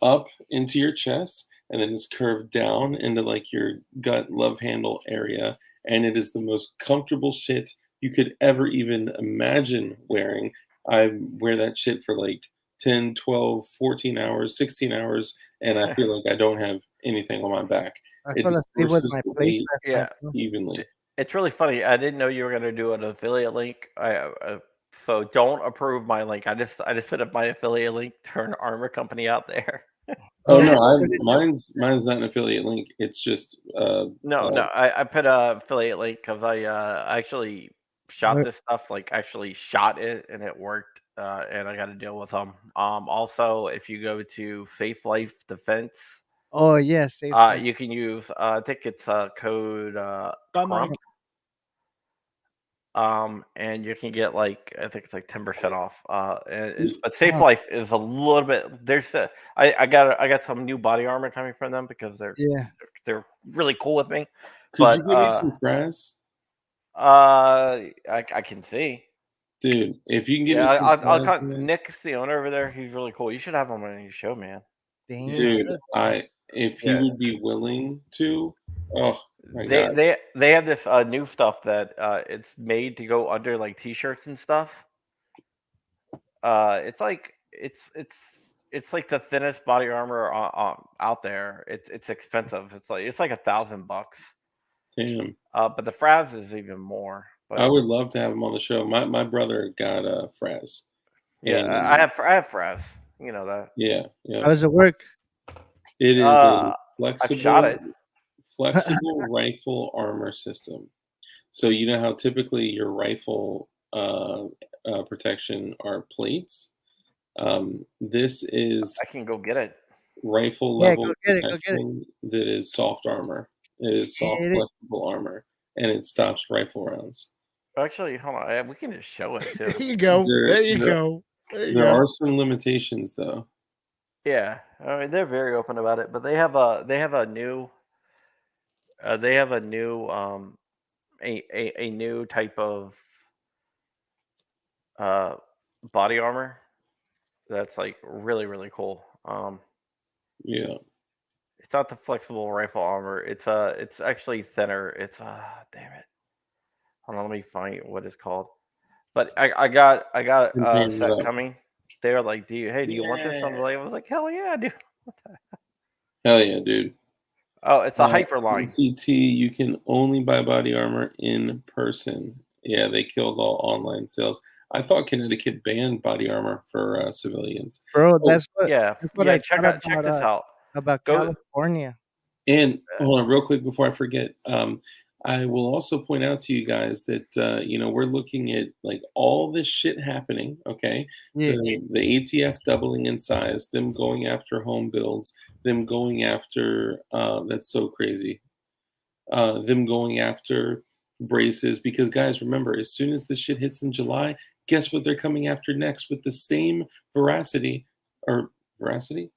up into your chest, and then it's curved down into like your gut love handle area, and it is the most comfortable shit you could ever even imagine wearing. I wear that shit for like 10, 12, 14 hours, 16 hours, and I feel like I don't have anything on my back. I It fell asleep with disperses my the plates weight last night Yeah, too. evenly. it's really funny. I didn't know you were gonna do an affiliate link. So don't approve my link. I just put up my affiliate link to an armor company out there. Oh Oh, no, what I'm did you? mine's not an affiliate link. It's just No, I put a affiliate link because I actually shot What? this stuff, like actually shot it and it worked. And I got to deal with them. Also, if you go to Safe Life Defense, Oh yeah, safe life. you can use I think it's code Got Crump. mine. And you can get like I think it's like 10% off. And it's, y- but Safe Oh, Life is a little bit. I got some new body armor coming from them because yeah. they're really cool with me. could you But give me some fries? I can see. Dude, if you can give Yeah, me some I'll fries, cut man. Nick's the owner over there. He's really cool. You should have him on your show, man. Damn, Dude, that's I if he Yeah, would be willing to, oh my they God. they they have this new stuff that it's made to go under like t-shirts and stuff. It's like it's like the thinnest body armor out there. It's expensive. It's like $1,000. Damn. But the Fravs is even more. I But would love to have him on the show. My brother got Fraz. yeah, And I have Fravs. You know that. yeah, yeah. how does it work? It is a Uh, I've shot flexible it. flexible rifle armor system. So you know how typically your rifle protection are plates. This is I can go get it. rifle Yeah, level go get it. Go get it. protection that is soft armor. It is soft, Get it. flexible armor, and it stops rifle rounds. Actually, hold on. We can just show it too. There you go. There, There you there, go. There you there go. are some limitations, though. Yeah, I mean they're very open about it, but they have a new type of uh body armor that's like really really cool. Yeah. It's not the flexible rifle armor. It's actually thinner. It's damn it. Hold on, let me find what it's called. But I got a Contained it set up. coming. They were like, do you want this?" Yeah. I was like, "Hell yeah, dude!" Hell yeah, dude. Oh, it's a Hyperline. NCT, you can only buy body armor in person. Yeah, they killed all online sales. I thought Connecticut banned body armor for civilians. Bro, Oh, Yeah, that's what yeah. I Check thought out check this out. about Go. California. and hold on, real quick before I forget. I will also point out to you guys that we're looking at like all this shit happening. Okay, Yeah. the ATF doubling in size, them going after home builds, them going after that's so crazy. Them going after braces because guys, remember, as soon as this shit hits in July, guess what they're coming after next with the same veracity or veracity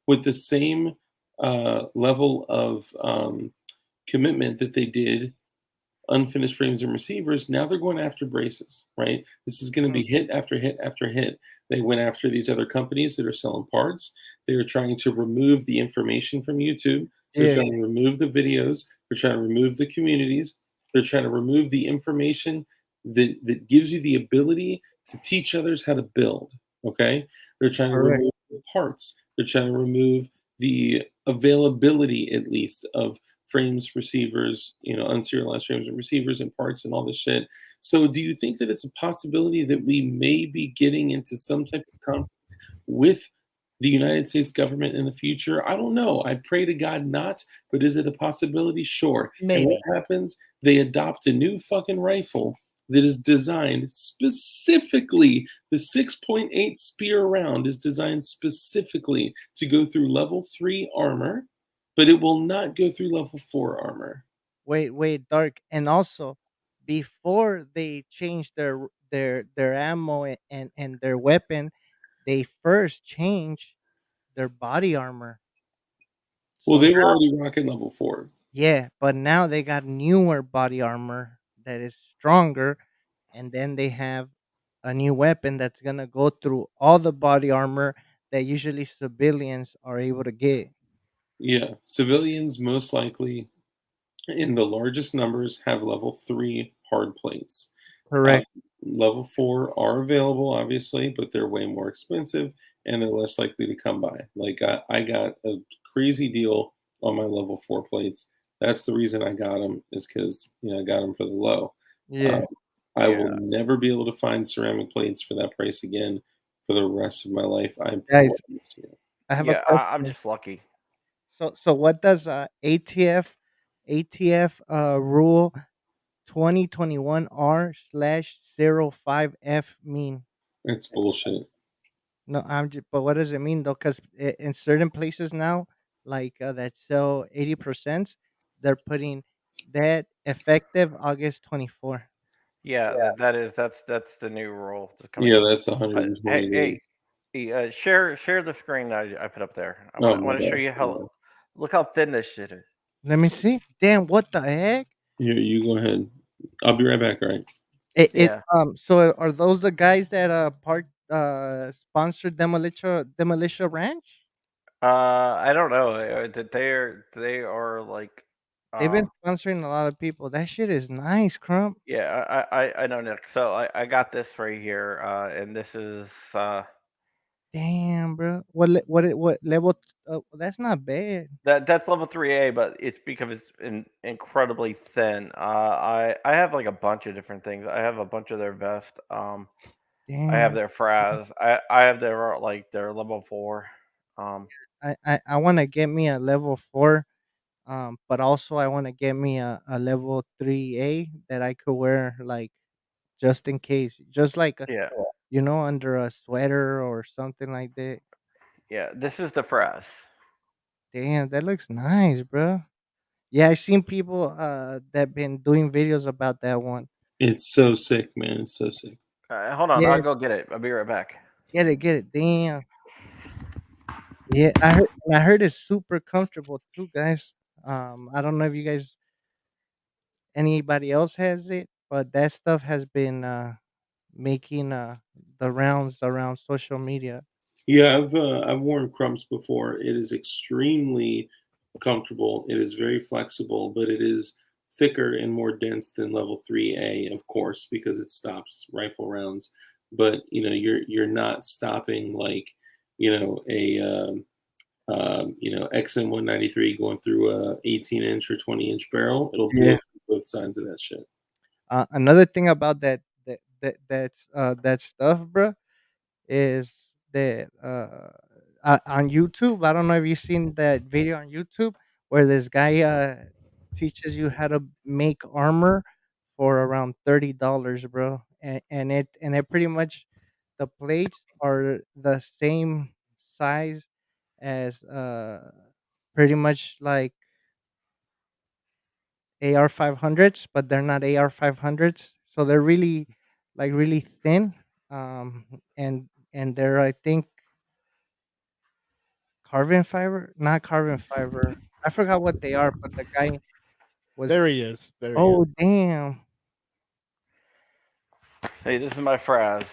with the same level of commitment that they did unfinished frames and receivers. Now they're going after braces, right? This is going to be hit after hit after hit. They went after these other companies that are selling parts. They are trying to remove the information from YouTube. They're Yeah. trying to remove the videos. They're trying to remove the communities. They're trying to remove the information that gives you the ability to teach others how to build. Okay? They're trying to Correct. remove the parts. They're trying to remove the availability, at least, of frames, receivers, unserialized frames and receivers and parts and all this shit. So, do you think that it's a possibility that we may be getting into some type of conflict with the United States government in the future? I don't know. I pray to God not, but is it a possibility? Sure. And what Maybe. happens? They adopt a new fucking rifle that is designed specifically, the 6.8 spear round is designed specifically to go through level 3 armor, but it will not go through level 4 armor. Wait, Dark. And also, before they changed their ammo and their weapon, they first changed their body armor. Well, So they were now, already rocking level 4. yeah, but now they got newer body armor that is stronger, and then they have a new weapon that's gonna go through all the body armor that usually civilians are able to get. Yeah, civilians most likely in the largest numbers have level 3 hard plates. Uh, Correct. Level 4 are available, obviously, but they're way more expensive and they're less likely to come by. Like, I got a crazy deal on my level 4 plates. That's the reason I got them, is because, I got them for the low. Yeah. Uh, I will Yeah. never be able to find ceramic plates for that price again for the rest of my life. I'm Guys, promised you. I have a Yeah, I'm question. just lucky. So what does ATF rule 2021 R/05F mean? It's bullshit. No, I'm just, but what does it mean though? Because in certain places now, like that sell 80%, they're putting that effective August 24. Yeah, that's the new rule that's coming Yeah, in. that's But 120 hey, days. share the screen I put up there. I Oh want I my want to show bad. you My how bad. look how thin this shit is. Let me see. Damn, what the heck? Here, you go ahead. I'll be right back, all right? It Yeah. so are those the guys that part sponsored Demolition Ranch? I don't know that they are like They've been um sponsoring a lot of people. That shit is nice, Crump. yeah I know Nick. So I got this right here and this is Damn, bro. What level? That's not bad. that's level 3A, but it's because it's incredibly thin. I have like a bunch of different things. I have a bunch of their vest. I have Damn. their Fraz. I have their like their level 4. Um, I want to get me a level 4, but also I want to get me a level 3A that I could wear like just in case, just like yeah, under a sweater or something like that. yeah. This is the Fraz. Damn, that looks nice, bro. Yeah, I seen people that been doing videos about that one. It's so sick, man. It's so sick. Hold on, Yeah, I'll go get it. I'll be right back. get it. Damn. Yeah, I heard it's super comfortable too, guys. I don't know if you guys anybody else has it, but that stuff has been making the rounds around social media. Yeah, I've worn Crumps before. It is extremely comfortable. It is very flexible, but it is thicker and more dense than level 3A, of course, because it stops rifle rounds. But you're not stopping like a XM 193 going through a 18-inch or 20-inch barrel. It'll blow Yeah. through both sides of that shit. Another thing about that stuff, bro, is that on YouTube. I don't know if you've seen that video on YouTube where this guy teaches you how to make armor for around $30, bro, and it pretty much the plates are the same size as pretty much like AR 500s, but they're not AR 500s, so they're really like really thin, um, and they're I think carbon fiber, not carbon fiber. I forgot what they are, but the guy was. There he is. There he is. Oh damn, Hey, this is my Fraz.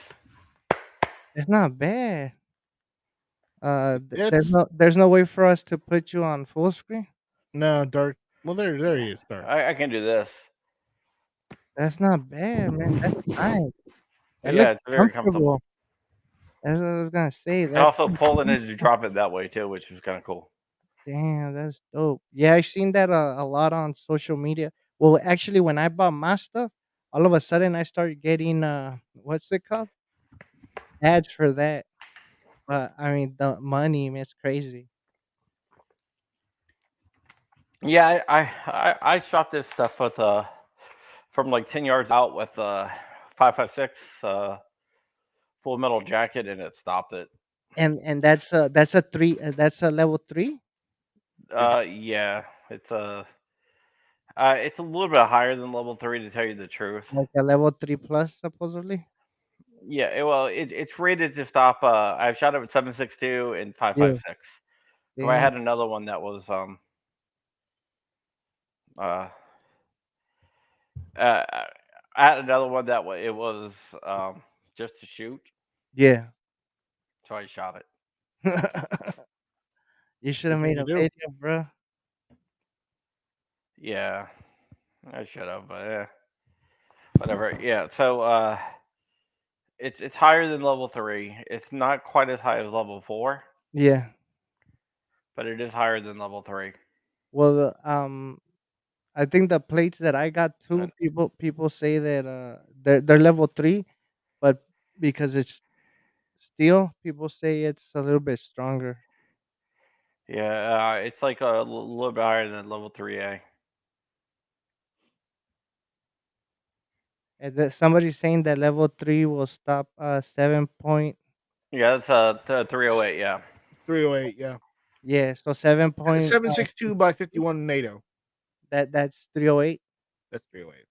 it's not bad. There's It's no way for us to put you on full screen. no dark. Well, there he is. Dark. I can do this. That's not bad, man. That's nice. That Yeah, looks it's very comfortable. comfortable. That's what I was gonna say. I That's also pull it as you drop it that way too, which is kind of cool. damn, that's dope. Yeah, I seen that a lot on social media. Well, actually, when I bought my stuff, all of a sudden I started getting what's it called? Ads for that. But I mean, the money, man, it's crazy. Yeah, I shot this stuff with from like 10 yards out with 5.56 full metal jacket, and it stopped it. And that's a three. That's a level 3, Yeah, it's a little bit higher than level 3 to tell you the truth. like a level 3 plus supposedly. Yeah, well, it's rated to stop. I've shot it with 7.62 and Yeah. 5.56. So I Damn. had another one that was uh, uh I had another one that it was just to shoot, Yeah. so I shot it. You should have Good thing made a to do. video, bro. Yeah, I should have, but yeah, whatever. Yeah, so it's higher than level 3. It's not quite as high as level 4, Yeah. but it is higher than level 3. Well, I think the plates that I got too, And people say that they're level 3, but because it's steel, people say it's a little bit stronger. yeah, it's like a little bit higher than level 3A. And that somebody's saying that level 3 will stop 7 point. Yeah, that's 308. Yeah. 308, yeah. Yeah, so 7 point. 762 by 51 NATO. That's 308. That's 308.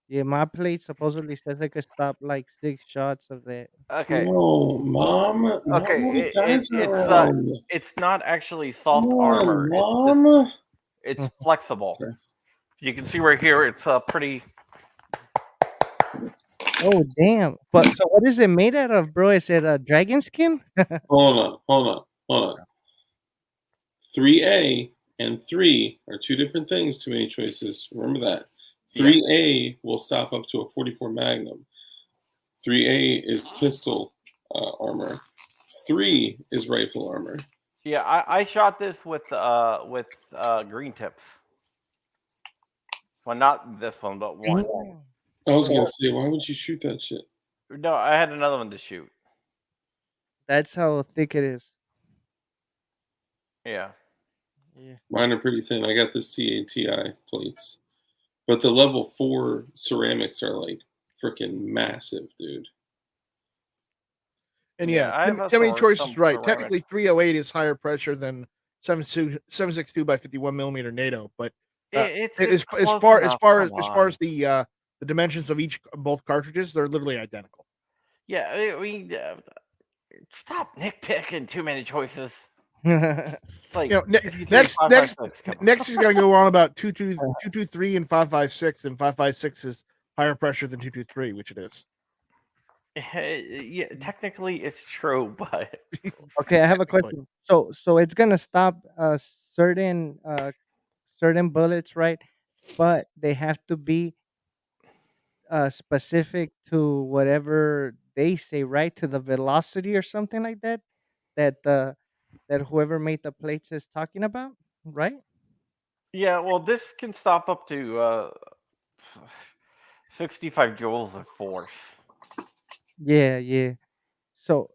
Yeah, my plate supposedly says I could stop like 6 shots of that. Okay. No, Mom. Not Okay. all the guys are around. It's not actually Come soft armor. on, Mom. It's flexible. Sorry. You can see right here. It's pretty. Oh damn! But so what is it made out of, bro? Is it a dragon skin? Hold on. 3A and 3 are two different things, too many choices. Remember that. 3A will stop up to a 44 Magnum. 3A is pistol armor. 3 is rifle armor. Yeah, I shot this with green tips. Well, not this one, but one. Damn. I was gonna say, why would you shoot that shit? No, I had another one to shoot. That's how thick it is. Yeah. Yeah. Mine are pretty thin. I got the CATI plates, but the level 4 ceramics are like freaking massive, dude. And Yeah, I have Timmy some Choice is right. ceramic. Technically, 308 is higher pressure than 762 by 51 millimeter NATO, but It's as close far enough, as far as the dimensions of both cartridges, they're literally identical. Yeah, I mean, stop nitpicking too many choices. It's like next he's gonna go on about 223 and 556, and 556 is higher pressure than 223, which it is. Yeah, technically it's true, but Okay, I have a question. So it's gonna stop certain bullets, right? But they have to be specific to whatever they say, right? To the velocity or something like that. That whoever made the plates is talking about, right? yeah, well, this can stop up to 65 joules of force. Yeah, yeah. So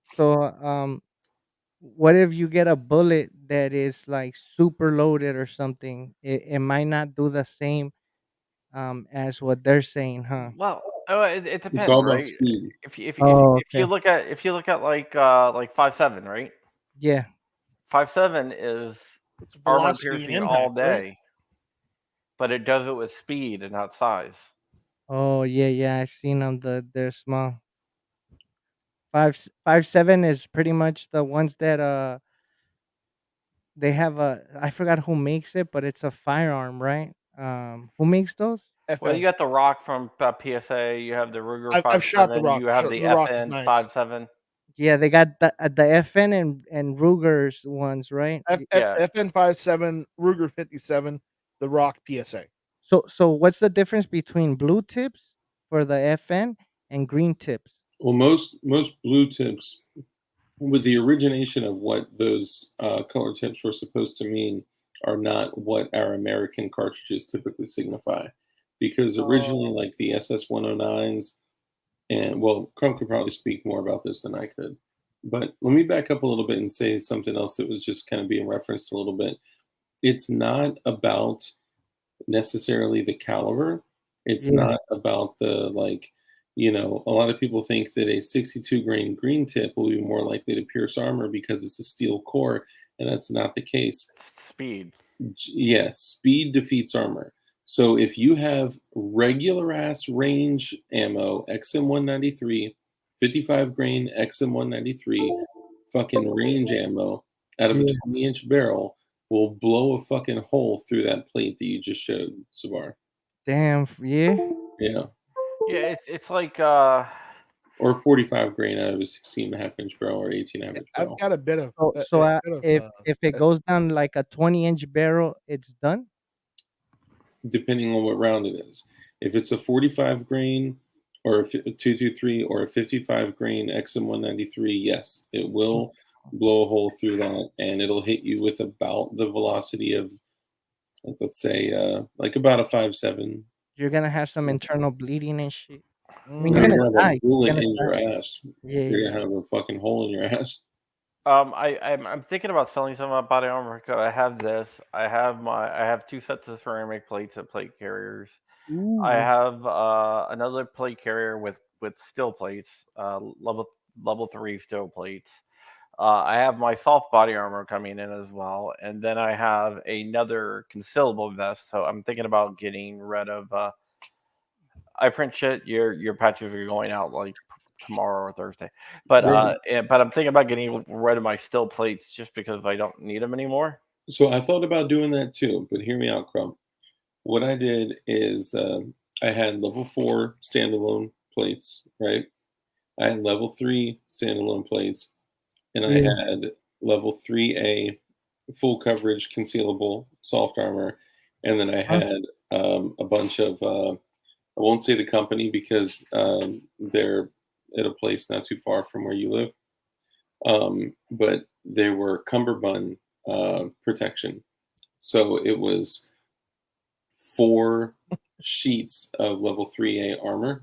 what if you get a bullet that is like super loaded or something? It might not do the same as what they're saying, huh? Well, it It's depends, all about right? speed. If you Okay. look at like 5.7, right? Yeah. 5.7 is It's armor velocity and piercing impact, all right? day, but it does it with speed and not size. Oh yeah, yeah. I seen them. They're small. 5.7 is pretty much the ones that they have a. I forgot who makes it, but it's a firearm, right? Who makes those? Well, you FN. got the Rock from PSA. You have the Ruger I've shot the 5.7. Rock. You have the The Rock is FN nice. 5.7. Yeah, they got the FN and Ruger's ones, right? Yeah. FN 57, Ruger 57, the Rock PSA. So what's the difference between blue tips for the FN and green tips? Well, most blue tips, with the origination of what those color tips were supposed to mean, are not what our American cartridges typically signify. Because originally, like the SS109s, and well, Crum could probably speak more about this than I could. But let me back up a little bit and say something else that was just kind of being referenced a little bit. It's not about necessarily the caliber. It's Yeah. not about the a lot of people think that a 62 grain green tip will be more likely to pierce armor because it's a steel core, and that's not the case. Speed. Yes, speed defeats armor. So if you have regular ass range ammo, XM193, 55 grain XM193, fucking range ammo out of a Yeah. 20-inch barrel will blow a fucking hole through that plate that you just showed, Sbarro. Damn. Yeah. Yeah. Yeah, it's like or 45 grain out of a 16.5-inch barrel or 18.5-inch I've barrel. got a bit of If it goes down like a 20-inch barrel, it's done. Depending on what round it is. If it's a 45 grain or a 223 or a 55 grain XM193, yes, it will blow a hole through that, and it'll hit you with about the velocity of, like, let's say, like about a 5.7. You're gonna have some internal bleeding and shit. I mean, No, you're you're gonna gonna have die. a bullet You're gonna in your die. ass. Yeah, You're yeah. gonna have a fucking hole in your ass. I'm thinking about selling some of my body armor. I have this. I have 2 sets of ceramic plates and plate carriers. I Ooh. have another plate carrier with steel plates, level 3 steel plates. I have my soft body armor coming in as well, and then I have another concealable vest. So I'm thinking about getting rid of. I print shit. Your patches are going out like tomorrow or Thursday, but Right. but I'm thinking about getting rid of my steel plates just because I don't need them anymore. So I thought about doing that too, but hear me out, Crump. What I did is I had level 4 standalone plates, right? I had level 3 standalone plates, and I Yeah. had level 3A full coverage concealable soft armor, and then I Huh? had a bunch of I won't say the company because they're at a place not too far from where you live, but they were cummerbund protection. So it was 4 sheets of level 3A armor.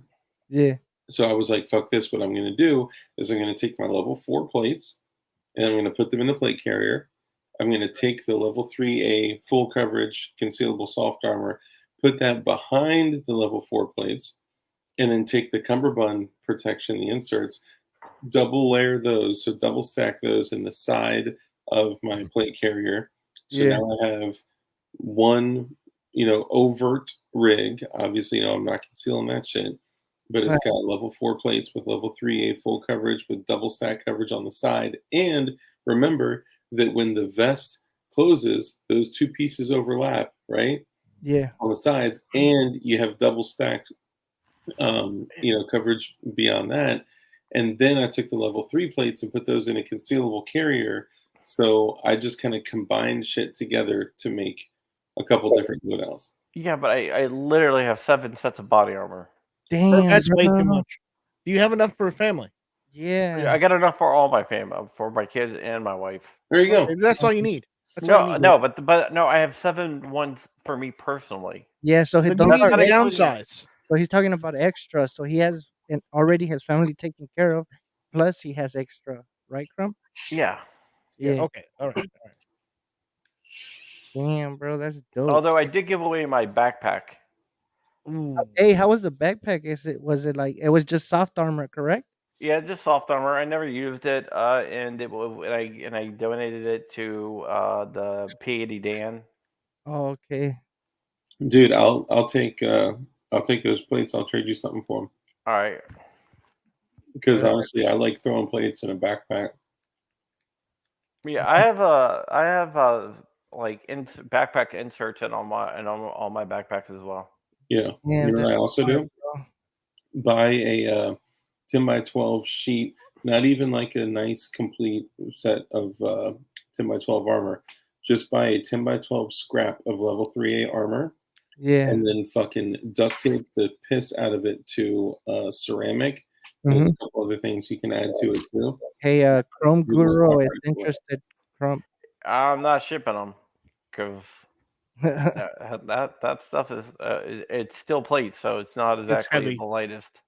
Yeah. So I was like, fuck this. What I'm going to do is I'm going to take my level 4 plates and I'm going to put them in the plate carrier. I'm going to take the level 3A full coverage concealable soft armor, put that behind the level 4 plates, and then take the cummerbund protection, the inserts, double layer those, so double stack those in the side of my plate carrier. So Yeah. now I have one, overt rig. Obviously, I'm not concealing that shit, but it's Right. got level 4 plates with level 3A full coverage with double stack coverage on the side. And remember that when the vest closes, those 2 pieces overlap, right? Yeah. On the sides, and you have double stacked, coverage beyond that. And then I took the level 3 plates and put those in a concealable carrier. So I just kind of combined shit together to make a couple different loadouts. Yeah, but I literally have 7 sets of body armor. Damn, That's way too bro. much. Do you have enough for a family? Yeah. I got enough for all my family, for my kids and my wife. There you go. Okay, that's all you need. That's all you No, need. no, but no, I have 7 ones for me personally. Yeah. So he Then don't you need to Not forget. including- downsize. So he's talking about extra. So he has already his family taken care of. Plus he has extra, right, Crump? Yeah. Yeah. Yeah. Okay. All right. Damn, bro, that's dope. Although I did give away my backpack. Ooh. Hey, how was the backpack? Was it like it was just soft armor, correct? Yeah, just soft armor. I never used it, and I donated it to the P80 Dan. Oh, okay. Dude, I'll take those plates. I'll trade you something for them. All right. Because honestly, I like throwing plates in a backpack. Yeah, I have like backpack inserts and on all my backpacks as well. Yeah. Yeah, You know what that's I also smart, do? bro. Buy a 10 by 12 sheet, not even like a nice complete set of 10 by 12 armor. Just buy a 10 by 12 scrap of level 3A armor Yeah. and then fucking duct tape the piss out of it to ceramic. There's Mhm. a couple other things you can add to it too. Hey, Chrome You will Guru start is right away. interested. Chrome. I'm not shipping them because that stuff is it's still plates, so it's not exactly heavy. the lightest.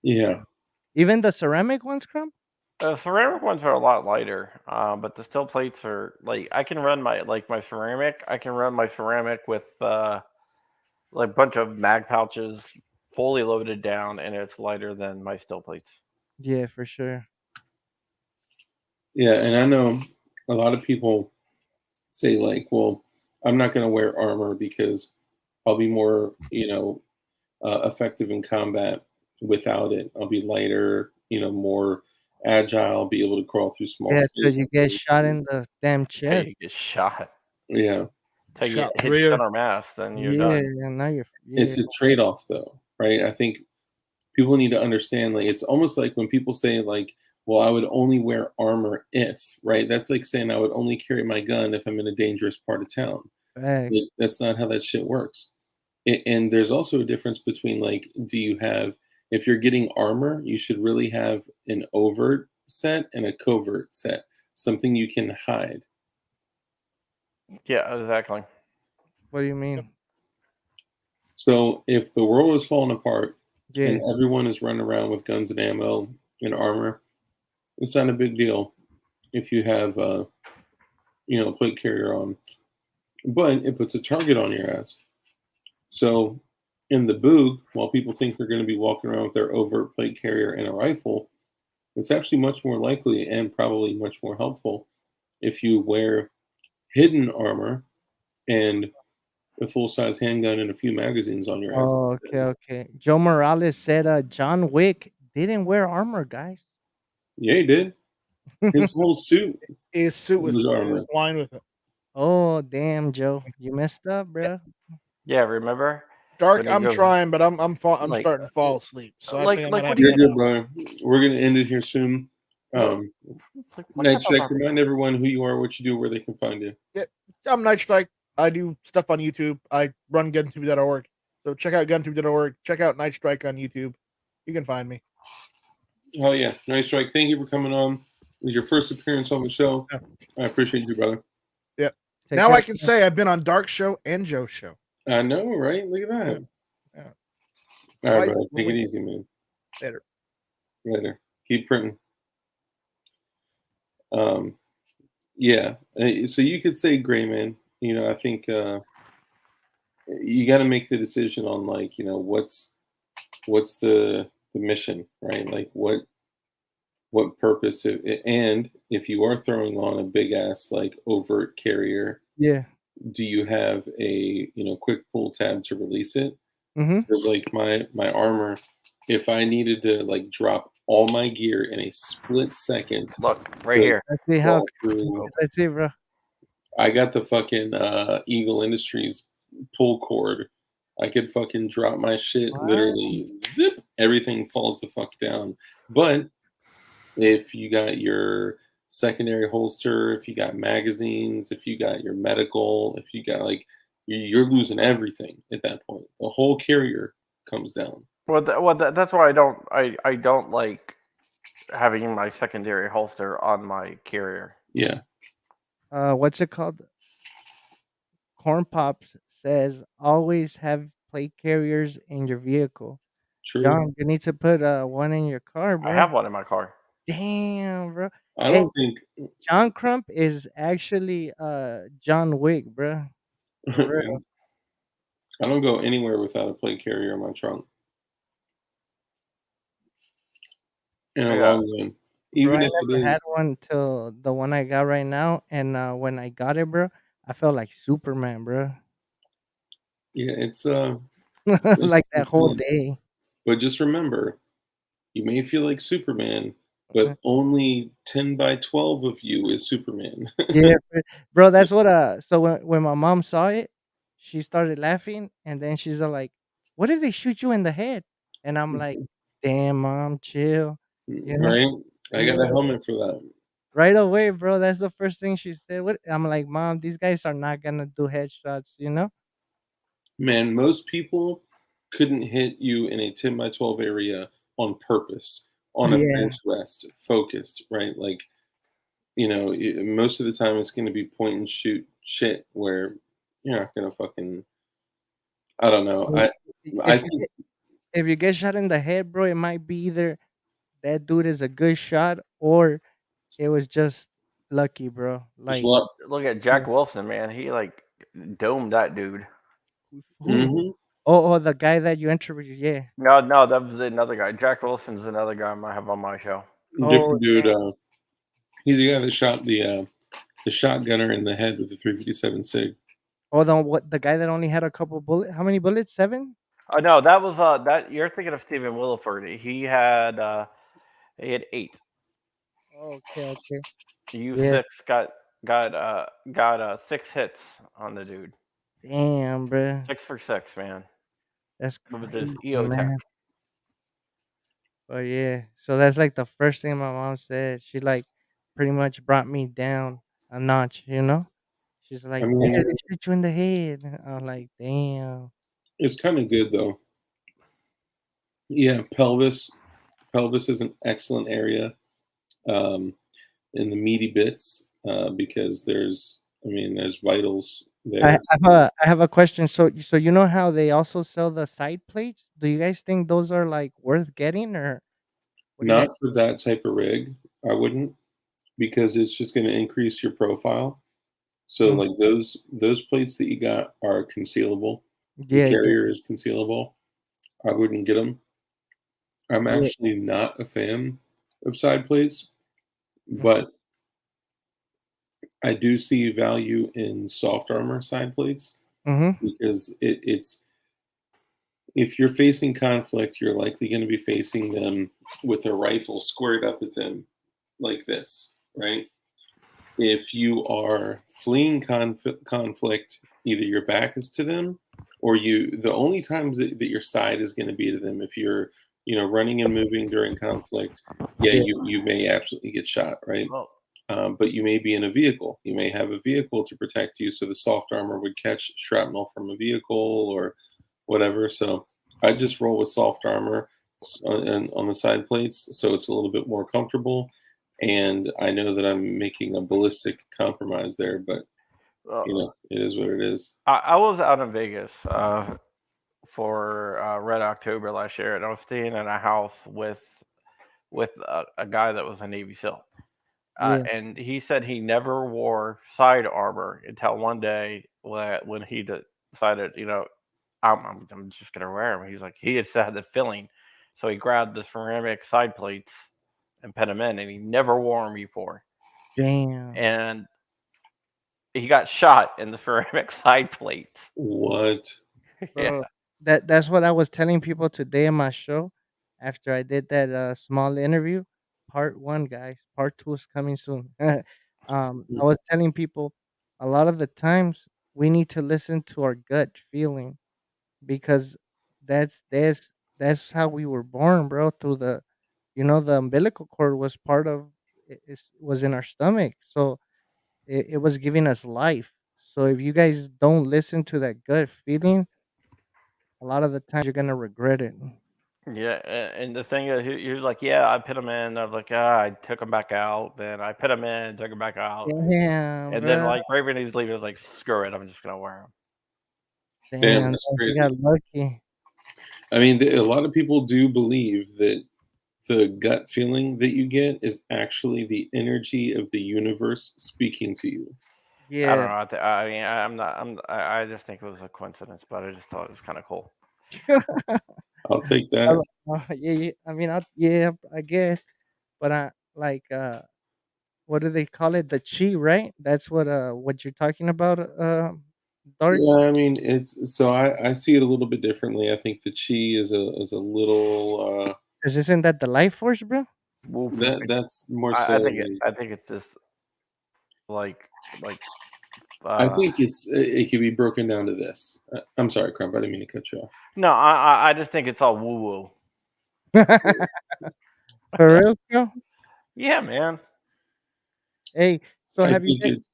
Yeah. Even the ceramic ones, Chrome? Ceramic ones are a lot lighter, but the steel plates are like I can run my ceramic. I can run my ceramic with like a bunch of mag pouches fully loaded down, and it's lighter than my steel plates. Yeah, for sure. Yeah. And I know a lot of people say, like, well, I'm not going to wear armor because I'll be more, effective in combat without it. I'll be lighter, more agile, be able to crawl through small Yeah, so spaces. you get shot in the damn Hey, chest. you get shot. Yeah. Till you Shot hit rear. center mass, then you're Yeah, done. and now you're yeah. It's a trade off, though, right? I think people need to understand, like, it's almost like when people say, like, well, I would only wear armor if, right? That's like saying I would only carry my gun if I'm in a dangerous part of town. Facts. That's not how that shit works. And there's also a difference between, like, do you have, if you're getting armor, you should really have an overt set and a covert set, something you can hide. Yeah, exactly. What do you mean? So if the world is falling apart and Yeah. everyone is running around with guns and ammo and armor, it's not a big deal if you have, a plate carrier on, but it puts a target on your ass. So in the boog, while people think they're going to be walking around with their overt plate carrier and a rifle, it's actually much more likely and probably much more helpful if you wear hidden armor and a full-size handgun and a few magazines on your ass Oh, instead. okay. Joe Morales said John Wick didn't wear armor, guys. Yeah, he did. His whole suit His suit was was armor. lined with it. Oh, damn, Joe. You messed up, bro. Yeah, remember? Dark, When he I'm goes- trying, but I'm Like, starting to fall asleep. So I like- think I'm like gonna what have do to You're you head good, out. brother. We're going to end it here soon. Like, what type of NightStryke, armor? remind everyone who you are, what you do, where they can find you. I'm NightStryke. I do stuff on YouTube. I run GunTube.org. So check out GunTube.org. Check out NightStryke on YouTube. You can find me. Oh, yeah. NightStryke, thank you for coming on. It was your first appearance on the show. Yeah. I appreciate you, brother. Take Now care. I can say I've been on Dark Show and Joe's show. I know, right? Look at that. Yeah. All right, Bye. brother. Take it easy, man. Later. Later. Keep printing. Yeah. So you could say gray man. I think you got to make the decision on, like, what's the mission, right? Like what purpose and if you are throwing on a big ass like overt carrier, Yeah. do you have a quick pull tab to release it? Mm-hmm. Because like my armor, if I needed to like drop all my gear in a split second, Look, right to here. Let's see how. crawl through, Let's see, bro. I got the fucking Eagle Industries pull cord. I could fucking drop my shit, Wow. literally zip, everything falls the fuck down. But if you got your secondary holster, if you got magazines, if you got your medical, if you got like, you're losing everything at that point. The whole carrier comes down. That's why I don't like having my secondary holster on my carrier. Yeah. What's it called? Corn Pops says always have plate carriers in your vehicle. True. John, you need to put one in your car, bro. I have one in my car. Damn, bro. I don't think John Crump is actually John Wick, bro. For real. I don't go anywhere without a plate carrier in my trunk. In a Yeah. long run. Even Bro, I if it never is had one till the one I got right now, and when I got it, bro, I felt like Superman, bro. yeah, it's Like that it's whole fun. day. But just remember, you may feel like Superman, but only 10 by 12 of you is Superman. Yeah, bro. That's what. So when my mom saw it, she started laughing, and then she's like, "What if they shoot you in the head?" And I'm like, "Damn, mom, chill." You know? Right? I got a Yeah. helmet for that. Right away, bro. That's the first thing she said. What? I'm like, "Mom, these guys are not gonna do headshots." You know? Man, most people couldn't hit you in a 10 by 12 area on purpose, on a Yeah. bench rest, focused, right? Like, most of the time it's going to be point and shoot shit where you're not going to fucking, I don't know. I If you think get, if you get shot in the head, bro, it might be either that dude is a good shot or it was just lucky, bro. it's Like luck. Look at Jack Wilson, man. He like domed that dude. Mhm. oh, the guy that you interviewed, yeah. No, that was another guy. Jack Wilson's another guy I might have on my show. Oh, Different dude. damn. He's the guy that shot the shotgunner in the head with the 357 SIG. Oh, the guy that only had a couple bullets. How many bullets? 7? Oh no, that was that you're thinking of Stephen Williford. He had 8. Okay. U6 got 6 hits on the dude. Damn, bro. 6 for 6, man. That's With this crazy, EO tech. man. But yeah, so that's like the first thing my mom said. She like pretty much brought me down a notch, you know? She's I like, "There, mean, they shoot you in the head." I was like, "Damn." it's kind of good though. Yeah, pelvis is an excellent area um, in the meaty bits because there's vitals there. I have a question. So you know how they also sell the side plates? Do you guys think those are like worth getting, or what do you guys? Not for that type of rig, I wouldn't, because it's just going to increase your profile. So Mm, like those plates that you got are concealable. The yeah, yeah, carrier is concealable. I wouldn't get them. I'm yeah. actually not a fan of side plates, Mhm, but I do see value in soft armor side plates mhm. because it's if you're facing conflict, you're likely going to be facing them with a rifle squared up at them like this, right? If you are fleeing conflict, either your back is to them, or the only times that your side is going to be to them. If you're, running and moving during conflict, yeah, Yeah, you may absolutely get shot, right? Well, But you may be in a vehicle. You may have a vehicle to protect you, so the soft armor would catch shrapnel from a vehicle or whatever. So I just roll with soft armor on the side plates, so it's a little bit more comfortable. And I know that I'm making a ballistic compromise there, but well, it is what it is. I was out in Vegas for Red October last year, and I was staying in a house with a guy that was a Navy SEAL. yeah. And he said he never wore side armor until one day when he decided, I'm just gonna wear them. He's like he had had the feeling, so he grabbed the ceramic side plates and put them in, and he never wore them before. Damn. And he got shot in the ceramic side plates. What? Yeah. Bro, that's what I was telling people today in my show after I did that small interview. Part 1, guys. Part 2 is coming soon. I was telling people a lot of the times we need to listen to our gut feeling because that's how we were born, bro, through the umbilical cord was part of was in our stomach. So it was giving us life. So if you guys don't listen to that gut feeling, a lot of the times you're gonna regret it. Yeah, and the thing is, he was like, "Yeah, I put him in." I was like, "Ah, I took him back out." Then I put him in, took him back out, Damn, and then bro. like right when he was leaving, I was like, "Screw it, I'm just gonna wear him." Damn, Damn, that's bro, he crazy. got lucky. I mean, a lot of people do believe that the gut feeling that you get is actually the energy of the universe speaking to you. I don't Yeah. know. I mean, I'm not. I just think it was a coincidence, but I just thought it was kind of cool. I'll take that. Yeah, yeah. I mean, yeah, I guess. But I like what do they call it? The chi, right? That's what you're talking about, Dark? Yeah, I mean, it's so I see it a little bit differently. I think the chi is a little 'Cause isn't that the life force, bro? Woof. that's more I so think like I think it's just like I uh think it can be broken down to this. I'm sorry, Crump. I didn't mean to cut you off. no, I just think it's all woo woo. For real, bro? Yeah, man. Hey, so I have you think guys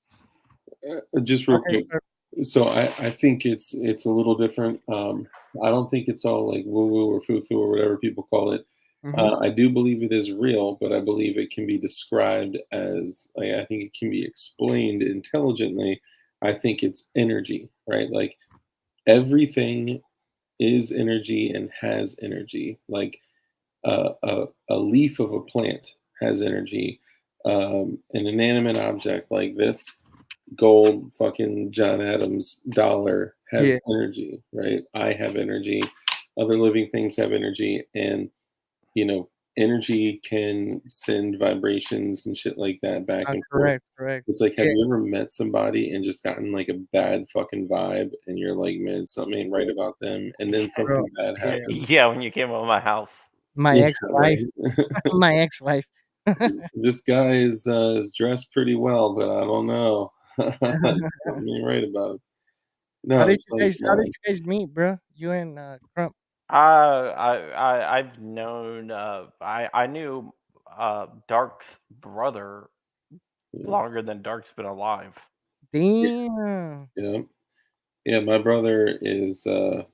it's just real okay, quick. So I think it's a little different. I don't think it's all like woo woo or foo foo or whatever people call it. mhm. I do believe it is real, but I believe it can be described as like I think it can be explained intelligently. I think it's energy, right? Like everything is energy and has energy. Like a leaf of a plant has energy. An inanimate object like this gold fucking John Adams dollar has Yeah, energy, right? I have energy. Other living things have energy, and energy can send vibrations and shit like that back and forth. correct, correct. It's like, have Yeah, you ever met somebody and just gotten like a bad fucking vibe, and you're like, man, something ain't right about them, and then bro. something bad Yeah. happens? Yeah, when you came over my house. My Yeah, ex-wife, right. my ex-wife. This guy is dressed pretty well, but I don't know. Something ain't right about him. No, it's like How did you guys meet, bro? You and Crump? I've known. I knew Dark's brother Yeah, longer than Dark's been alive. yeah, Damn. yeah. Yeah, my brother is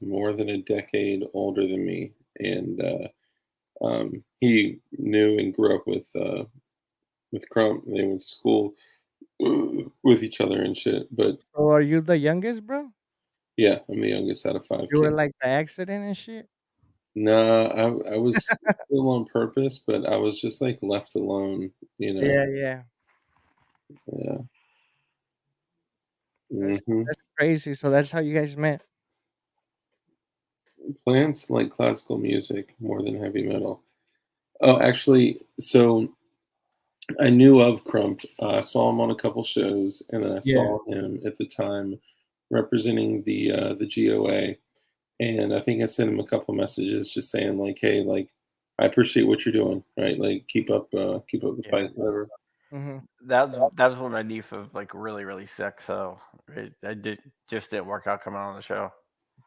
more than a decade older than me, and he knew and grew up with Crump. They went to school with each other and shit. But So are you the youngest, bro? yeah, I'm the youngest out of five You were kids. like the accident and shit? Nah, I was still on purpose, but I was just like left alone, you know. Yeah, yeah. Yeah. That's Hmm. that's crazy. So that's how you guys met. Plants like classical music more than heavy metal. Oh, actually, so I knew of Crump. I saw him on a couple shows, and then I Yeah. saw him at the time representing the GOA. And I think I sent him a couple messages just saying like, "Hey, like, I appreciate what you're doing, right? Like, keep up the Yeah, fight, whatever." Hmm. that was when my niece was like really really sick, so just didn't work out coming on the show.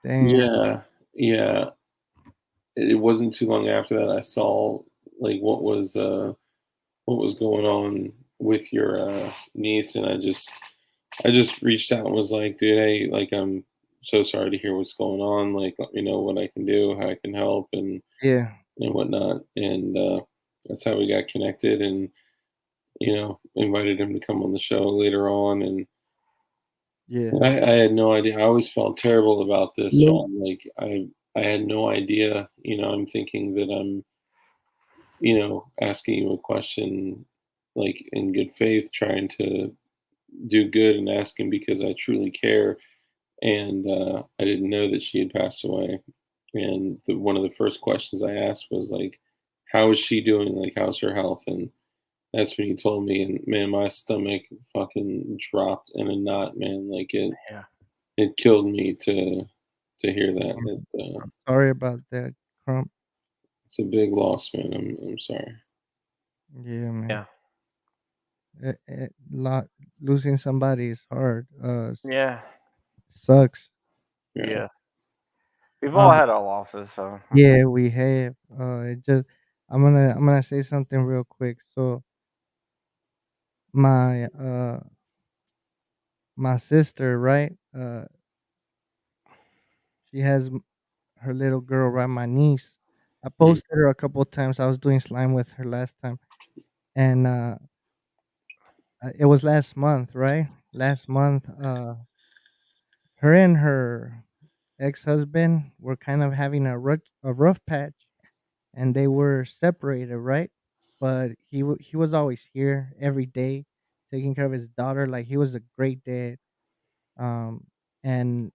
Damn. Yeah, yeah. It wasn't too long after that I saw like what was going on with your niece, and I just reached out and was like, dude, hey, like, I'm so sorry to hear what's going on. Like, let me know what I can do, how I can help, Yeah. and whatnot. And that's how we got connected, and invited him to come on the show later on. And Yeah. I had no idea. I always felt terrible about this, No. John. Like, I had no idea. I'm thinking that I'm asking you a question like in good faith, trying to do good and asking because I truly care. And I didn't know that she had passed away. And one of the first questions I asked was like, "How is she doing? Like, how's her health?" And that's when you told me, and man, my stomach fucking dropped in a knot, man. Like Yeah, it killed me to hear that. Sorry about that, Crump. It's a big loss, man. I'm sorry. Yeah, man. yeah, Lot losing somebody is hard. yeah, Sucks. Yeah. yeah. We've all Um, had our losses, so yeah, we have. It just I'm gonna say something real quick. So my my sister, right? She has her little girl, right? My niece. I Mm, posted her a couple of times. I was doing slime with her last time, and it was last month, right? Last month, her and her ex-husband were kind of having a rough patch, and they were separated, right? But he was always here every day, taking care of his daughter. Like he was a great dad. Um, and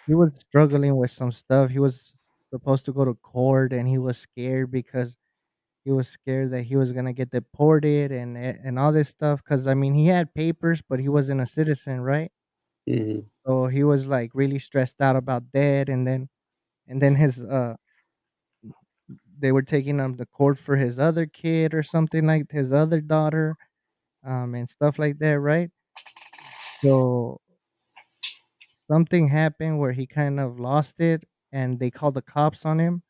he was struggling with some stuff. He was supposed to go to court, and he was scared because he was scared that he was gonna get deported and all this stuff. Cause I mean, he had papers, but he wasn't a citizen, right? mhm, So he was like really stressed out about that, and then his they were taking him to court for his other kid or something, like his other daughter, and stuff like that, right? So something happened where he kind of lost it, and they called the cops on him.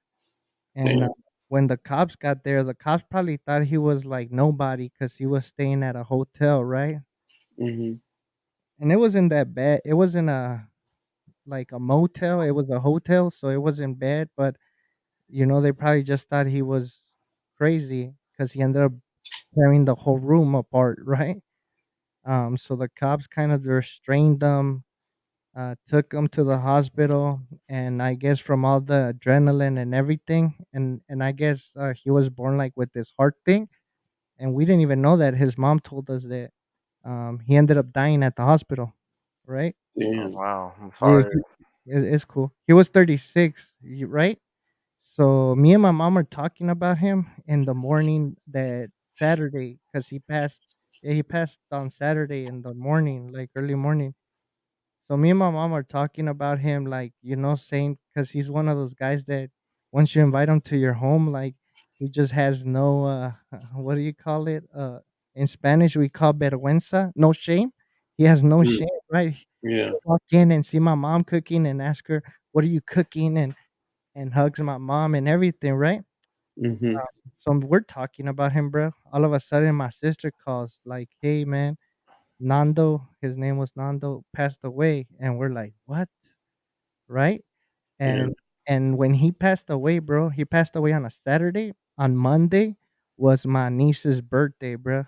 And damn. when the cops got there, the cops probably thought he was like nobody because he was staying at a hotel, right? Mhm, And it wasn't that bad. It wasn't like a motel. It was a hotel, so it wasn't bad. But they probably just thought he was crazy because he ended up tearing the whole room apart, right? So the cops kind of restrained them, took him to the hospital, and I guess from all the adrenaline and everything, and I guess he was born like with this heart thing, and we didn't even know that. His mom told us that he ended up dying at the hospital, right? oh damn. wow, I'm Yeah, sorry. it's cool. He was 36, right? So me and my mom are talking about him in the morning that Saturday, because he passed. Yeah, he passed on Saturday in the morning, like early morning. So me and my mom are talking about him, like saying because he's one of those guys that once you invite him to your home, like he just has no what do you call it? In Spanish we call vergüenza, no shame. He has no Mm, shame, right? yeah. Walk in and see my mom cooking and ask her, "What are you cooking?" and hugs my mom and everything, right? Mhm. So we're talking about him, bro. All of a sudden, my sister calls, like, "Hey, man, Nando, his name was Nando, passed away." And we're like, "What?" Right? Yeah. And when he passed away, bro, he passed away on a Saturday. On Monday was my niece's birthday, bro.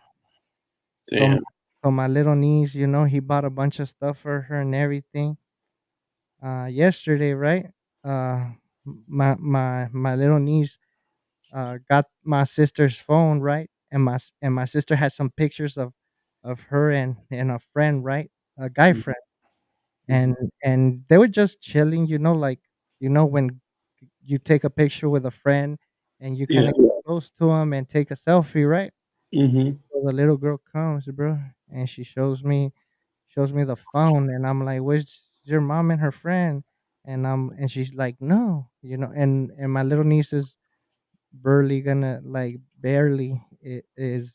So Damn. so my little niece, he bought a bunch of stuff for her and everything. Yesterday, right? My little niece got my sister's phone, right? And my sister had some pictures of her and a friend, right? A guy Mhm. friend. And they were just chilling, like, when you take a picture with a friend and you kind Yeah. of get close to him and take a selfie, right? Mhm. So the little girl comes, bro, and she shows me the phone, and I'm like, "Where's your mom and her friend?" And she's like, "No," and my little niece is barely is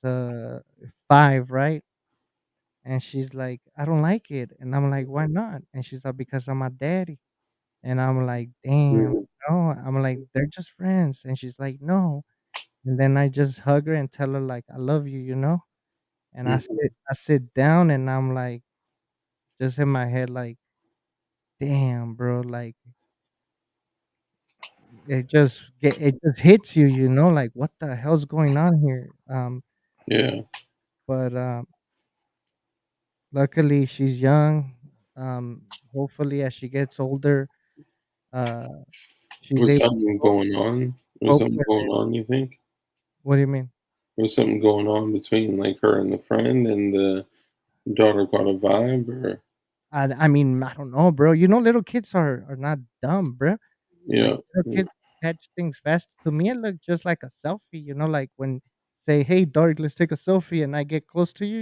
5, right? And she's like, "I don't like it," and I'm like, "Why not?" And she's like, "Because I'm my daddy." And I'm like, "Damn, Mhm. no." I'm like, "They're just friends." And she's like, "No." And then I just hug her and tell her like, "I love you," And Mhm. I sit down and I'm like, just in my head, like, "Damn, bro," like, it just hits you, like, "What the hell's going on here?" Yeah. But luckily she's young. Hopefully as she gets older, uh, she's Was able something to going on? Was cope something with going it. on, you think? What do you mean? Was something going on between, like, her and the friend, and the daughter caught a vibe, or I mean, I don't know, bro. Little kids are not dumb, bro. yeah. Like, little Mm. kids catch things fast. To me, it looked just like a selfie, like when say, "Hey, Dork, let's take a selfie," and I get close to you.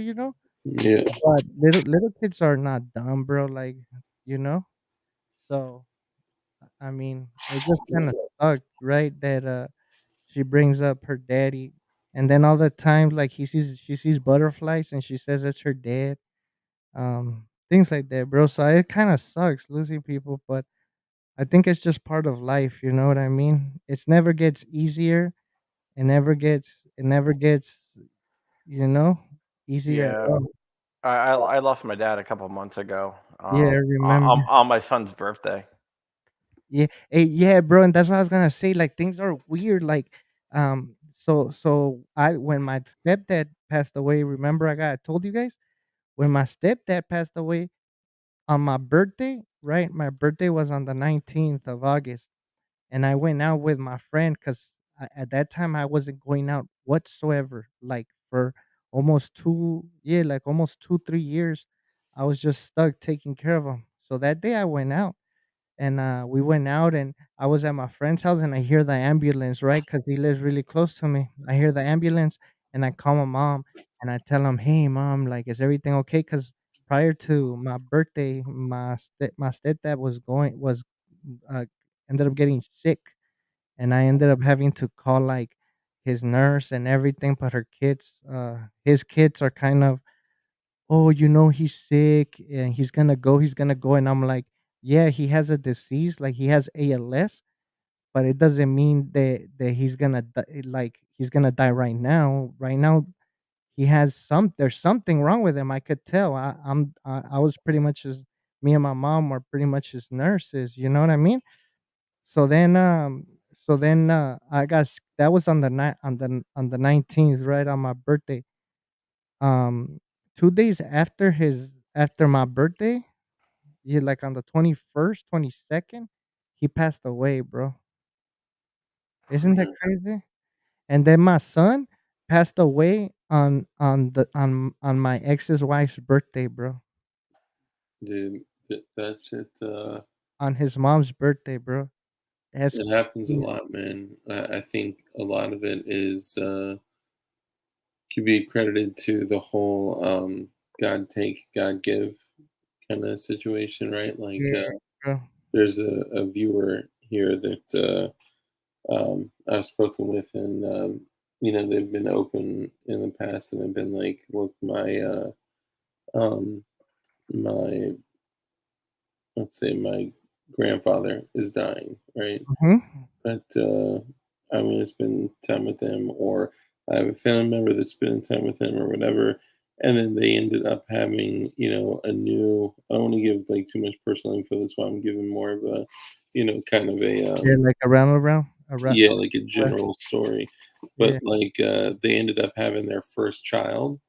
Yeah. But little kids are not dumb, bro. Like, you know. So I mean, it just kind of sucked, right? That she brings up her daddy, and then all the time, like she sees butterflies, and she says it's her dad. Things like that, bro. So it kind of sucks losing people, but I think it's just part of life. You know what I mean? It's never gets easier. It never gets, you know, easier at Yeah, all. I lost my dad a couple months ago. Yeah, I remember. On my son's birthday. Yeah, yeah, bro, and that's what I was gonna say. Like, things are weird. Like, so I when my stepdad passed away, remember I told you guys when my stepdad passed away on my birthday, right? My birthday was on the 19th of August, and I went out with my friend because at that time I wasn't going out whatsoever. Like for almost 2 3 years, I was just stuck taking care of him. So that day I went out and we went out and I was at my friend's house and I hear the ambulance, right? Because he lives really close to me. I hear the ambulance and I call my mom and I tell him, "Hey, mom, like, is everything okay?" Because prior to my birthday, my stepdad was uh, ended up getting sick, and I ended up having to call like his nurse and everything. But his kids are kind of, "Oh, he's sick and he's gonna go." And I'm like, "Yeah, he has a disease, like he has ALS, but it doesn't mean that he's gonna die right now. Right now, there's something wrong with him. I could tell. I was pretty much his Me and my mom were pretty much his nurses. You know what I mean? So then, that was on the night on the 19th, right on my birthday. Um, 2 days after my birthday, yeah, like on the 21st, 22nd, he passed away, bro. Isn't that crazy? And then my son passed away on my ex's wife's birthday, bro. Dude, that shit, On his mom's birthday, bro. That's it happens a crazy. lot, man. I think a lot of it is, could be credited to the whole, God take, God give kinda situation, right? Like, Yeah, bro. there's a viewer here that, I've spoken with, and, they've been open in the past, and have been like, "Look, um, my let's say my grandfather is dying, right? Mhm. But I want to spend time with him, or I have a family member that's spending time with him, or whatever. And then they ended up having, a new. I don't want to give like too much personal info. That's why I'm giving more of a, kind of a Yeah, like around. yeah, like a uh, general story. But Yeah, like they ended up having their first child,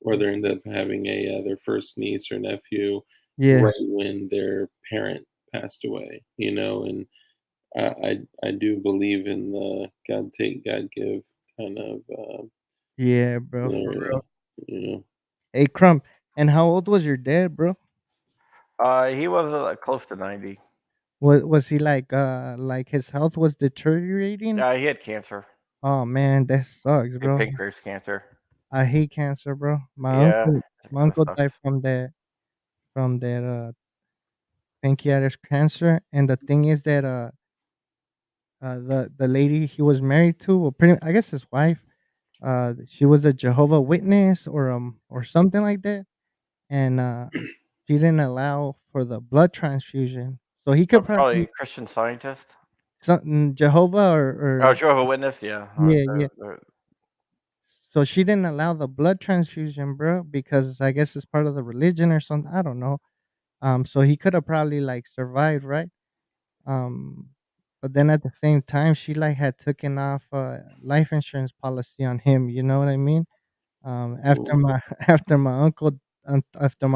or they ended up having their first niece or nephew yeah, right when their parent passed away. And I do believe in the God take, God give kind of yeah, bro, for real. scenario. You know, Hey, Crump, and how old was your dad, bro? He was close to 90. Was he like his health was deteriorating? He had cancer. Oh man, that sucks, He had bro. pancreas cancer. I hate cancer, bro. Yeah, My that uncle died sucks. from that pancreatic cancer, and the thing is that the lady he was married to, well, pretty I guess his wife, she was a Jehovah Witness or something like that, and she didn't allow for the blood transfusion, so he could Probably probably Christian Scientist. something Jehovah Oh, or Jehovah Witness. Yeah. yeah, yeah. So she didn't allow the blood transfusion, bro, because I guess it's part of the religion or something. I don't know. So he could have probably like survived, right? Um, but then at the same time, she like had taken off a life insurance policy on him. You know what I mean? After mm, my after my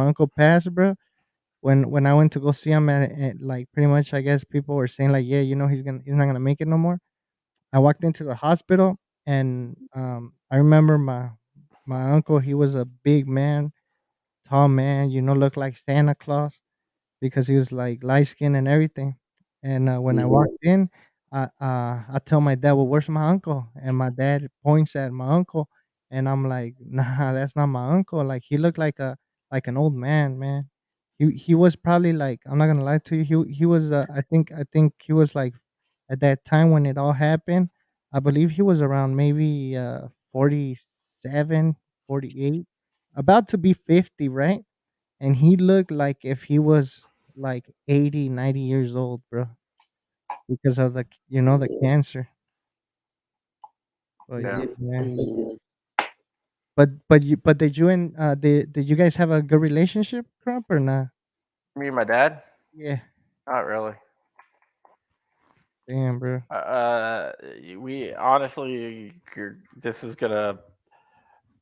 uncle passed, bro. When I went to go see him at like pretty much, I guess people were saying like, yeah, he's not gonna make it no more. I walked into the hospital and I remember my uncle. He was a big man, tall man. Looked like Santa Claus because he was like light skinned and everything. And when I mhm, walked in, I tell my dad, "Well, where's my uncle?" And my dad points at my uncle, and I'm like, "Nah, that's not my uncle. Like he looked like an old man, man. He was probably like I'm not gonna lie to you. He was I think he was like at that time when it all happened. I believe he was around maybe 47, 48, about to be 50, right? And he looked like if he was like 80, 90 years old, bro, because of the yeah, cancer. But Yeah. yeah, man. mhm. But did you guys have a good relationship, Crump, or not? Me and my dad. Yeah. Not really. Damn, bro. We honestly, this is gonna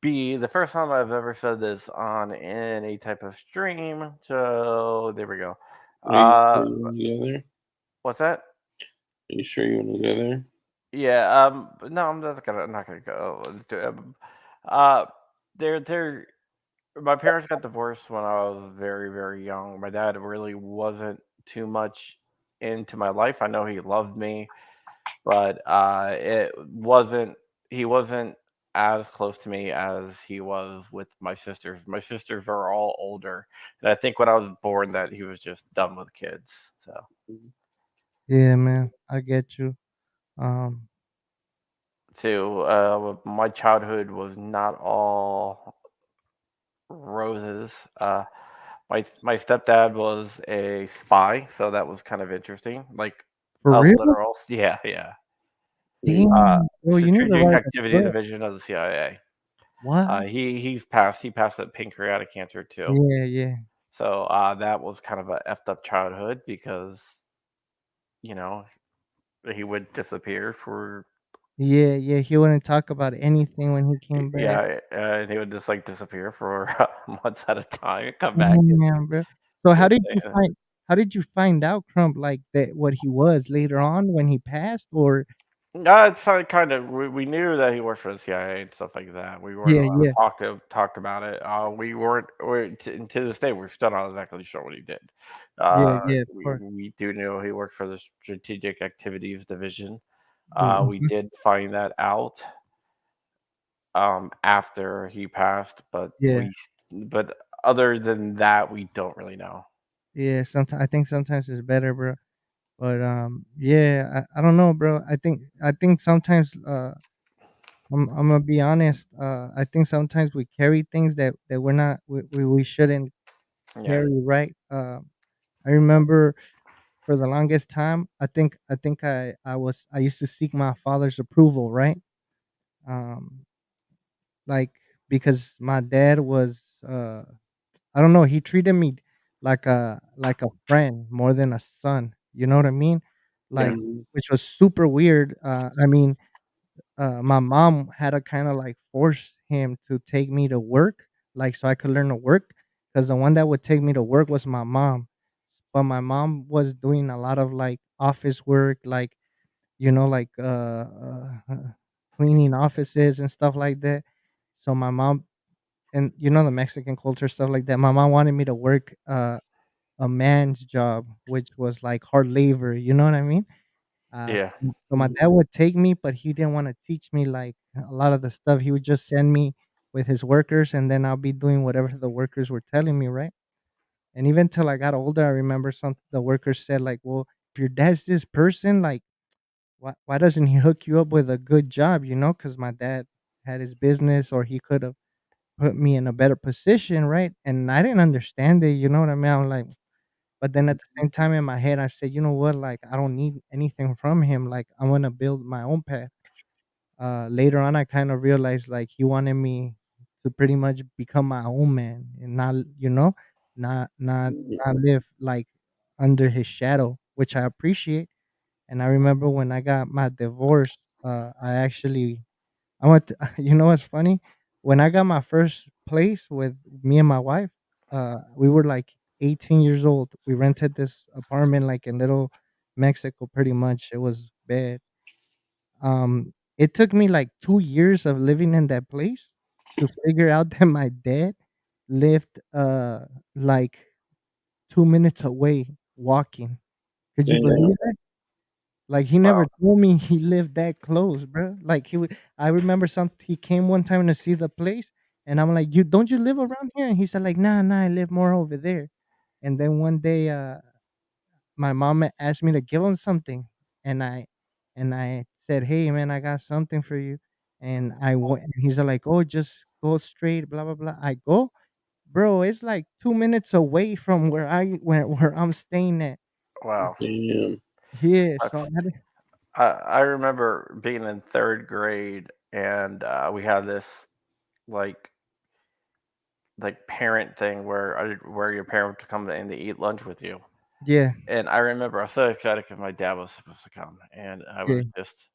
be the first time I've ever said this on any type of stream. So there we go. Are you Uh, sure you want to go there? Are what's that? you sure you want to go there? Yeah. No, I'm not gonna go. Uh, they're. My parents got divorced when I was very, very young. My dad really wasn't too much into my life. I know he loved me, but it wasn't. He wasn't as close to me as he was with my sisters. My sisters are all older, and I think when I was born, that he was just done with kids. So, Mhm. Yeah, man. I get you. Um, too, my childhood was not all roses. My stepdad was a spy, so that was kind of interesting. Like for a real? literal, yeah, yeah. Uh, Damn, bro. You need to Strategic write a Activity book. Division of the CIA. What? He's passed. He passed a pancreatic cancer too. Yeah, yeah. So that was kind of a effed up childhood because you know he would disappear for Yeah, yeah. He wouldn't talk about anything when he came back. yeah, and he would just like disappear for months at a time and come back. Oh, man, bro. So And, how did you find out, Crump, like that what he was later on when he passed? Or no, it's kind of we knew that he worked for the CIA and stuff like that. We weren't yeah, allowed to yeah, talk about it. We weren't. To this day, we're still not exactly sure what he did. yeah, yeah, of course. We do know he worked for the Strategic Activities Division. We Mhm. did find that out after he passed, but Yeah, but other than that, we don't really know. yeah. Sometimes I think sometimes it's better, bro. But yeah, I don't know, bro. I think sometimes I'm gonna be honest. I think sometimes we carry things that we're not we shouldn't Yeah, carry, right? I remember. for the longest time, I used to seek my father's approval, right? Um, like because my dad was I don't know, he treated me like a friend more than a son. You know what I mean? Yeah. Like, which was super weird. I mean, my mom had to kind of like force him to take me to work, like so I could learn to work. Because the one that would take me to work was my mom, but my mom was doing a lot of like office work, like like cleaning offices and stuff like that. So my mom and the Mexican culture stuff like that. My mom wanted me to work a man's job, which was like hard labor. You know what I mean? Yeah. So my dad would take me, but he didn't want to teach me like a lot of the stuff. He would just send me with his workers, and then I'll be doing whatever the workers were telling me, right? And even till I got older, I remember some the workers said like, "Well, if your dad's this person, like, why doesn't he hook you up with a good job?" Because my dad had his business, or he could have put me in a better position, right? And I didn't understand it. You know what I mean? I'm like, but then at the same time in my head, I said, you know what? Like, I don't need anything from him. Like, I want to build my own path. Later on, I kind of realized like he wanted me to pretty much become my own man and not, not not not live like under his shadow, which I appreciate. And I remember when I got my divorce, I went to, you know what's funny? When I got my first place with me and my wife, we were like 18 years old. We rented this apartment like in Little Mexico pretty much. It was bad. It took me like 2 years of living in that place to figure out that my dad lived like 2 minutes away walking. Could you Damn. believe that? Like, he Wow. never told me he lived that close, bro. Like, I remember he came one time to see the place, and I'm like, "You live around here?" And he said like, "Nah, nah, I live more over there." And then one day, my mom asked me to give him something, and I said, "Hey, man, I got something for you." And I went, and he's like, "Oh, just go straight, blah blah blah." I go, bro. It's like 2 minutes away from where I'm staying at. Wow. Damn. Yeah, so That's I remember being in third grade, and we had this like parent thing where where your parent would come in to eat lunch with you. yeah, And I remember I was so excited because my dad was supposed to come, and I yeah. was just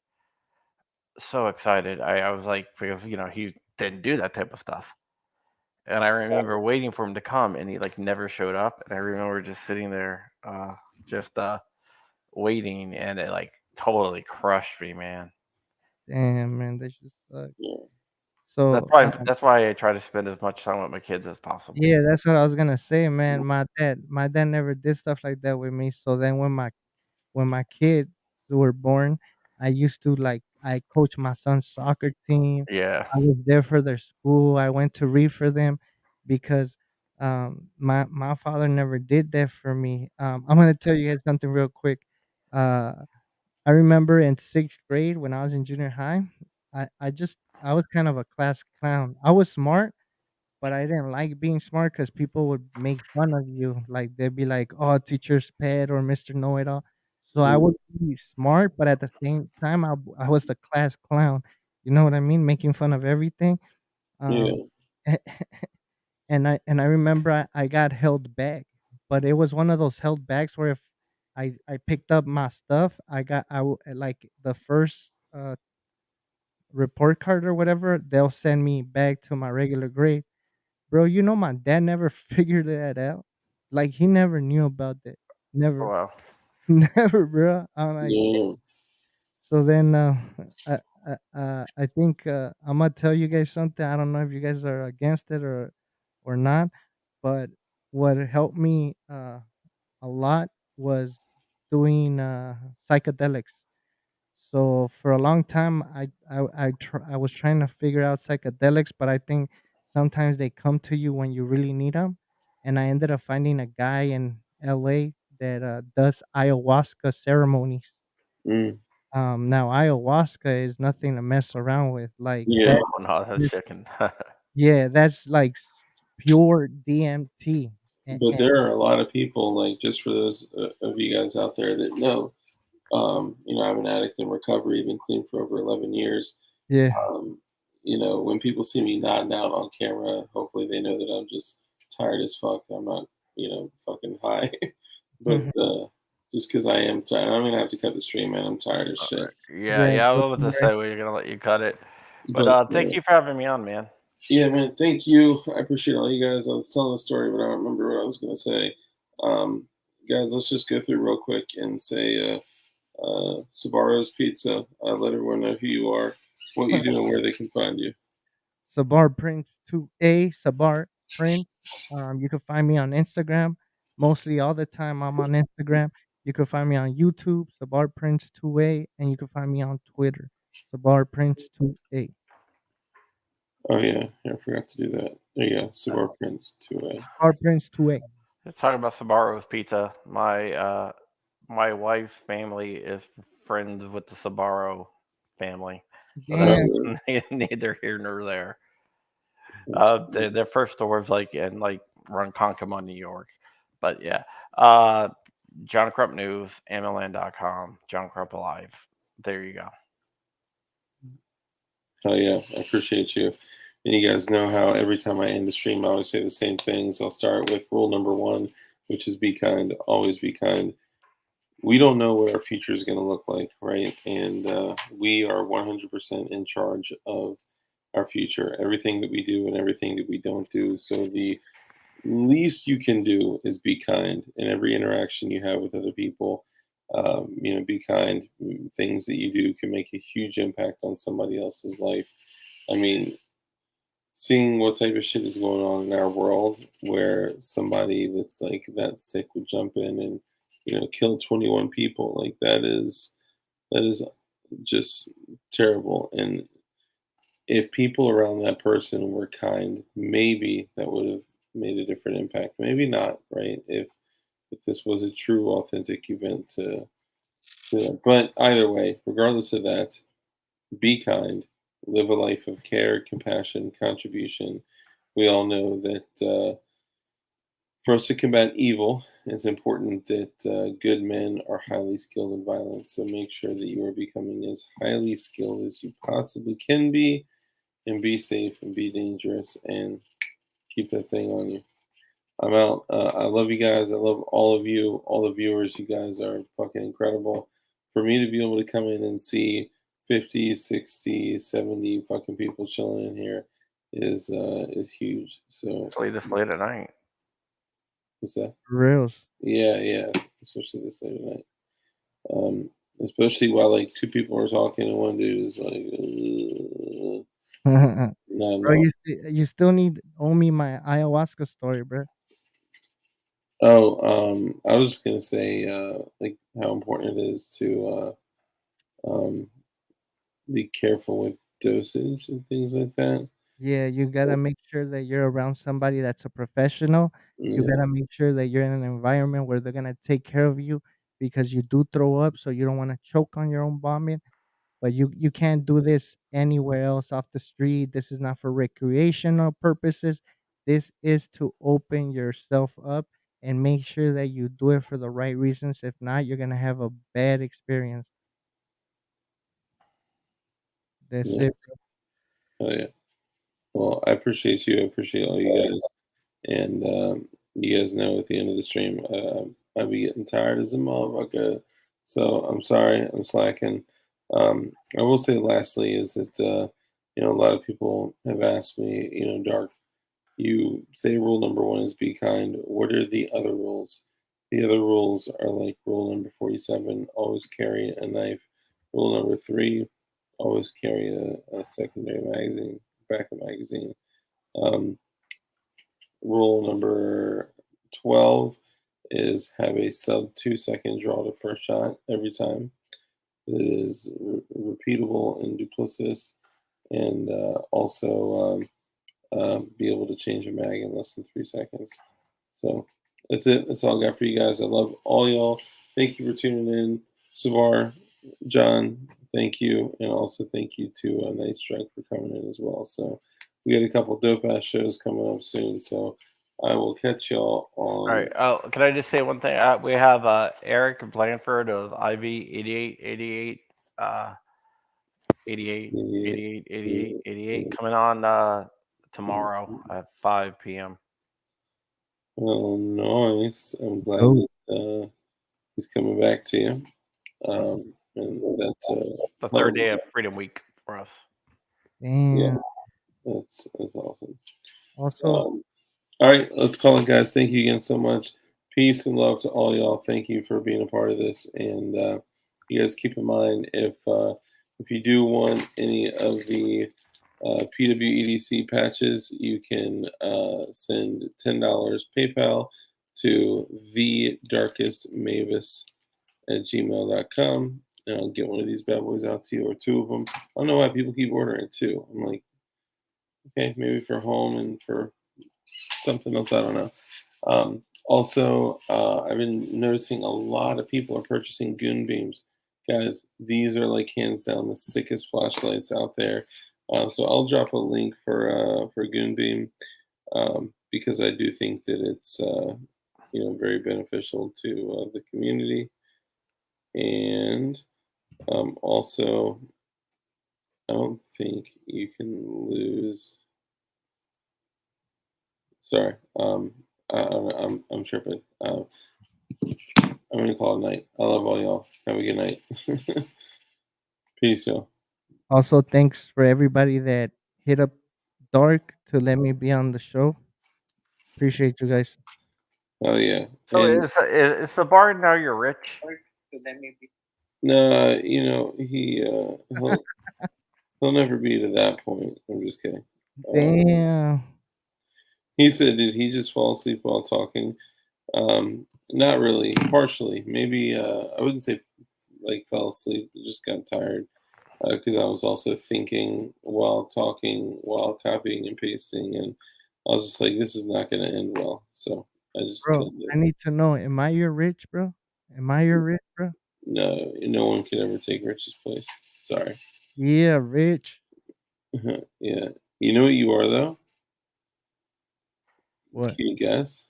so excited. I was like, because he didn't do that type of stuff, and I remember waiting for him to come, and he like never showed up. And I remember just sitting there, just waiting, and it like totally crushed me, man. Damn, man, that just sucks. Yeah. So, That's why I try to spend as much time with my kids as possible. yeah, that's what I was gonna say, man. My dad never did stuff like that with me. So then when my kids were born, I used to like I coached my son's soccer team. Yeah. I was there for their school. I went to read for them because my father never did that for me. I'm gonna tell you guys something real quick. Uh, I remember in sixth grade when I was in junior high, I was kind of a class clown. I was smart, but I didn't like being smart because people would make fun of you. Like they'd be like, "Oh, teacher's pet" or "Mr. Know It All." So I Mm. would be smart, but at the same time, I was the class clown. You know what I mean? Making fun of everything. Um, Yeah. and I remember I got held back, but it was one of those held backs where if I picked up my stuff, like the first report card or whatever, they'll send me back to my regular grade. Bro, my dad never figured that out. Like, he never knew about that. Never. Wow. Never, bro. I'm like, Yeah. so then, I think, Imma tell you guys something. I don't know if you guys are against it or not, but what helped me, a lot was doing, psychedelics. So for a long time, I was trying to figure out psychedelics, but I think sometimes they come to you when you really need them. And I ended up finding a guy in LA that does ayahuasca ceremonies. Mm. Now ayahuasca is nothing to mess around with. Like Yeah. Oh no, that's chicken. yeah, that's like pure DMT, But there are a lot of people, like, just for those of you guys out there that know, I'm an addict in recovery, been clean for over 11 years. Yeah. Um, when people see me nodding out on camera, hopefully they know that I'm just tired as fuck. I'm not, fucking high. But just because I am tired, I'm gonna have to cut the stream, man. I'm tired as shit. Yeah, Yeah, I go was from about to there. say we're gonna let you cut it, but But thank you for having me on, man. yeah, man, thank you. I appreciate all you guys. I was telling a story, but I don't remember what I was gonna say. Guys, let's just go through real quick and say Sbarro's Pizza. Let everyone know who you are, what you do, and where they can find you. Sabar Prince 2A, Sabar Prince. You can find me on Instagram. Mostly all the time I'm on Instagram. You can find me on YouTube, Sabar Prince 2A, and you can find me on Twitter, Sabar Prince 2A. Oh yeah, I forgot to do that. There you go, Sabar Prince 2A. Sabar Prince 2A. Let's talk about Sbarro's Pizza. My wife's family is friends with the Sbarro family. So Damn. that's neither here nor there. Their first store was in Ronkonkoma, New York. But yeah. John Crump News, MLN.com, John Crump Alive. There you go. Oh yeah, I appreciate you. And you guys know how every time I end the stream, I always say the same things. I'll start with rule number 1, which is be kind. Always be kind. We don't know what our future is going to look like, right? And we are 100% in charge of our future, everything that we do and everything that we don't do. So the least you can do is be kind in every interaction you have with other people. Be kind. Things that you do can make a huge impact on somebody else's life. I mean, seeing what type of shit is going on in our world where somebody that's like that sick would jump in and kill 21 people, like that is just terrible. And if people around that person were kind, maybe that would have made a different impact. Maybe not, right? If this was a true authentic event to but either way, regardless of that, be kind, live a life of care, compassion, contribution. We all know that for us to combat evil, it's important that good men are highly skilled in violence. So make sure that you are becoming as highly skilled as you possibly can be, and be safe and be dangerous and keep that thing on you. I'm out. I love you guys. I love all of you, all the viewers. You guys are fucking incredible. For me to be able to come in and see 50, 60, 70 fucking people chilling in here is huge. So Especially this late at night. what's that? Reals. Yeah. Especially this late at night. Especially while like 2 people are talking and one dude is like, Bro, no. you still owe me my ayahuasca story, bro. Oh, I was just gonna say, like how important it is to be careful with dosage and things like that. Yeah, you gotta make sure that you're around somebody that's a professional. You Yeah, gotta make sure that you're in an environment where they're gonna take care of you because you do throw up, so you don't want to choke on your own vomit. But you can't do this anywhere else off the street. This is not for recreational purposes. This is to open yourself up and make sure that you do it for the right reasons. If not, you're gonna have a bad experience. That's yeah, it. oh yeah. Well, I appreciate you. I appreciate all you guys, and you guys know at the end of the stream, I'll be getting tired as a motherfucker. So I'm sorry, I'm slacking. I will say, lastly, is that a lot of people have asked me, Dark. You say rule number 1 is be kind. What are the other rules? The other rules are like rule number 47, always carry a knife. Rule number 3, always carry a secondary magazine, backup magazine. Um, Rule number 12 is have a sub 2-second draw to first shot every time. It is repeatable and duplicitous, and also be able to change a mag in less than 3 seconds. So that's it. That's all I got for you guys. I love all y'all. Thank you for tuning in. Savar, John, thank you. And also thank you to NightStryke for coming in as well. So we got a couple dope ass shows coming up soon. So I will catch y'all on. All right. Oh, can I just say one thing? We have Eric Blanford of IV 8888 88 coming on tomorrow at 5 p.m. Oh, nice. I'm glad Oh. that he's coming back to you. And that's The third day of Freedom Week for us. Damn. That's awesome. Also, All right, let's call it, guys. Thank you again so much. Peace and love to all y'all. Thank you for being a part of this. And you guys keep in mind, if you do want any of the PWEDC patches, you can send $10 PayPal to thedarkestmavis@gmail.com. And I'll get one of these bad boys out to you, or two of them. I don't know why people keep ordering two. I'm like, okay, maybe for home and for something else. I don't know. Also, I've been noticing a lot of people are purchasing Goon Beams. Guys, these are like hands down the sickest flashlights out there. So I'll drop a link for Goon Beam because I do think that it's very beneficial to the community. And also, I don't think you can lose. Sorry, I'm tripping. I'm gonna call it night. I love all y'all. Have a good night. Peace, y'all. also thanks for everybody that hit up Dark to let me be on the show. Appreciate you guys. Oh yeah. So And is the bar now you're rich? no, he'll never be to that point. I'm just kidding. Damn. He said, did he just fall asleep while talking? Not really. Partially. Maybe I wouldn't say like fell asleep. Just got tired because I was also thinking while talking, while copying and pasting, and I was just like, this is not going to end well. So I just Bro, killed it. I need to know, am I your rich, bro? Am I your rich, bro? No one could ever take Rich's place. Sorry. Yeah, rich. Yeah. You know what you are though? What? Can you guess?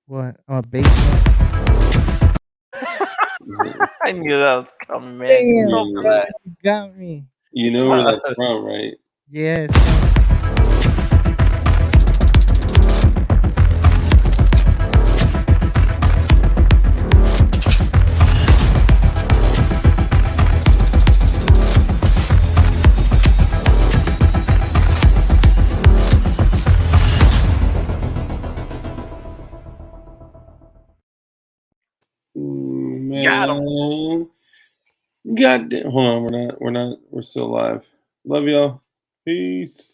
What? Basement. I knew that was coming, man. Damn, So bro, good. you got me. You know where that's from, right? Yes. Man. God damn. Hold on, we're still live. Love y'all. Peace.